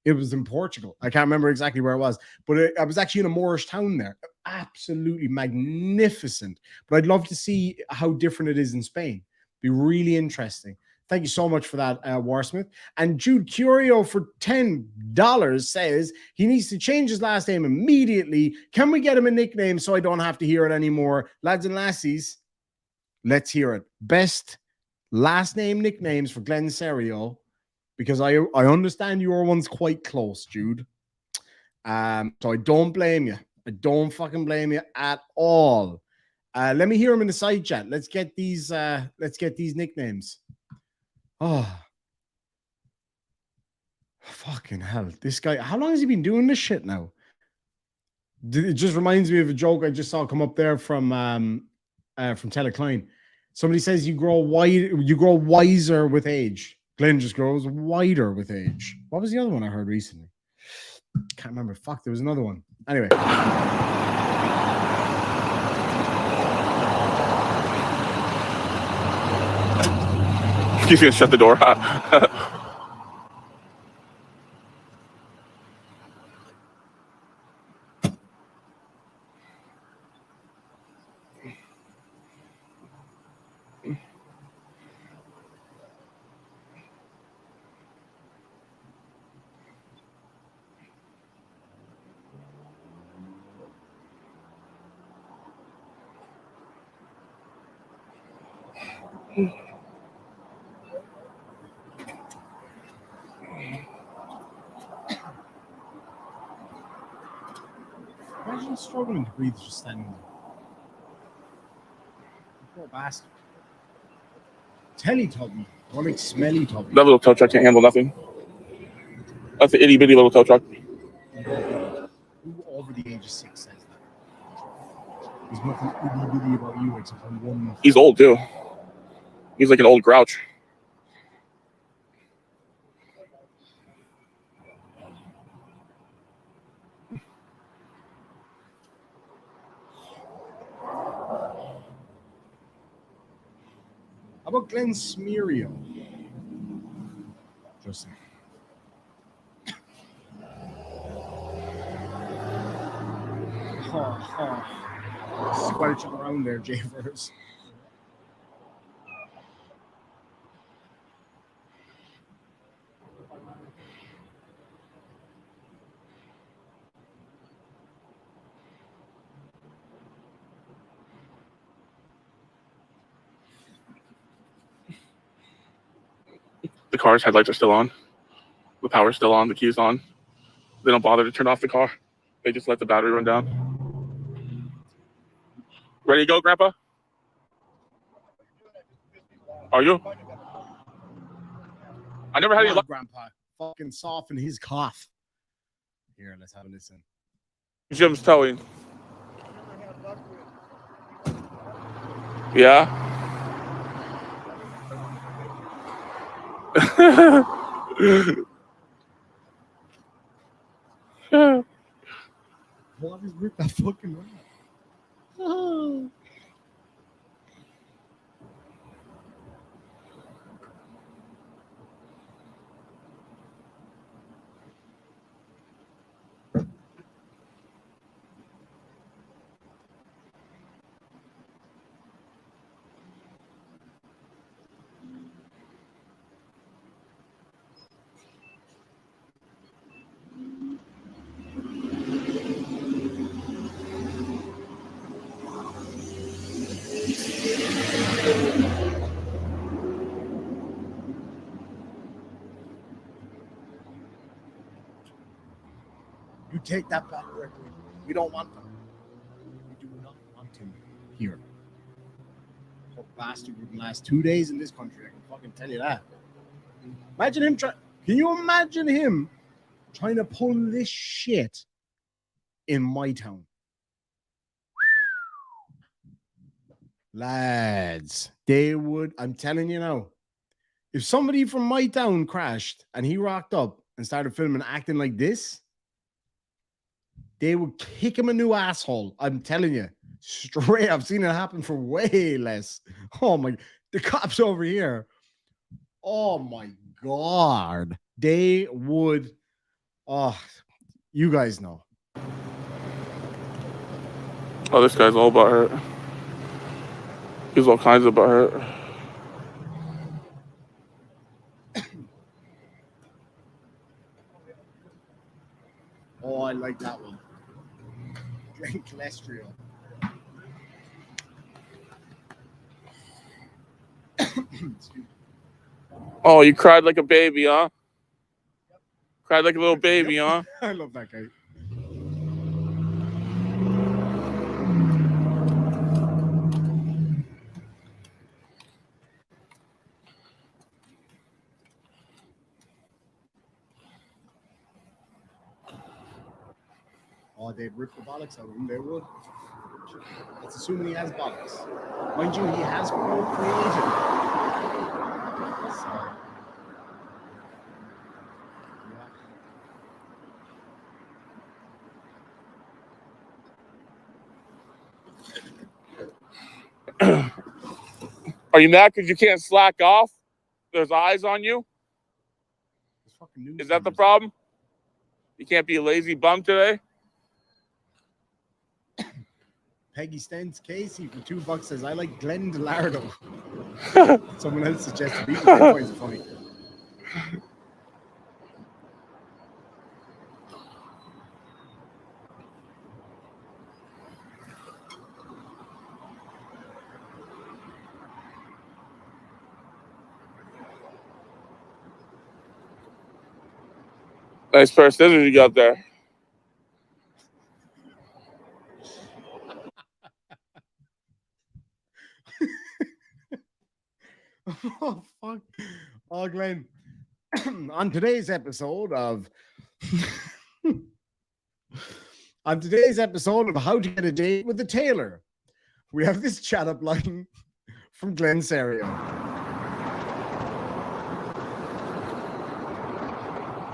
It was in Portugal. I can't remember exactly where it was, but I was actually in a Moorish town there. Absolutely magnificent. But I'd love to see how different it is in Spain. Be really interesting. Thank you so much for that, Warsmith. And Jude Curio for $10 says he needs to change his last name immediately. Can we get him a nickname so I don't have to hear it anymore? Lads and lassies, let's hear it. Best last name nicknames for Glenn Serio, because I understand your one's quite close, Jude. So I don't blame you. I don't fucking blame you at all. Let me hear them in the side chat. Let's get these nicknames. Oh, fucking hell. This guy, how long has he been doing this shit now? It just reminds me of a joke I just saw come up there from Teleklein. Somebody says you grow wiser with age. Glenn just grows wider with age. What was the other one I heard recently? Can't remember. Fuck, there was another one. Anyway. He's gonna shut the door. Imagine struggling to breathe just standing there. Poor bastard. Teletubby. More like smelly tubby. That little tow truck can't handle nothing. That's an itty bitty little tow truck. Who over the age of 6 says that? There's nothing itty bitty about you except for one. He's old too. He's like an old grouch. How about Glenn Cerio? Justin. Squelching around there, Javers. The car's headlights are still on. The power's still on. The key's on. They don't bother to turn off the car. They just let the battery run down. Ready to go, Grandpa? Are you? I never had any luck. Grandpa. Fucking soften his cough. Here, let's have a listen. Jim's towing. Yeah. What is with that fucking ring? Oh. You take that back directly. We don't want them. We do not want him here. Poor bastard wouldn't last 2 days in this country. I can fucking tell you that. Imagine him trying. Can you imagine him trying to pull this shit in my town? Lads, they would. I'm telling you now. If somebody from my town crashed and he rocked up and started filming acting like this, they would kick him a new asshole. I'm telling you. Straight. I've seen it happen for way less. Oh my. The cops over here. Oh my God. They would. Oh, you guys know. Oh, this guy's all about hurt. He's all kinds of about hurt. Oh, I like that one. Drink cholesterol. Oh, you cried like a baby, huh? Cried like a little baby, huh? I love that guy. Oh, they'd rip the bollocks out of him. They would. That's assuming he has bollocks. Mind you, he has procreated. So, Are you mad because you can't slack off? There's eyes on you? Is that the problem? You can't be a lazy bum today? Peggy Stentz Casey for $2 says, I like Glenn DeLardo. Someone else suggested he finds it funny. Nice pair of scissors you got there. Oh, fuck. Oh, Glenn. On today's episode of How to Get a Date with a Tailor, we have this chat up line from Glenn Serio.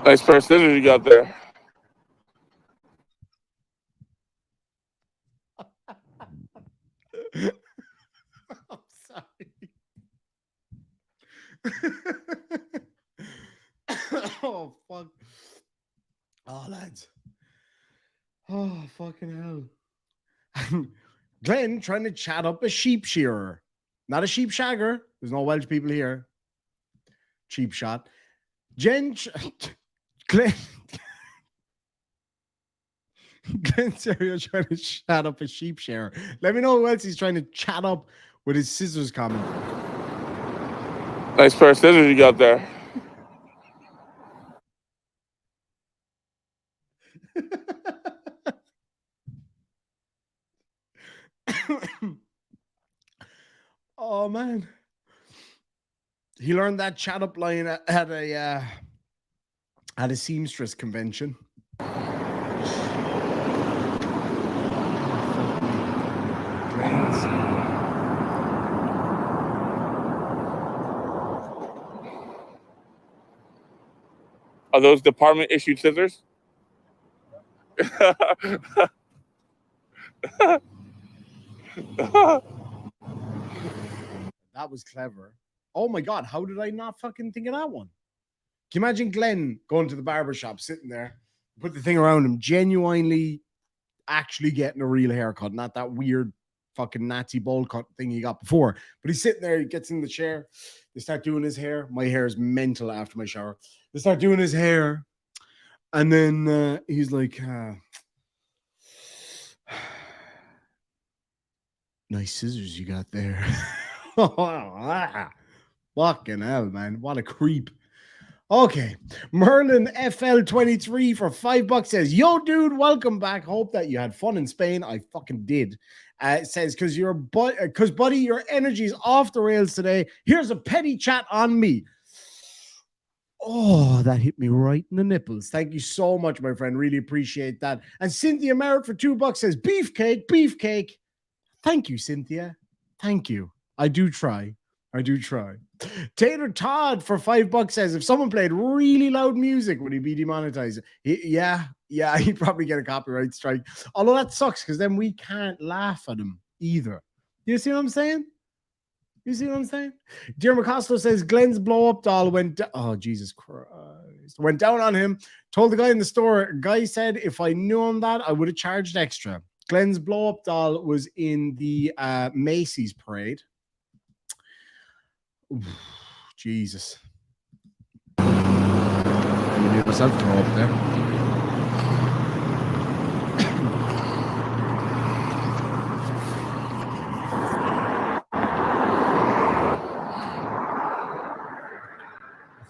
Nice pair of scissors you got there. I'm sorry. Oh, fuck. Oh, lads. Oh, fucking hell. Glenn trying to chat up a sheep shearer. Not a sheep shagger. There's no Welsh people here. Cheap shot. Glenn Cerio trying to chat up a sheep shearer. Let me know who else he's trying to chat up with his scissors comment. Nice pair of scissors you got there. Oh, man. He learned that chat up line at a seamstress convention. Are those department issued scissors? That was clever. Oh my God, how did I not fucking think of that one? Can you imagine Glenn going to the barber shop, sitting there, put the thing around him, genuinely actually getting a real haircut, not that weird fucking Nazi bowl cut thing he got before. But he's sitting there, he gets in the chair, they start doing his hair. My hair is mental after my shower. They start doing his hair, and then he's like, nice scissors you got there. Fucking hell, man. What a creep. Okay. Merlin FL23 for $5 says, yo, dude, welcome back. Hope that you had fun in Spain. I fucking did. It says, because buddy, your energy is off the rails today. Here's a petty chat on me. Oh, that hit me right in the nipples. Thank you so much, my friend. Really appreciate that. And Cynthia Merritt for $2 says, beefcake. Thank you, Cynthia. Thank you. I do try. Taylor Todd for $5 says, if someone played really loud music, would he be demonetized? Yeah, he'd probably get a copyright strike. Although that sucks because then we can't laugh at him either. You see what I'm saying? Dear McCostello says, Glenn's blow-up doll went oh, Jesus Christ. Went down on him. Told the guy in the store. Guy said, if I knew him that, I would have charged extra. Glenn's blow-up doll was in the Macy's parade. Oof, Jesus. You made myself throw up there.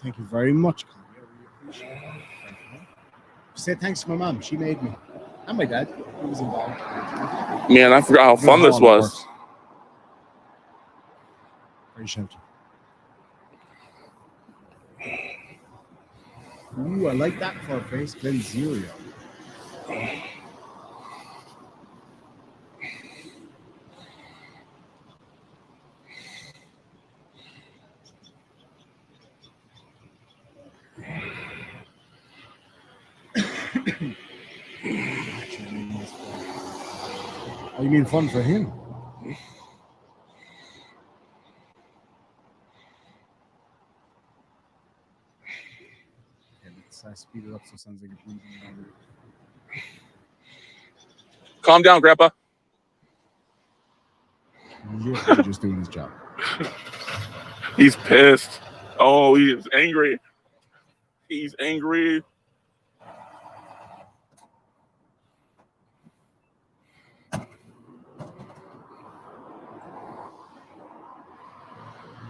Thank you very much, Connie. I really appreciate it. Say thanks to my mom. She made me. And my dad. He was involved. Man, I forgot how fun this was. Very sheltered. Ooh, I like that for a face. Then Cerio. Oh, you mean fun for him? Okay, let's speed it up so it sounds like you're breathing longer. Calm down, Grandpa. Literally just doing his job. He's pissed. Oh, he's angry. He's angry.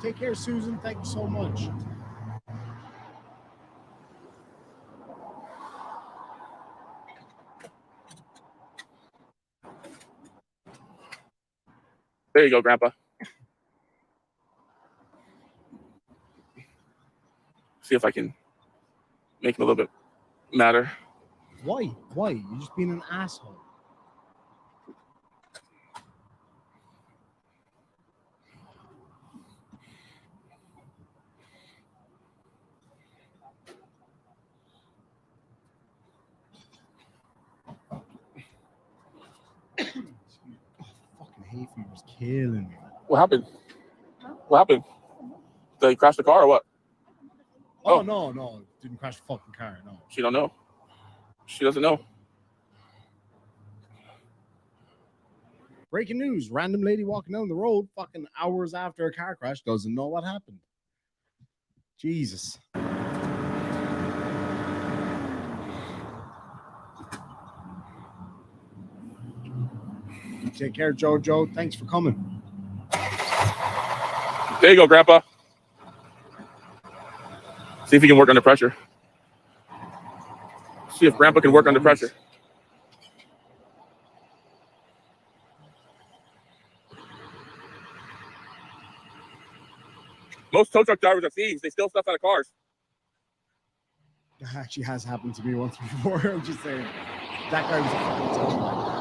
Take care, Susan. Thank you so much. There you go, Grandpa. See if I can make him a little bit madder. Why? Why? You're just being an asshole. Fucking hay fever's killing me. What happened? What happened? Did he crash the car or what? Oh, no. Didn't crash the fucking car, no. She don't know. She doesn't know. Breaking news. Random lady walking down the road fucking hours after a car crash doesn't know what happened. Jesus. Take care, Jojo. Thanks for coming. There you go, Grandpa. See if he can work under pressure. See if Grandpa can work under pressure. Most tow truck drivers are thieves. They steal stuff out of cars. That actually has happened to me once before. I'm just saying. That guy was a fucking tow man.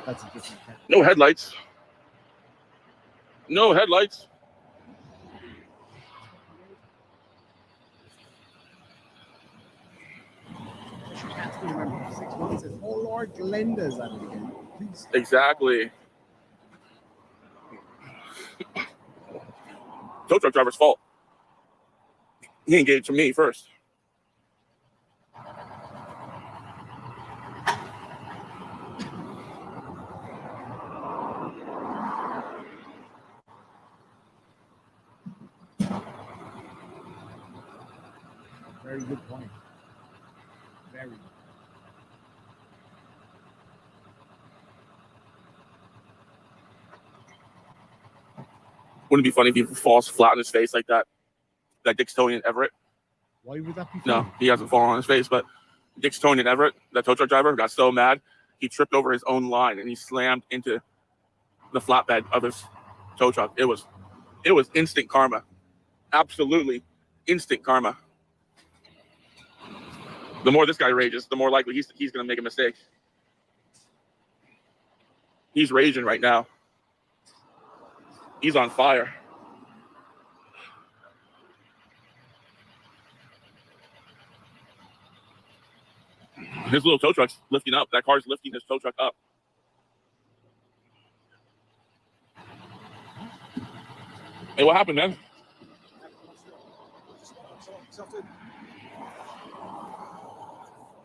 That's a different thing. No headlights. No headlights. Remember, 6 months says, oh Lord, Glenda's at it again. Please. Exactly. Tow truck driver's fault. He engaged me first. Very good point. Very good. Wouldn't it be funny if he falls flat on his face like that? That Dick's Tony and Everett. Why would that be funny? No, he hasn't fallen on his face, but Dick's Tony and Everett, that tow truck driver, got so mad he tripped over his own line and he slammed into the flatbed of his tow truck. It was instant karma. Absolutely instant karma. The more this guy rages, the more likely he's going to make a mistake. He's raging right now. He's on fire. His little tow truck's lifting up. That car's lifting his tow truck up. Hey, what happened, man?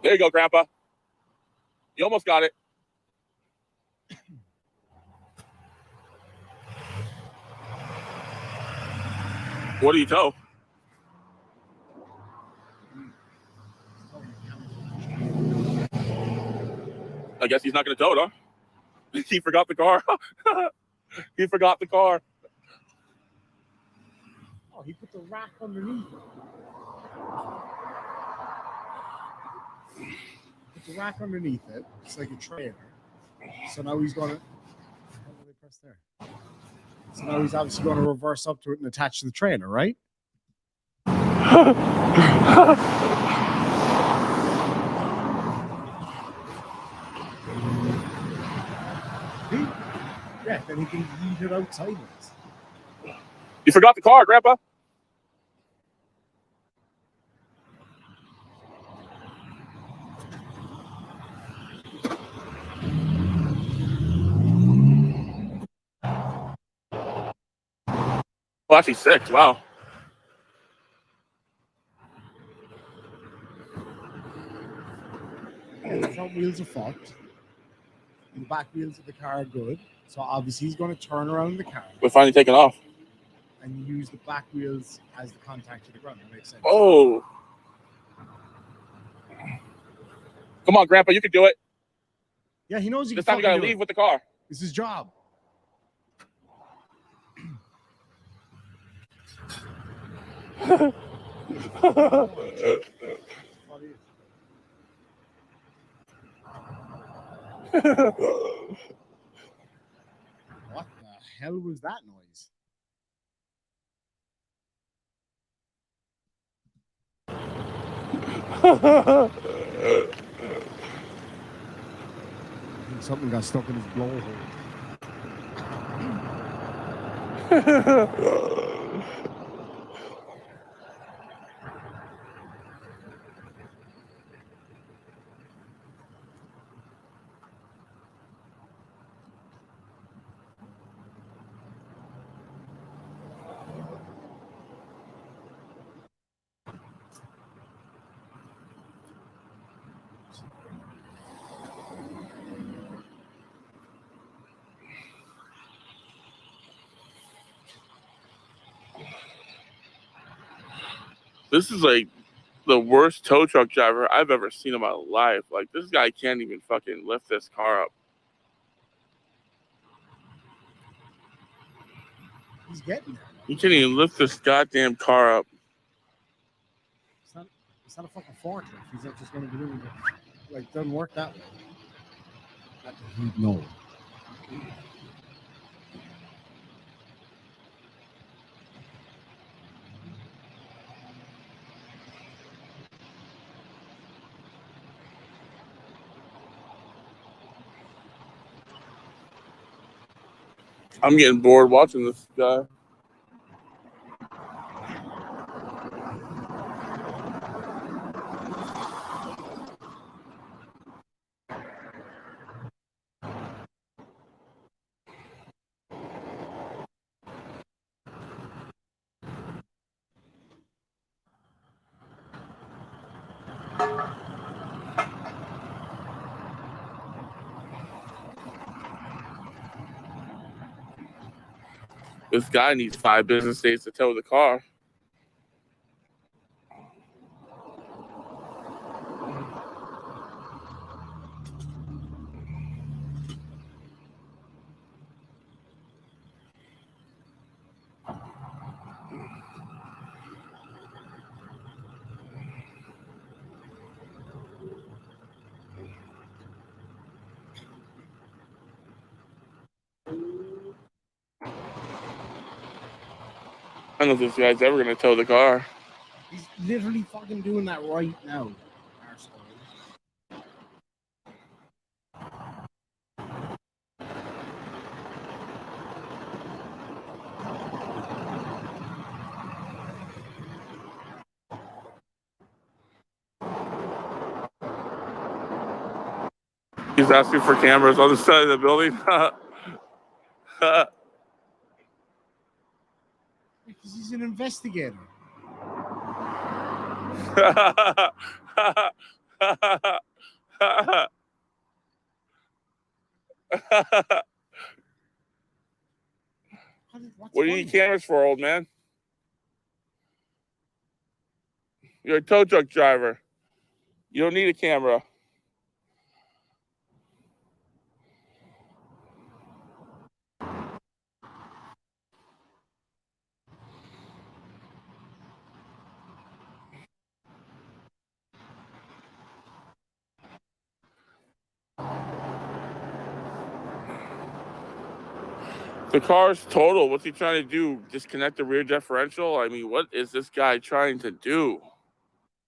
There you go, Grandpa. You almost got it. What do you tow? I guess he's not going to tow it, huh? He forgot the car. He forgot the car. Oh, he put the rack underneath. Put the rack underneath it. It's like a trailer. So now he's going to... How do they press there? So now he's obviously going to reverse up to it and attach to the trailer, right? Yeah, then he can lead it out sideways. You forgot the car, Grandpa. Oh, actually 6. Wow. The front wheels are fucked. And the back wheels of the car are good. So obviously he's going to turn around the car We're finally taking off. and use the back wheels as the contact to the ground. That makes sense. Oh. Come on, Grandpa, you can do it. Yeah, he knows he This can time you gotta fucking do leave it. with the car. It's his job. What the hell was that noise? I think something got stuck in his blowhole. This is like the worst tow truck driver I've ever seen in my life. Like, this guy can't even fucking lift this car up. He's getting there. He can't even lift this goddamn car up. It's not a fucking forklift. He's not just going to do it. Like, it doesn't work that way. Not that he'd know. I'm getting bored watching this guy. This guy needs 5 business days to tow the car. I don't know if this guy's ever gonna tow the car. He's literally fucking doing that right now. Arsehole. He's asking for cameras on the side of the building. Because he's an investigator. What do you need cameras for, old man? You're a tow truck driver. You don't need a camera. The car's total. What's he trying to do? Disconnect the rear differential? I mean, what is this guy trying to do?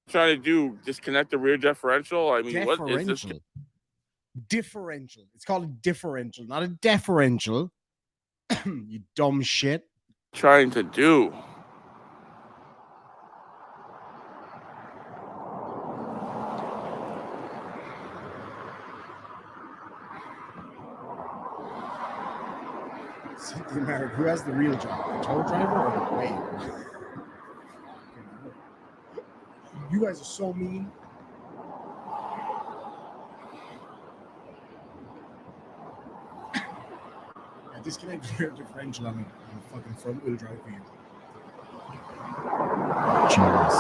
Disconnect the rear differential? I mean, what is this? Differential. It's called a differential, not a deferential. You dumb shit. Trying to do? The American, who has the real job? The tow driver or the waiter? You guys are so mean. Yeah, disconnect the rear differential on a fucking front wheel drive vehicle. Jeez.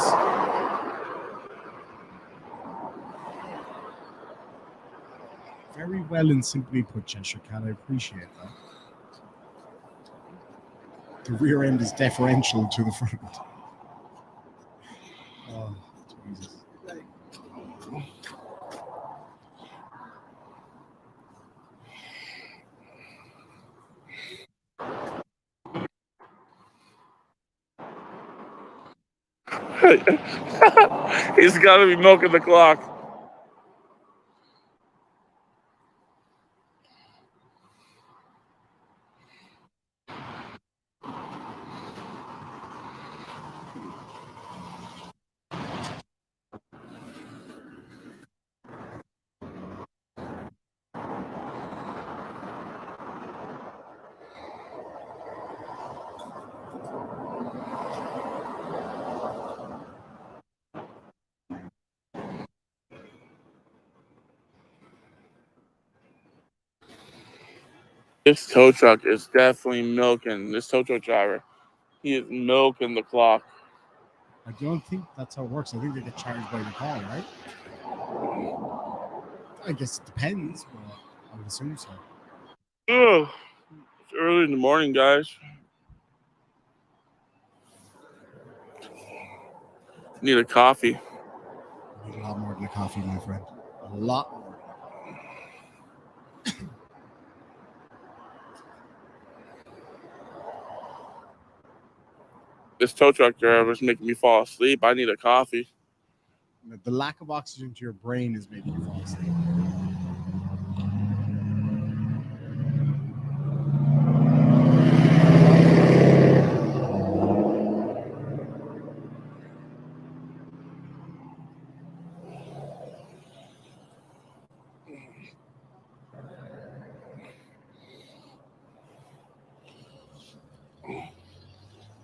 Very well and simply put, Cheshire Cat. I appreciate that. The rear end is deferential to the front. Oh, Jesus. He's got to be milking the clock. This tow truck is definitely milking. This tow truck driver, he is milking the clock. I don't think that's how it works. I think they get charged by the call, right? I guess it depends, but I would assume so. Ugh. It's early in the morning, guys. Need a coffee. I need a lot more than a coffee, my friend. A lot more. This tow truck driver is making me fall asleep. I need a coffee. The lack of oxygen to your brain is making you fall asleep.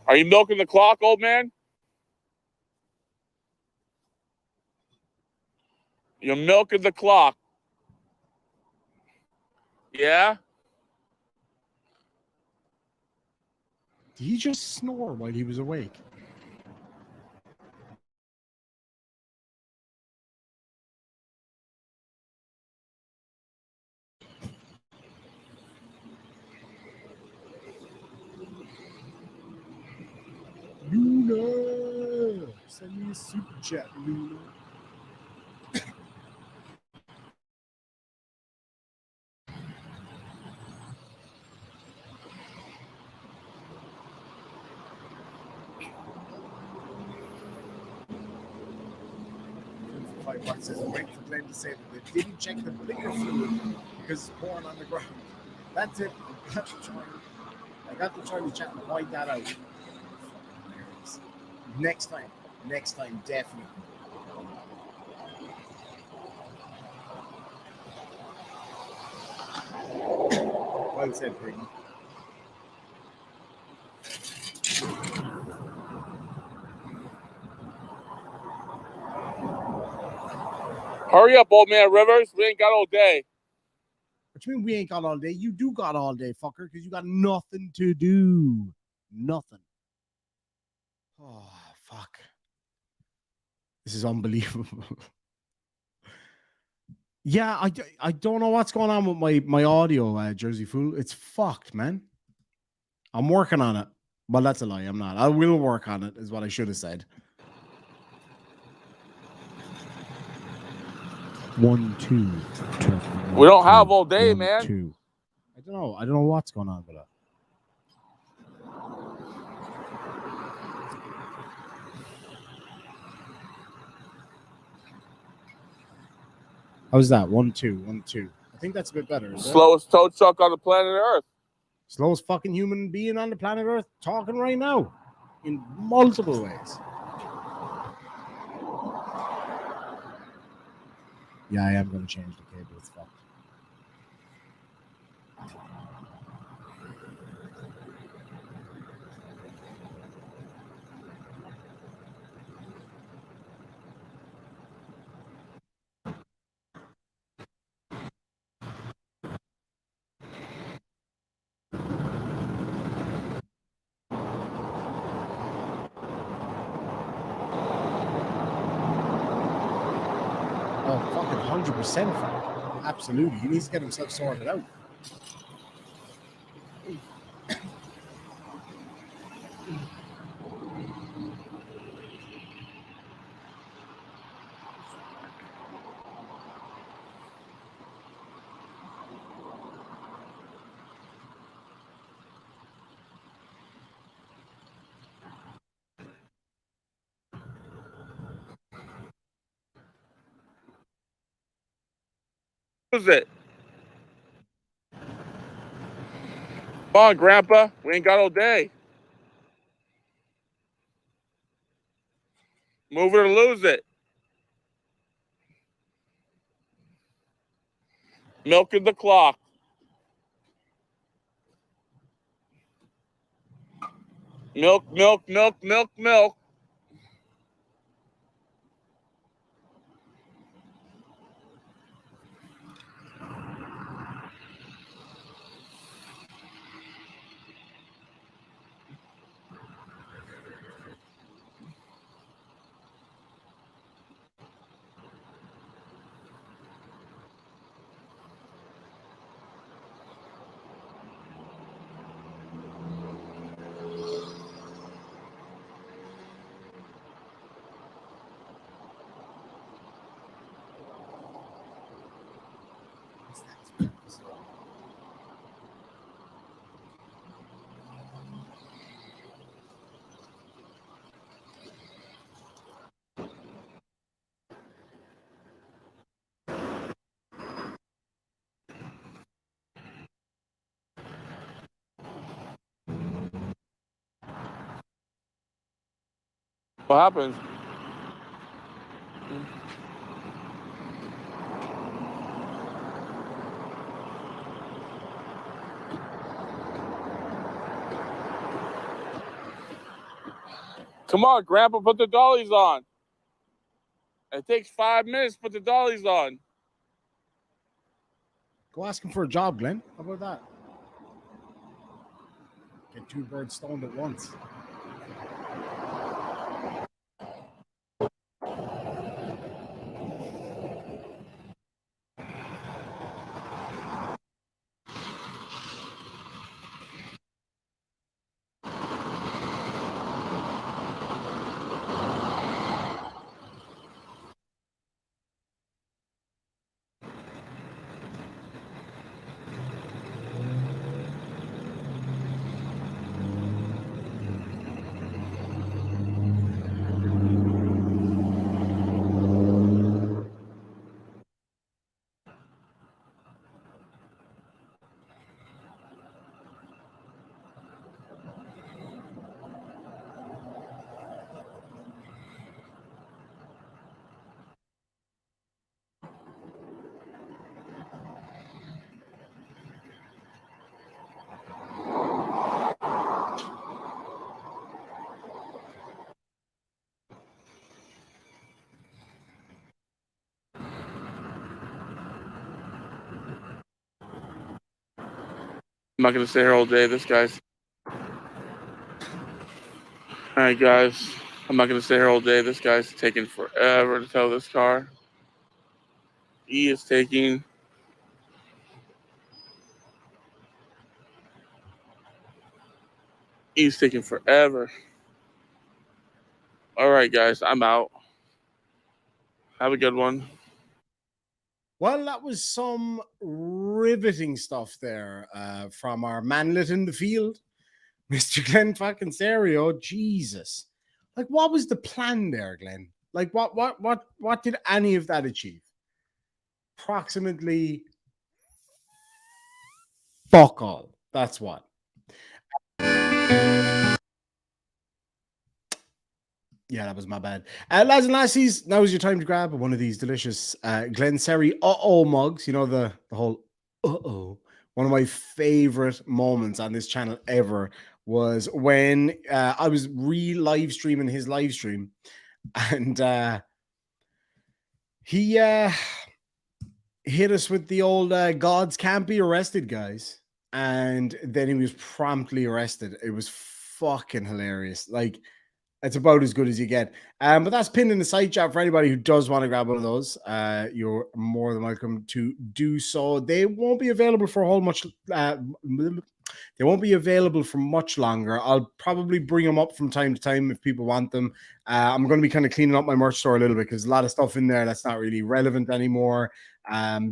Are you milking the clock, old man? You're milking the clock. Yeah? Did he just snore while he was awake? Luna! Send me a super chat, Luna. $5 says I'm waiting for Glenn to say that they didn't check the blinker fluid because it's pouring on the ground. That's it. I got to try to chat and point that out. Next time, definitely. Well said, Piggy. Hurry up, old man Rivers. We ain't got all day. What you mean we ain't got all day? You do got all day, fucker, because you got nothing to do. Nothing. Oh, fuck. This is unbelievable. Yeah, I don't know what's going on with my audio, Jersey Fool. It's fucked, man. I'm working on it. Well, that's a lie. I'm not. I will work on it, is what I should have said. 1, 2. We don't have all day, man. 2. I don't know what's going on with that. How's that? 1, 2, 1, 2. I think that's a bit better. Slowest tow truck on the planet Earth. Slowest fucking human being on the planet Earth talking right now in multiple ways. Yeah, I am going to change the cable. It's fucked. Oh, fucking 100%. Absolutely. He needs to get himself sorted out. Who's it? Come on, Grandpa. We ain't got all day. Move it or lose it. Milking the clock. Milk, milk, milk, milk, milk. What happened? Come on, Grandpa, put the dollies on. It takes 5 minutes to put the dollies on. Go ask him for a job, Glenn. How about that? Get 2 birds stoned at once. I'm not going to stay here all day. This guy's... All right, guys. I'm not going to stay here all day. This guy's taking forever to tow this car. He is taking... He's taking forever. All right, guys. I'm out. Have a good one. Well, that was some riveting stuff there from our manlet in the field, Mr. Glenn fucking Serio. Jesus. Like, what was the plan there, Glenn? Like, what did any of that achieve? Approximately fuck all. That's what. Yeah, that was my bad. Lads and lassies, now is your time to grab one of these delicious Glen Serio mugs. You know, the whole One of my favorite moments on this channel ever was when I was live streaming his live stream, and he hit us with the old gods can't be arrested, guys. And then he was promptly arrested. It was fucking hilarious. Like, It's about as good as you get. But that's pinned in the side chat for anybody who does want to grab one of those. You're more than welcome to do so. They won't be available for a whole much. They won't be available for much longer. I'll probably bring them up from time to time if people want them. I'm going to be kind of cleaning up my merch store a little bit because a lot of stuff in there that's not really relevant anymore.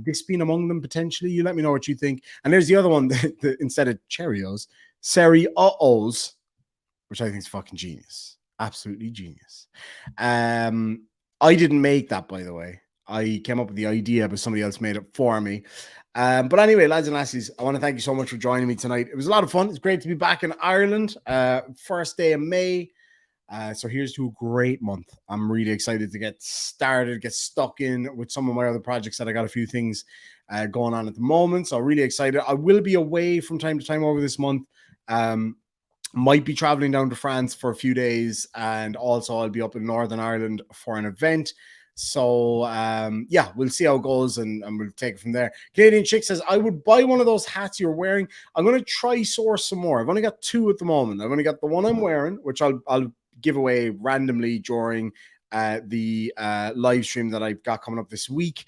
This being among them potentially. You let me know what you think. And there's the other one that instead of Cheerios, Cerio, which I think is fucking genius. Absolutely genius. I didn't make that, by the way. I came up with the idea, but somebody else made it for me. But anyway, lads and lassies, I want to thank you so much for joining me tonight. It was a lot of fun. It's great to be back in Ireland. First day of May. So here's to a great month. I'm really excited to get started, get stuck in with some of my other projects that I got a few things going on at the moment. So really excited. I will be away from time to time over this month. Might be traveling down to France for a few days, and also I'll be up in Northern Ireland for an event. So yeah, we'll see how it goes, and we'll take it from there. Canadian Chick says, I would buy one of those hats you're wearing. I'm going to try source some more. I've only got 2 at the moment. I've only got the one I'm wearing, which I'll give away randomly during the live stream that I've got coming up this week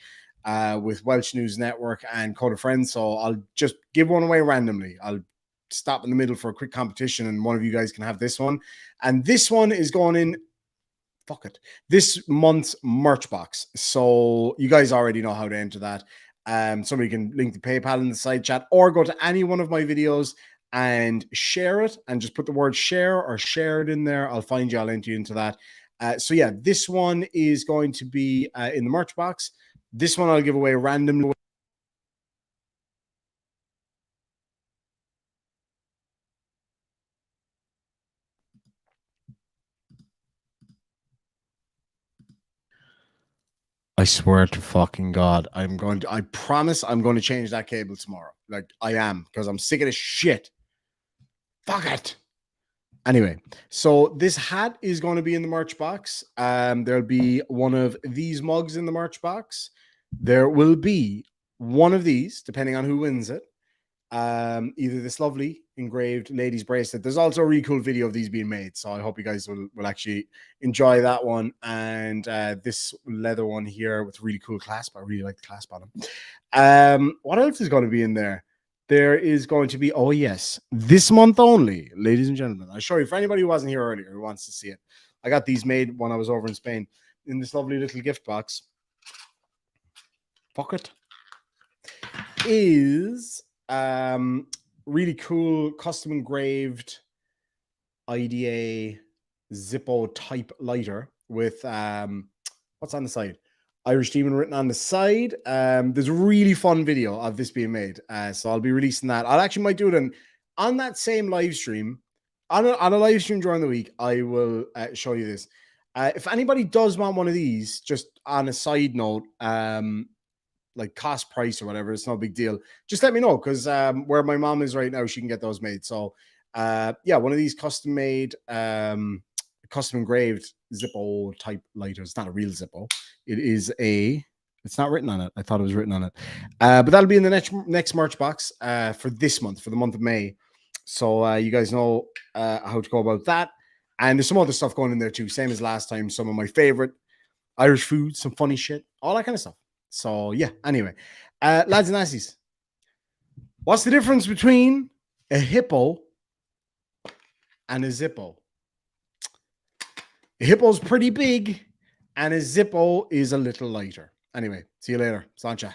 with Welsh News Network and Code of Friends. So I'll just give one away randomly. I'll stop in the middle for a quick competition, and one of you guys can have this one. And this one is going in, fuck it, this month's merch box. So you guys already know how to enter that. Somebody can link the PayPal in the side chat, or go to any one of my videos and share it, and just put the word share or shared in there. I'll find you, I'll enter you into that. So yeah, this one is going to be in the merch box. This one I'll give away randomly. I swear to fucking God, I promise I'm going to change that cable tomorrow. Like, I am, because I'm sick of this shit. Fuck it. Anyway, so this hat is going to be in the merch box. There'll be one of these mugs in the merch box. There will be one of these, depending on who wins it. Either this lovely engraved ladies bracelet. There's also a really cool video of these being made, so I hope you guys will actually enjoy that one. And this leather one here with really cool clasp. I really like the clasp on them. What else is going to be in there? There is going to be, oh yes, this month only, ladies and gentlemen. I show you, for anybody who wasn't here earlier who wants to see it, I got these made when I was over in Spain in this lovely little gift box. Fuck it. Is really cool custom engraved IDA Zippo type lighter with what's on the side? Irish Demon written on the side. There's a really fun video of this being made, so I'll be releasing that. I actually might do it on that same live stream. On a live stream during the week, I will show you this. If anybody does want one of these, just on a side note, like cost price or whatever, it's no big deal. Just let me know, because where my mom is right now, she can get those made. So yeah, one of these custom made, custom engraved Zippo type lighters. It's not a real Zippo. It is it's not written on it. I thought it was written on it. But that'll be in the next merch box for this month, for the month of May. So you guys know how to go about that. And there's some other stuff going in there too, same as last time. Some of my favorite Irish food, some funny shit, all that kind of stuff. So yeah, anyway, lads and lassies, what's the difference between a hippo and a Zippo? A hippo's pretty big, and a Zippo is a little lighter. Anyway, see you later. Sancha.